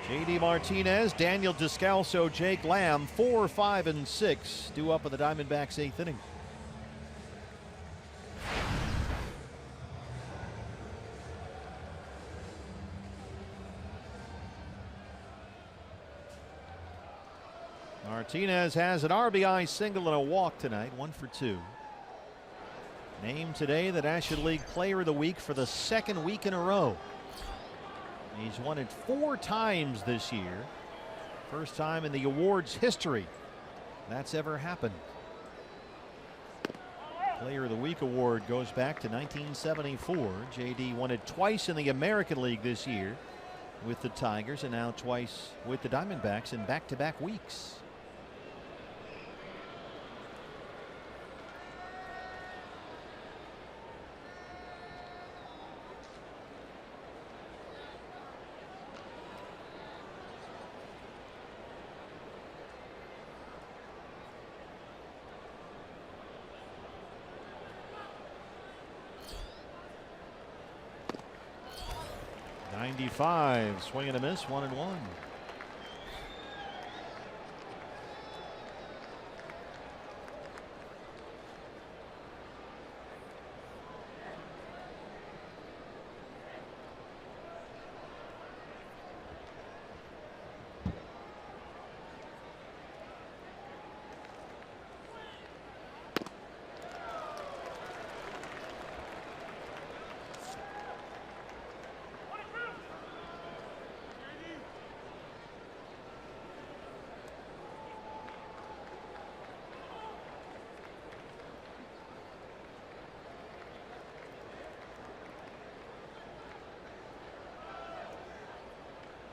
J.D. Martinez, Daniel Descalso, Jake Lamb, 4, 5, and 6 due up in the Diamondbacks' 8th inning. Martinez has an RBI single and a walk tonight, 1 for 2. Named today the National League Player of the Week for the 2nd week in a row. He's won it 4 times this year. First time in the awards history that's ever happened. Player of the Week award goes back to 1974. JD won it twice in the American League this year with the Tigers, and now twice with the Diamondbacks in back-to-back weeks. .95, swing and a miss, 1-1.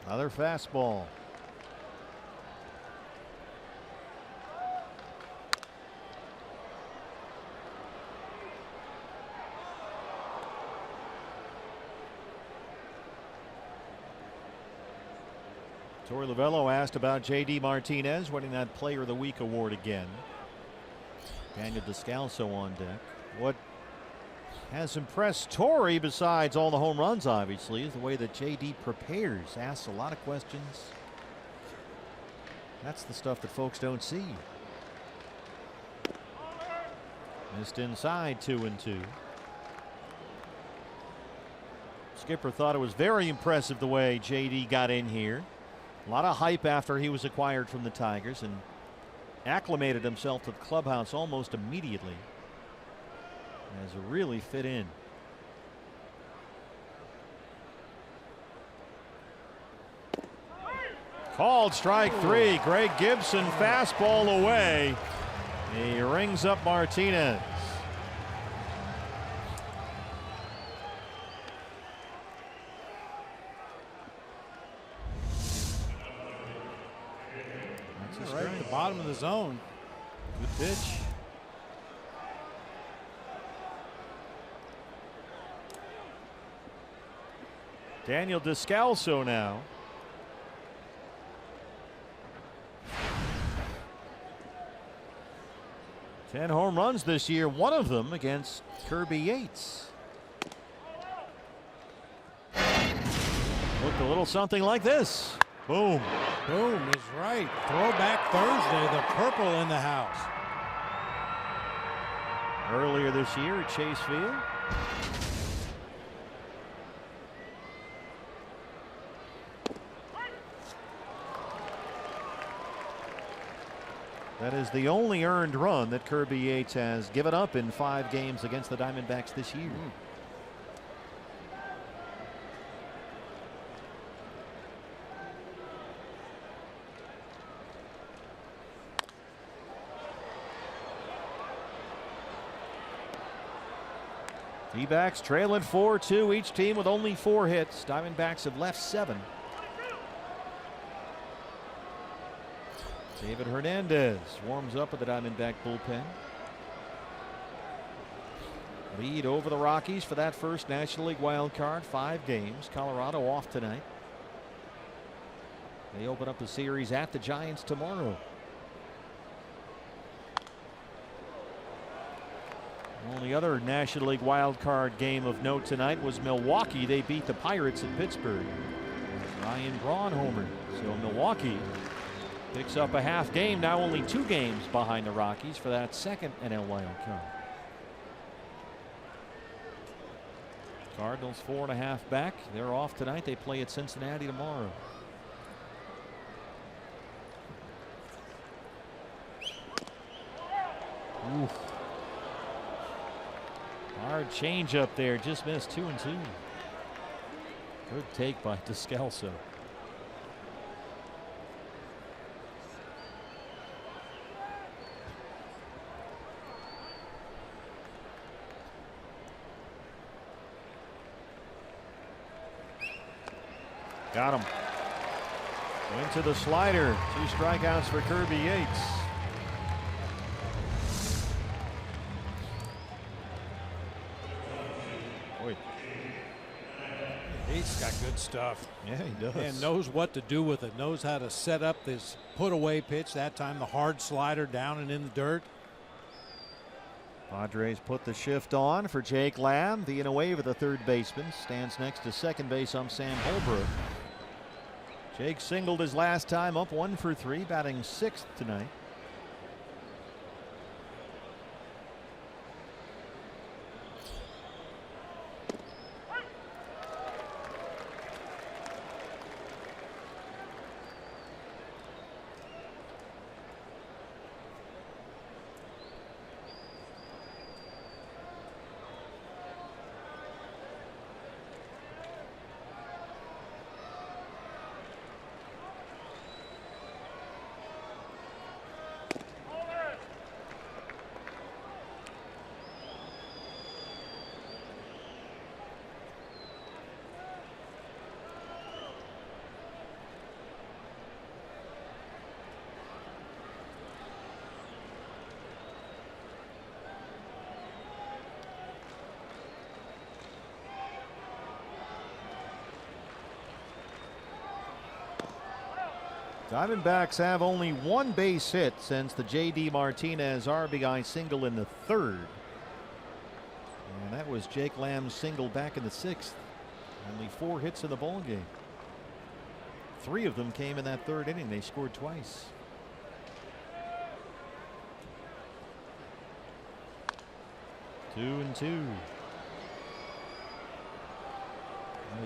Another fastball. Torey Lovello asked about J.D. Martinez winning that Player of the Week award again. Daniel Descalso on deck. What has impressed Torey, besides all the home runs obviously, is the way that JD prepares. Asks a lot of questions. That's the stuff that folks don't see. Missed inside, 2-2. Skipper thought it was very impressive the way JD got in here. A lot of hype after he was acquired from the Tigers and acclimated himself to the clubhouse almost immediately. Has really fit in. Called strike 3. Greg Gibson fastball away. He rings up Martinez. That's right at the bottom of the zone. Good pitch. Daniel Descalso now. Ten home runs this year, one of them against Kirby Yates. Looked a little something like this. Boom. Boom is right. Throwback Thursday, the purple in the house. Earlier this year at Chase Field. That is the only earned run that Kirby Yates has given up in 5 games against the Diamondbacks this year. D-backs trailing 4-2, each team with only 4 hits. Diamondbacks have left 7. David Hernandez warms up with the Diamondback bullpen. Lead over the Rockies for that first National League wild card. 5 games. Colorado off tonight. They open up the series at the Giants tomorrow. Only other National League wild card game of note tonight was Milwaukee. They beat the Pirates in Pittsburgh. Ryan Braun homered. So Milwaukee picks up a half game, now only 2 games behind the Rockies for that second NL wild card. Cardinals 4.5 back. They're off tonight. They play at Cincinnati tomorrow. Oof. Hard change up there, just missed 2-2. Good take by Descalso. Got him. Went to the slider. 2 strikeouts for Kirby Yates. Boy. He's got good stuff. Yeah, he does. And knows what to do with it. Knows how to set up this put-away pitch. That time the hard slider down and in the dirt. Padres put the shift on for Jake Lamb. The in a wave of the third baseman. Stands next to second base Sam Holbrook. Jake singled his last time up, 1 for 3, batting 6th tonight. Diamondbacks have only 1 base hit since the J.D. Martinez RBI single in the 3rd. And that was Jake Lamb's single back in the 6th. Only 4 hits in the ballgame. 3 of them came in that 3rd inning. They scored twice. Two and 2.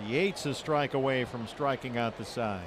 Yates a strike away from striking out the side.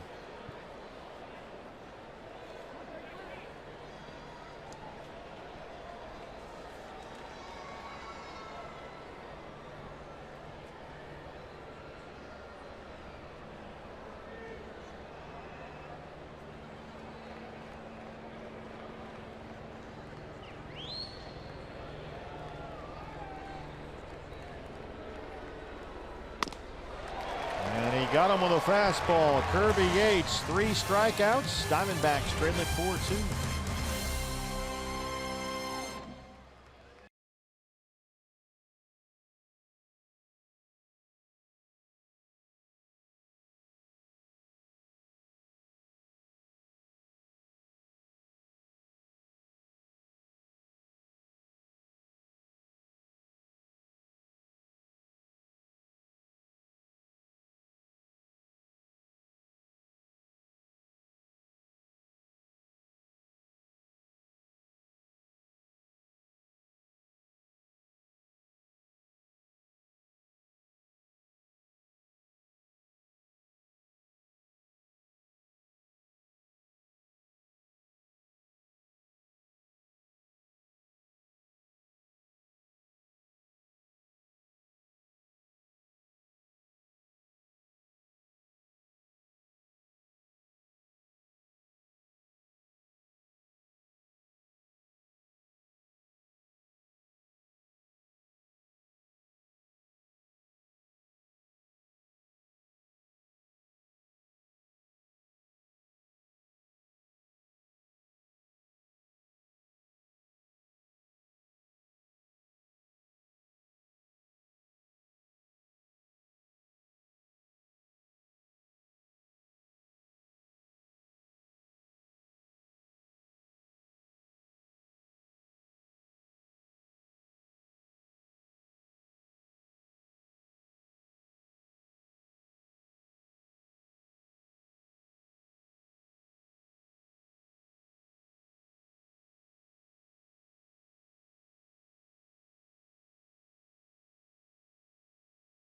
Got him with a fastball. Kirby Yates, 3 strikeouts. Diamondbacks trailing 4-2.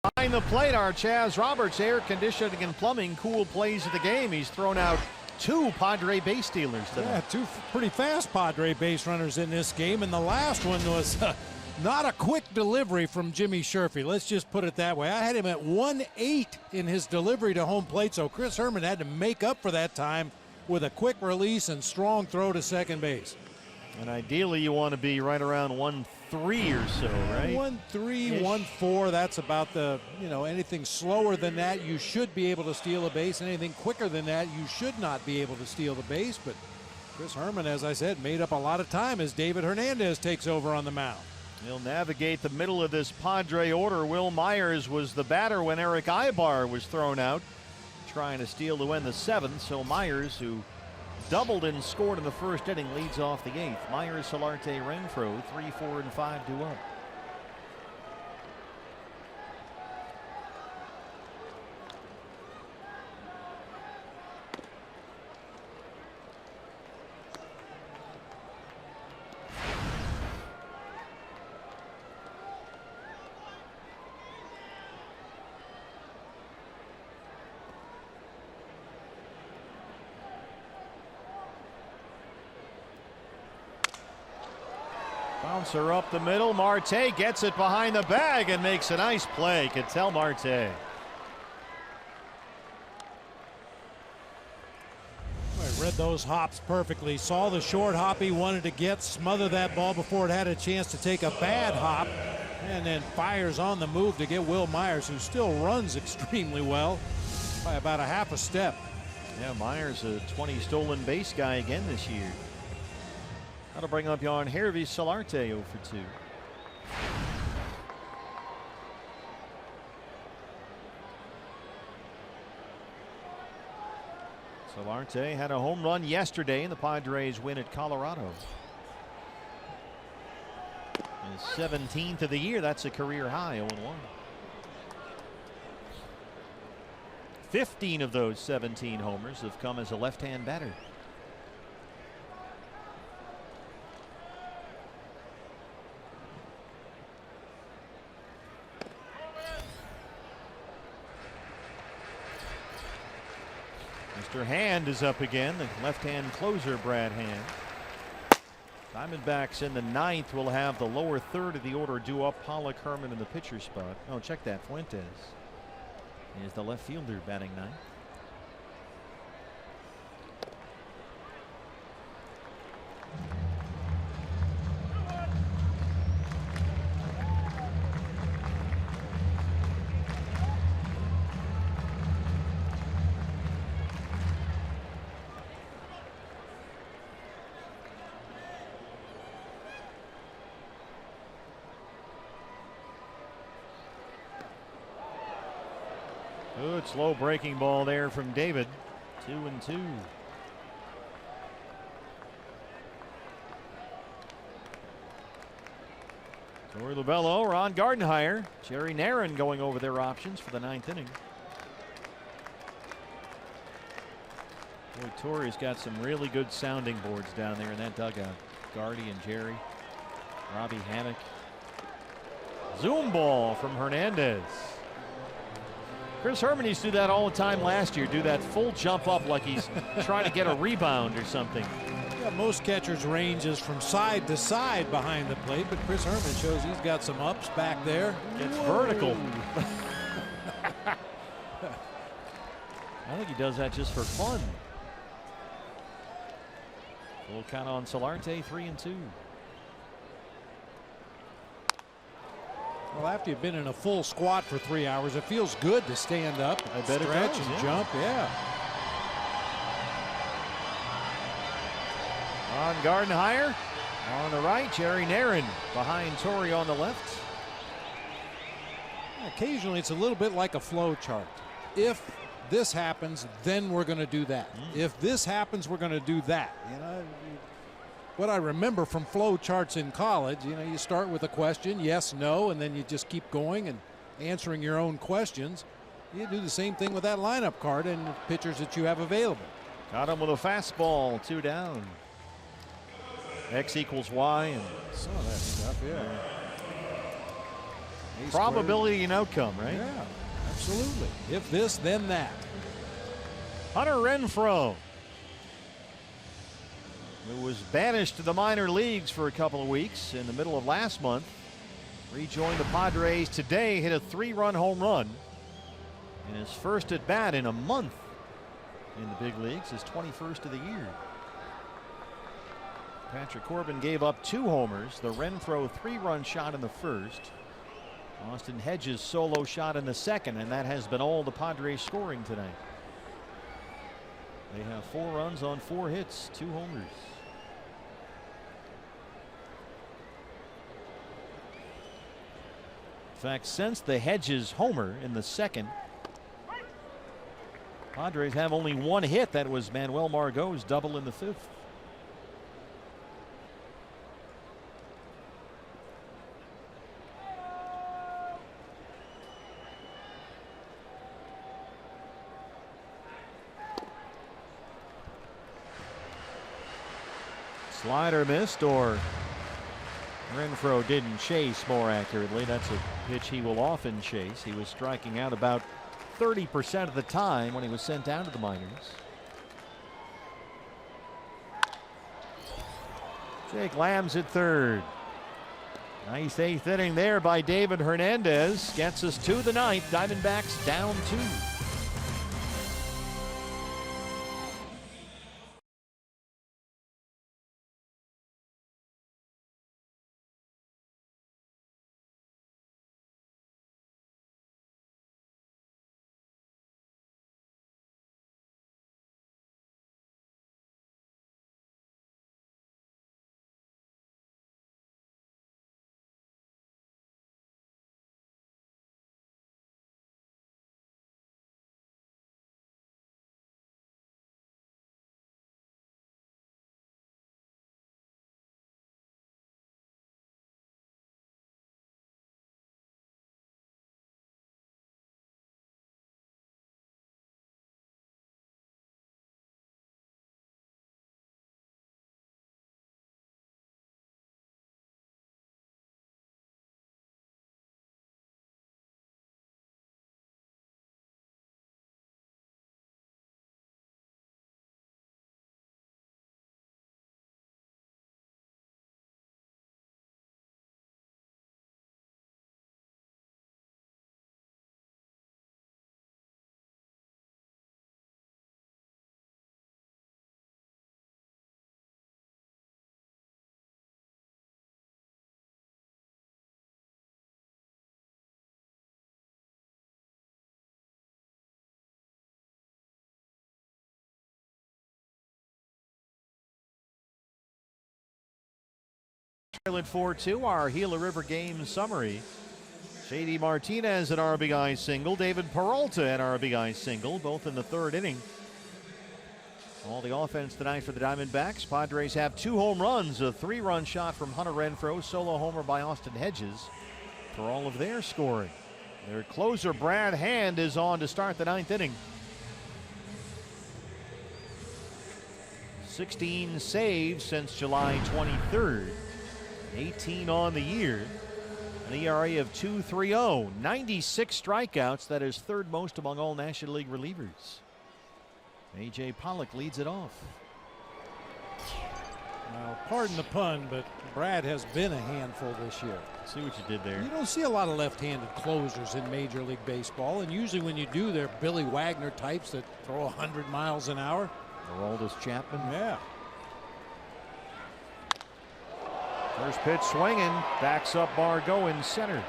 Behind the plate, our Chaz Roberts, air conditioning and plumbing, cool plays of the game. He's thrown out 2 Padre base stealers tonight. Yeah, 2 pretty fast Padre base runners in this game, and the last one was not a quick delivery from Jimmy Sherfy. Let's just put it that way. I had him at 1-8 in his delivery to home plate, so Chris Herman had to make up for that time with a quick release and strong throw to second base. And ideally, you want to be right around 1-3 or so, right? 1-3, 1-4. That's about the, anything slower than that, you should be able to steal a base. Anything quicker than that, you should not be able to steal the base. But Chris Herman, as I said, made up a lot of time as David Hernandez takes over on the mound. He'll navigate the middle of this Padre order. Will Myers was the batter when Eric Ibar was thrown out, trying to steal to win the 7th. So Myers, who doubled and scored in the first inning, leads off the 8th. Myers, Solarte, Renfroe, 3, 4, and 5 due up. Bouncer up the middle. Marte gets it behind the bag and makes a nice play. Ketel Marte. I read those hops perfectly. Saw the short hop he wanted to get, smother that ball before it had a chance to take a bad hop, and then fires on the move to get Will Myers, who still runs extremely well by about a half a step. Yeah, Myers, a 20 stolen base guy again this year. That'll bring up Jan Hervey. Solarte 0 for 2. Solarte had a home run yesterday in the Padres win at Colorado. His 17th of the year. That's a career high, 0-1. 15 of those 17 homers have come as a left-hand batter. Mr. Hand is up again, the left-hand closer, Brad Hand. Diamondbacks in the 9th will have the lower third of the order due up. Pollock, Herman in the pitcher spot. Oh, check that. Fuentes is the left fielder batting 9th. Good slow breaking ball there from David. 2-2. Torey Lovullo, Ron Gardenhire, Jerry Narron going over their options for the 9th inning. Boy, Torey's got some really good sounding boards down there in that dugout. Gardy and Jerry, Robbie Hammock. Zoom ball from Hernandez. Chris Herman used to do that all the time last year, do that full jump up like he's trying to get a rebound or something. Yeah, most catchers' range is from side to side behind the plate, but Chris Herman shows he's got some ups back there. Gets vertical. I think he does that just for fun. Full count on Solarte, 3-2. Well, after you've been in a full squat for 3 hours, it feels good to stand up, I bet stretch, it does, and yeah. jump. Yeah. On Gardenhire on the right, Jerry Narron behind Torey on the left. Occasionally, it's a little bit like a flow chart. If this happens, then we're going to do that. If this happens, we're going to do that. You know, what I remember from flow charts in college, you start with a question, yes, no, and then you just keep going and answering your own questions. You do the same thing with that lineup card and the pitchers that you have available. Got him with a fastball, 2 down. X equals Y, and Some of that stuff, yeah. Probability and outcome, right? Yeah, absolutely. If this, then that. Hunter Renfroe, who was banished to the minor leagues for a couple of weeks in the middle of last month, rejoined the Padres today, hit a 3-run home run in his first at bat in a month in the big leagues, his 21st of the year. Patrick Corbin gave up 2 homers, the Renfroe 3-run shot in the first, Austin Hedges' solo shot in the second, and that has been all the Padres scoring tonight. They have 4 runs on 4 hits, 2 homers. In fact, since the Hedges homer in the second, Padres have only 1 hit. That was Manuel Margot's double in the 5th. Slider missed, or Renfroe didn't chase more accurately. That's a pitch he will often chase. He was striking out about 30% of the time when he was sent down to the minors. Jake Lamb's at third. Nice 8th inning there by David Hernandez. Gets us to the 9th. Diamondbacks down 2. Trailing 4-2, our Gila River game summary. J.D. Martinez an RBI single, David Peralta an RBI single, both in the 3rd inning. All the offense tonight for the Diamondbacks. Padres have 2 home runs, a 3-run shot from Hunter Renfroe, solo homer by Austin Hedges for all of their scoring. Their closer Brad Hand is on to start the 9th inning. 16 saves since July 23rd. 18 on the year. An ERA of 2.30. 96 strikeouts. That is 3rd most among all National League relievers. A.J. Pollock leads it off. Now, pardon the pun, but Brad has been a handful this year. See what you did there. You don't see a lot of left-handed closers in Major League Baseball, and usually when you do, they're Billy Wagner types that throw 100 miles an hour. Aroldis Chapman. Yeah. First pitch swinging, backs up Margot in center.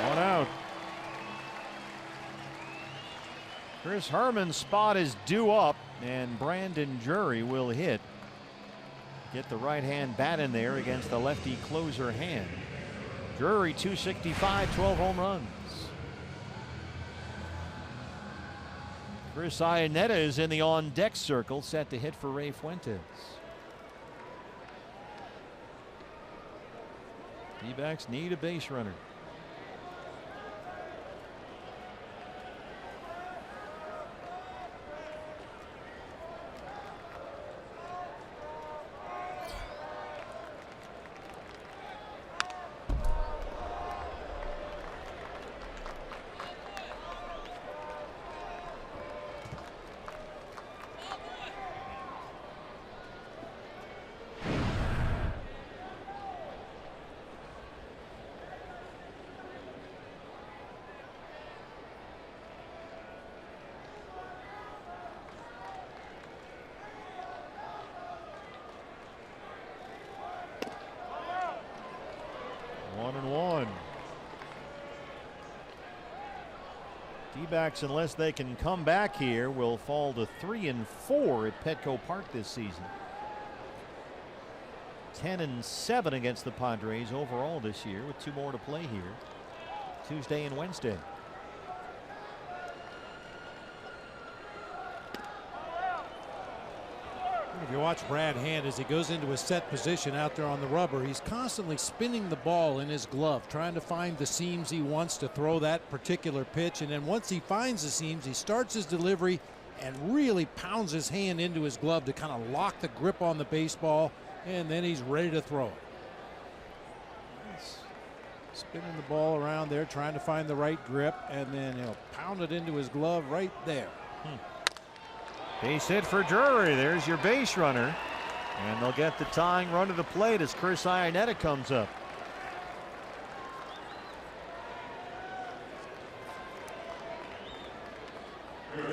One out. Chris Herman's spot is due up, and Brandon Drury will hit. Get the right-hand bat in there against the lefty closer Hand. Drury 265, 12 home runs. Chris Iannetta is in the on-deck circle, set to hit for Ray Fuentes. D-backs need a base runner. 1-1. D-backs, unless they can come back here, will fall to 3-4 at Petco Park this season. 10-7 against the Padres overall this year, with 2 more to play here, Tuesday and Wednesday. If you watch Brad Hand as he goes into his set position out there on the rubber, he's constantly spinning the ball in his glove, trying to find the seams he wants to throw that particular pitch. And then once he finds the seams, he starts his delivery and really pounds his hand into his glove to kind of lock the grip on the baseball, and then he's ready to throw it. He's spinning the ball around there, trying to find the right grip, and then he'll pound it into his glove right there. Base hit for Drury. There's your base runner. And they'll get the tying run to the plate as Chris Iannetta comes up.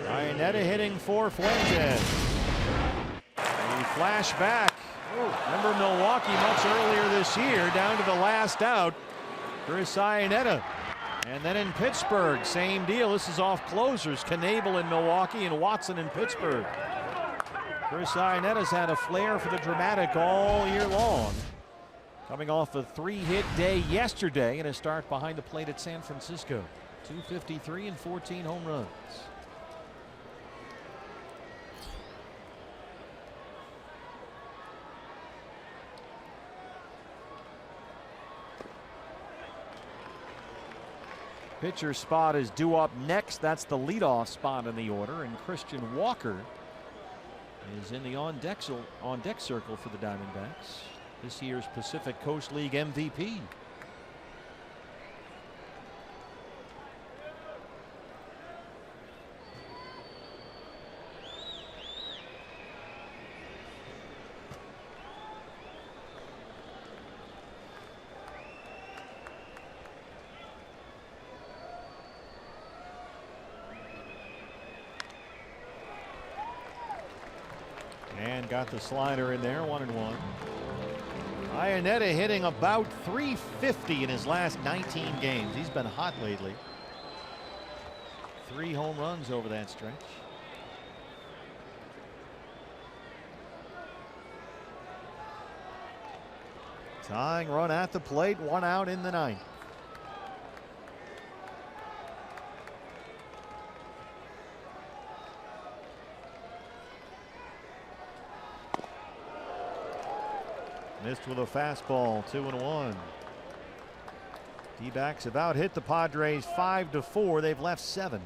Iannetta hitting for Fuentes. A flash back. Remember Milwaukee much earlier this year, down to the last out. Chris Iannetta. And then in Pittsburgh, same deal. This is off closers. Knebel in Milwaukee and Watson in Pittsburgh. Chris Iannetta's had a flair for the dramatic all year long. Coming off a 3-hit day yesterday and a start behind the plate at San Francisco. 253 and 14 home runs. Pitcher spot is due up next. That's the leadoff spot in the order, and Christian Walker is in the on deck circle for the Diamondbacks. This year's Pacific Coast League MVP. And got the slider in there, 1-1. Iannetta hitting about .350 in his last 19 games. He's been hot lately. 3 home runs over that stretch. Tying run at the plate, 1 out in the 9th. Missed with a fastball, 2-1. D-backs have out hit the Padres 5-4. They've left 7.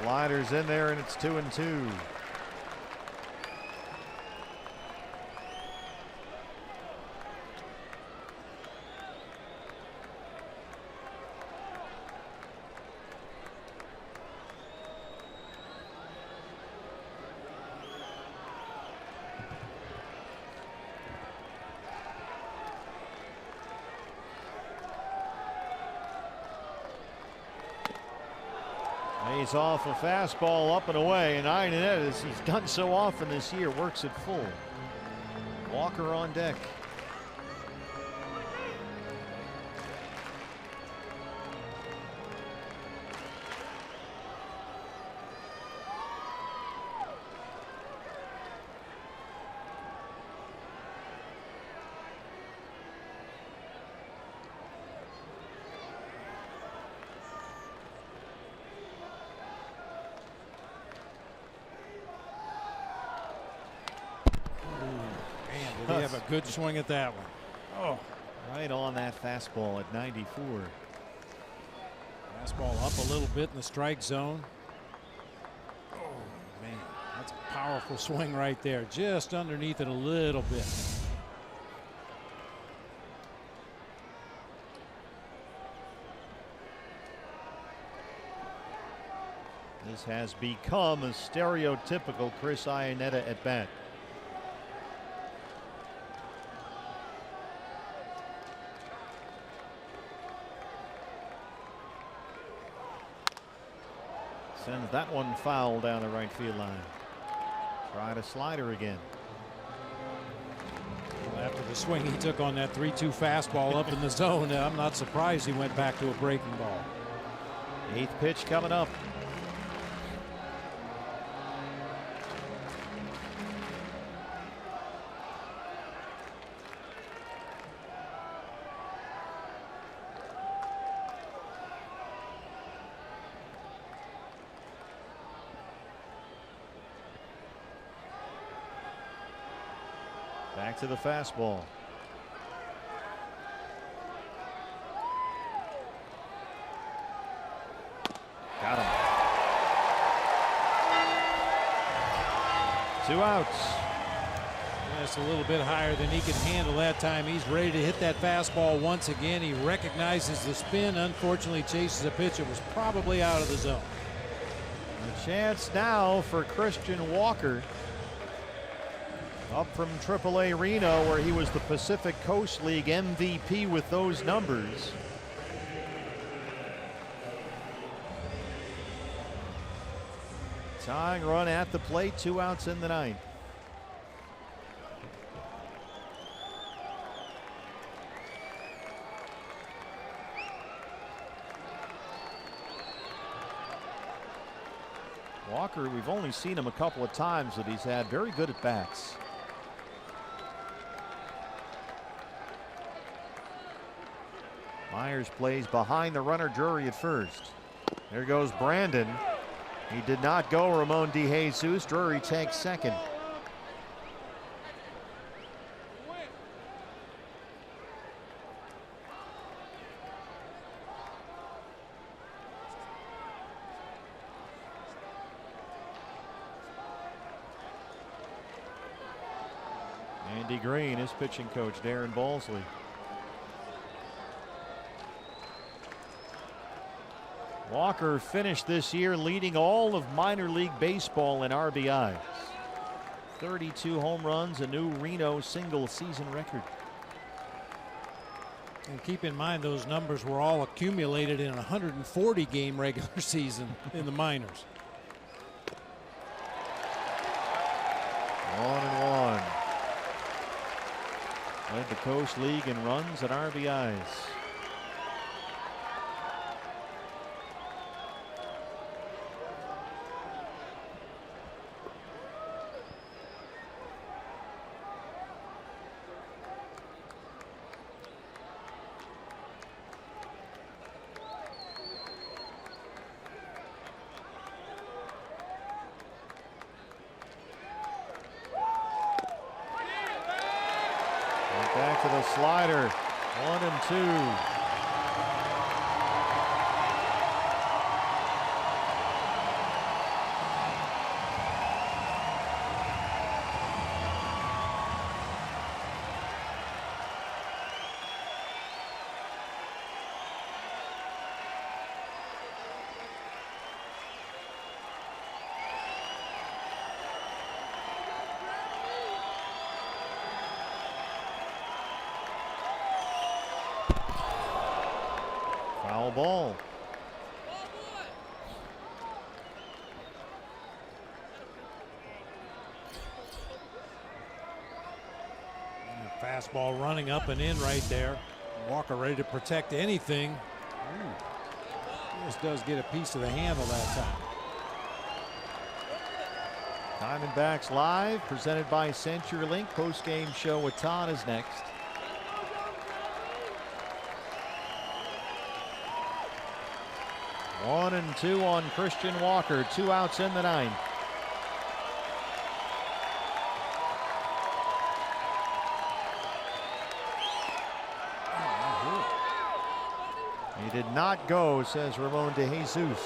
Sliders in there, and it's 2-2. He's off a fastball up and away, and Iannetta, as he's done so often this year, works it full. Walker on deck. Did he have a good swing at that one? Oh, right on that fastball at 94. Fastball up a little bit in the strike zone. Oh, man, that's a powerful swing right there. Just underneath it a little bit. This has become a stereotypical Chris Iannetta at bat. Sends that one foul down the right field line. Try to slider again. Well, after the swing he took on that 3-2 fastball up in the zone, I'm not surprised he went back to a breaking ball. 8th pitch coming up. Back to the fastball. Got him. 2 outs. That's a little bit higher than he could handle that time. He's ready to hit that fastball once again. He recognizes the spin. Unfortunately, chases a pitch that was probably out of the zone. A chance now for Christian Walker. Up from AAA Reno, where he was the Pacific Coast League MVP with those numbers. Tying run at the plate, 2 outs in the 9th. Walker, we've only seen him a couple of times, but he's had very good at bats. Myers plays behind the runner, Drury at first. There goes Brandon. He did not go. Ramon DeJesus. Drury takes second. Andy Green, his pitching coach, Darren Balsley. Walker finished this year leading all of minor league baseball in RBIs. 32 home runs, a new Reno single season record. And keep in mind those numbers were all accumulated in a 140 game regular season in the minors. 1-1. Led the Coast League in runs and RBIs. Back to the slider. 1-2. Foul ball. Fastball running up and in right there. Walker ready to protect anything. Just does get a piece of the handle that time. Diamondbacks Live, presented by CenturyLink. Post-game show with Todd is next. One and two on Christian Walker. 2 outs in the 9th. He did not go, says Ramon DeJesus.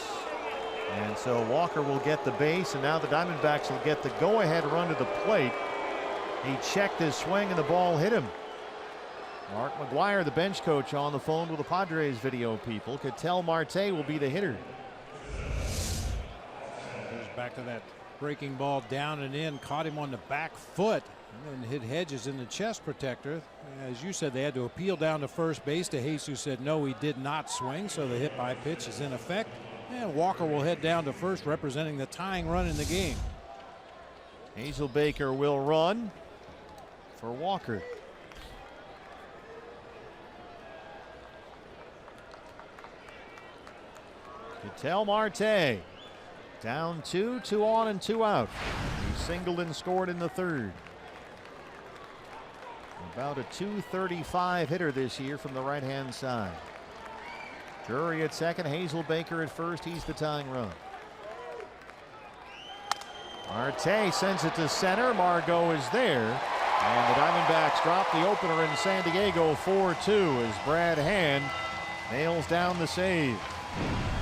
And so Walker will get the base, and now the Diamondbacks will get the go-ahead run to the plate. He checked his swing, and the ball hit him. Mark McGuire, the bench coach, on the phone with the Padres video people. Ketel Marte will be the hitter. Back to that breaking ball down and in, caught him on the back foot and then hit Hedges in the chest protector. As you said, they had to appeal down to first base. DeJesus said no, he did not swing, so the hit by pitch is in effect. And Walker will head down to first, representing the tying run in the game. Hazelbaker will run for Walker. Ketel Marte down 2 on and 2 out. He singled and scored in the third. About a .235 hitter this year from the right-hand side. Drury at second, Hazelbaker at first. He's the tying run. Marte sends it to center. Margot is there. And the Diamondbacks drop the opener in San Diego 4-2 as Brad Hand nails down the save.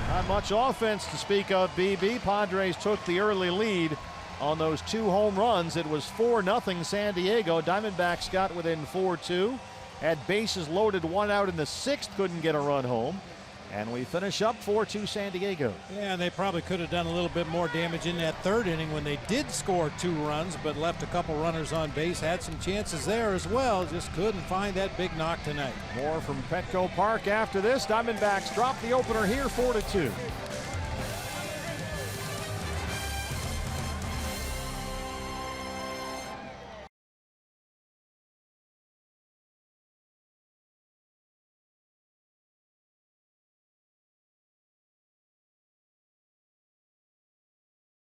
Not much offense to speak of, BB. Padres took the early lead on those 2 home runs. It was 4-0 San Diego. Diamondbacks got within 4-2. Had bases loaded, 1 out in the 6th, couldn't get a run home. And we finish up 4-2 San Diego. Yeah, and they probably could have done a little bit more damage in that third inning when they did score 2 runs, but left a couple runners on base. Had some chances there as well. Just couldn't find that big knock tonight. More from Petco Park after this. Diamondbacks drop the opener here 4-2.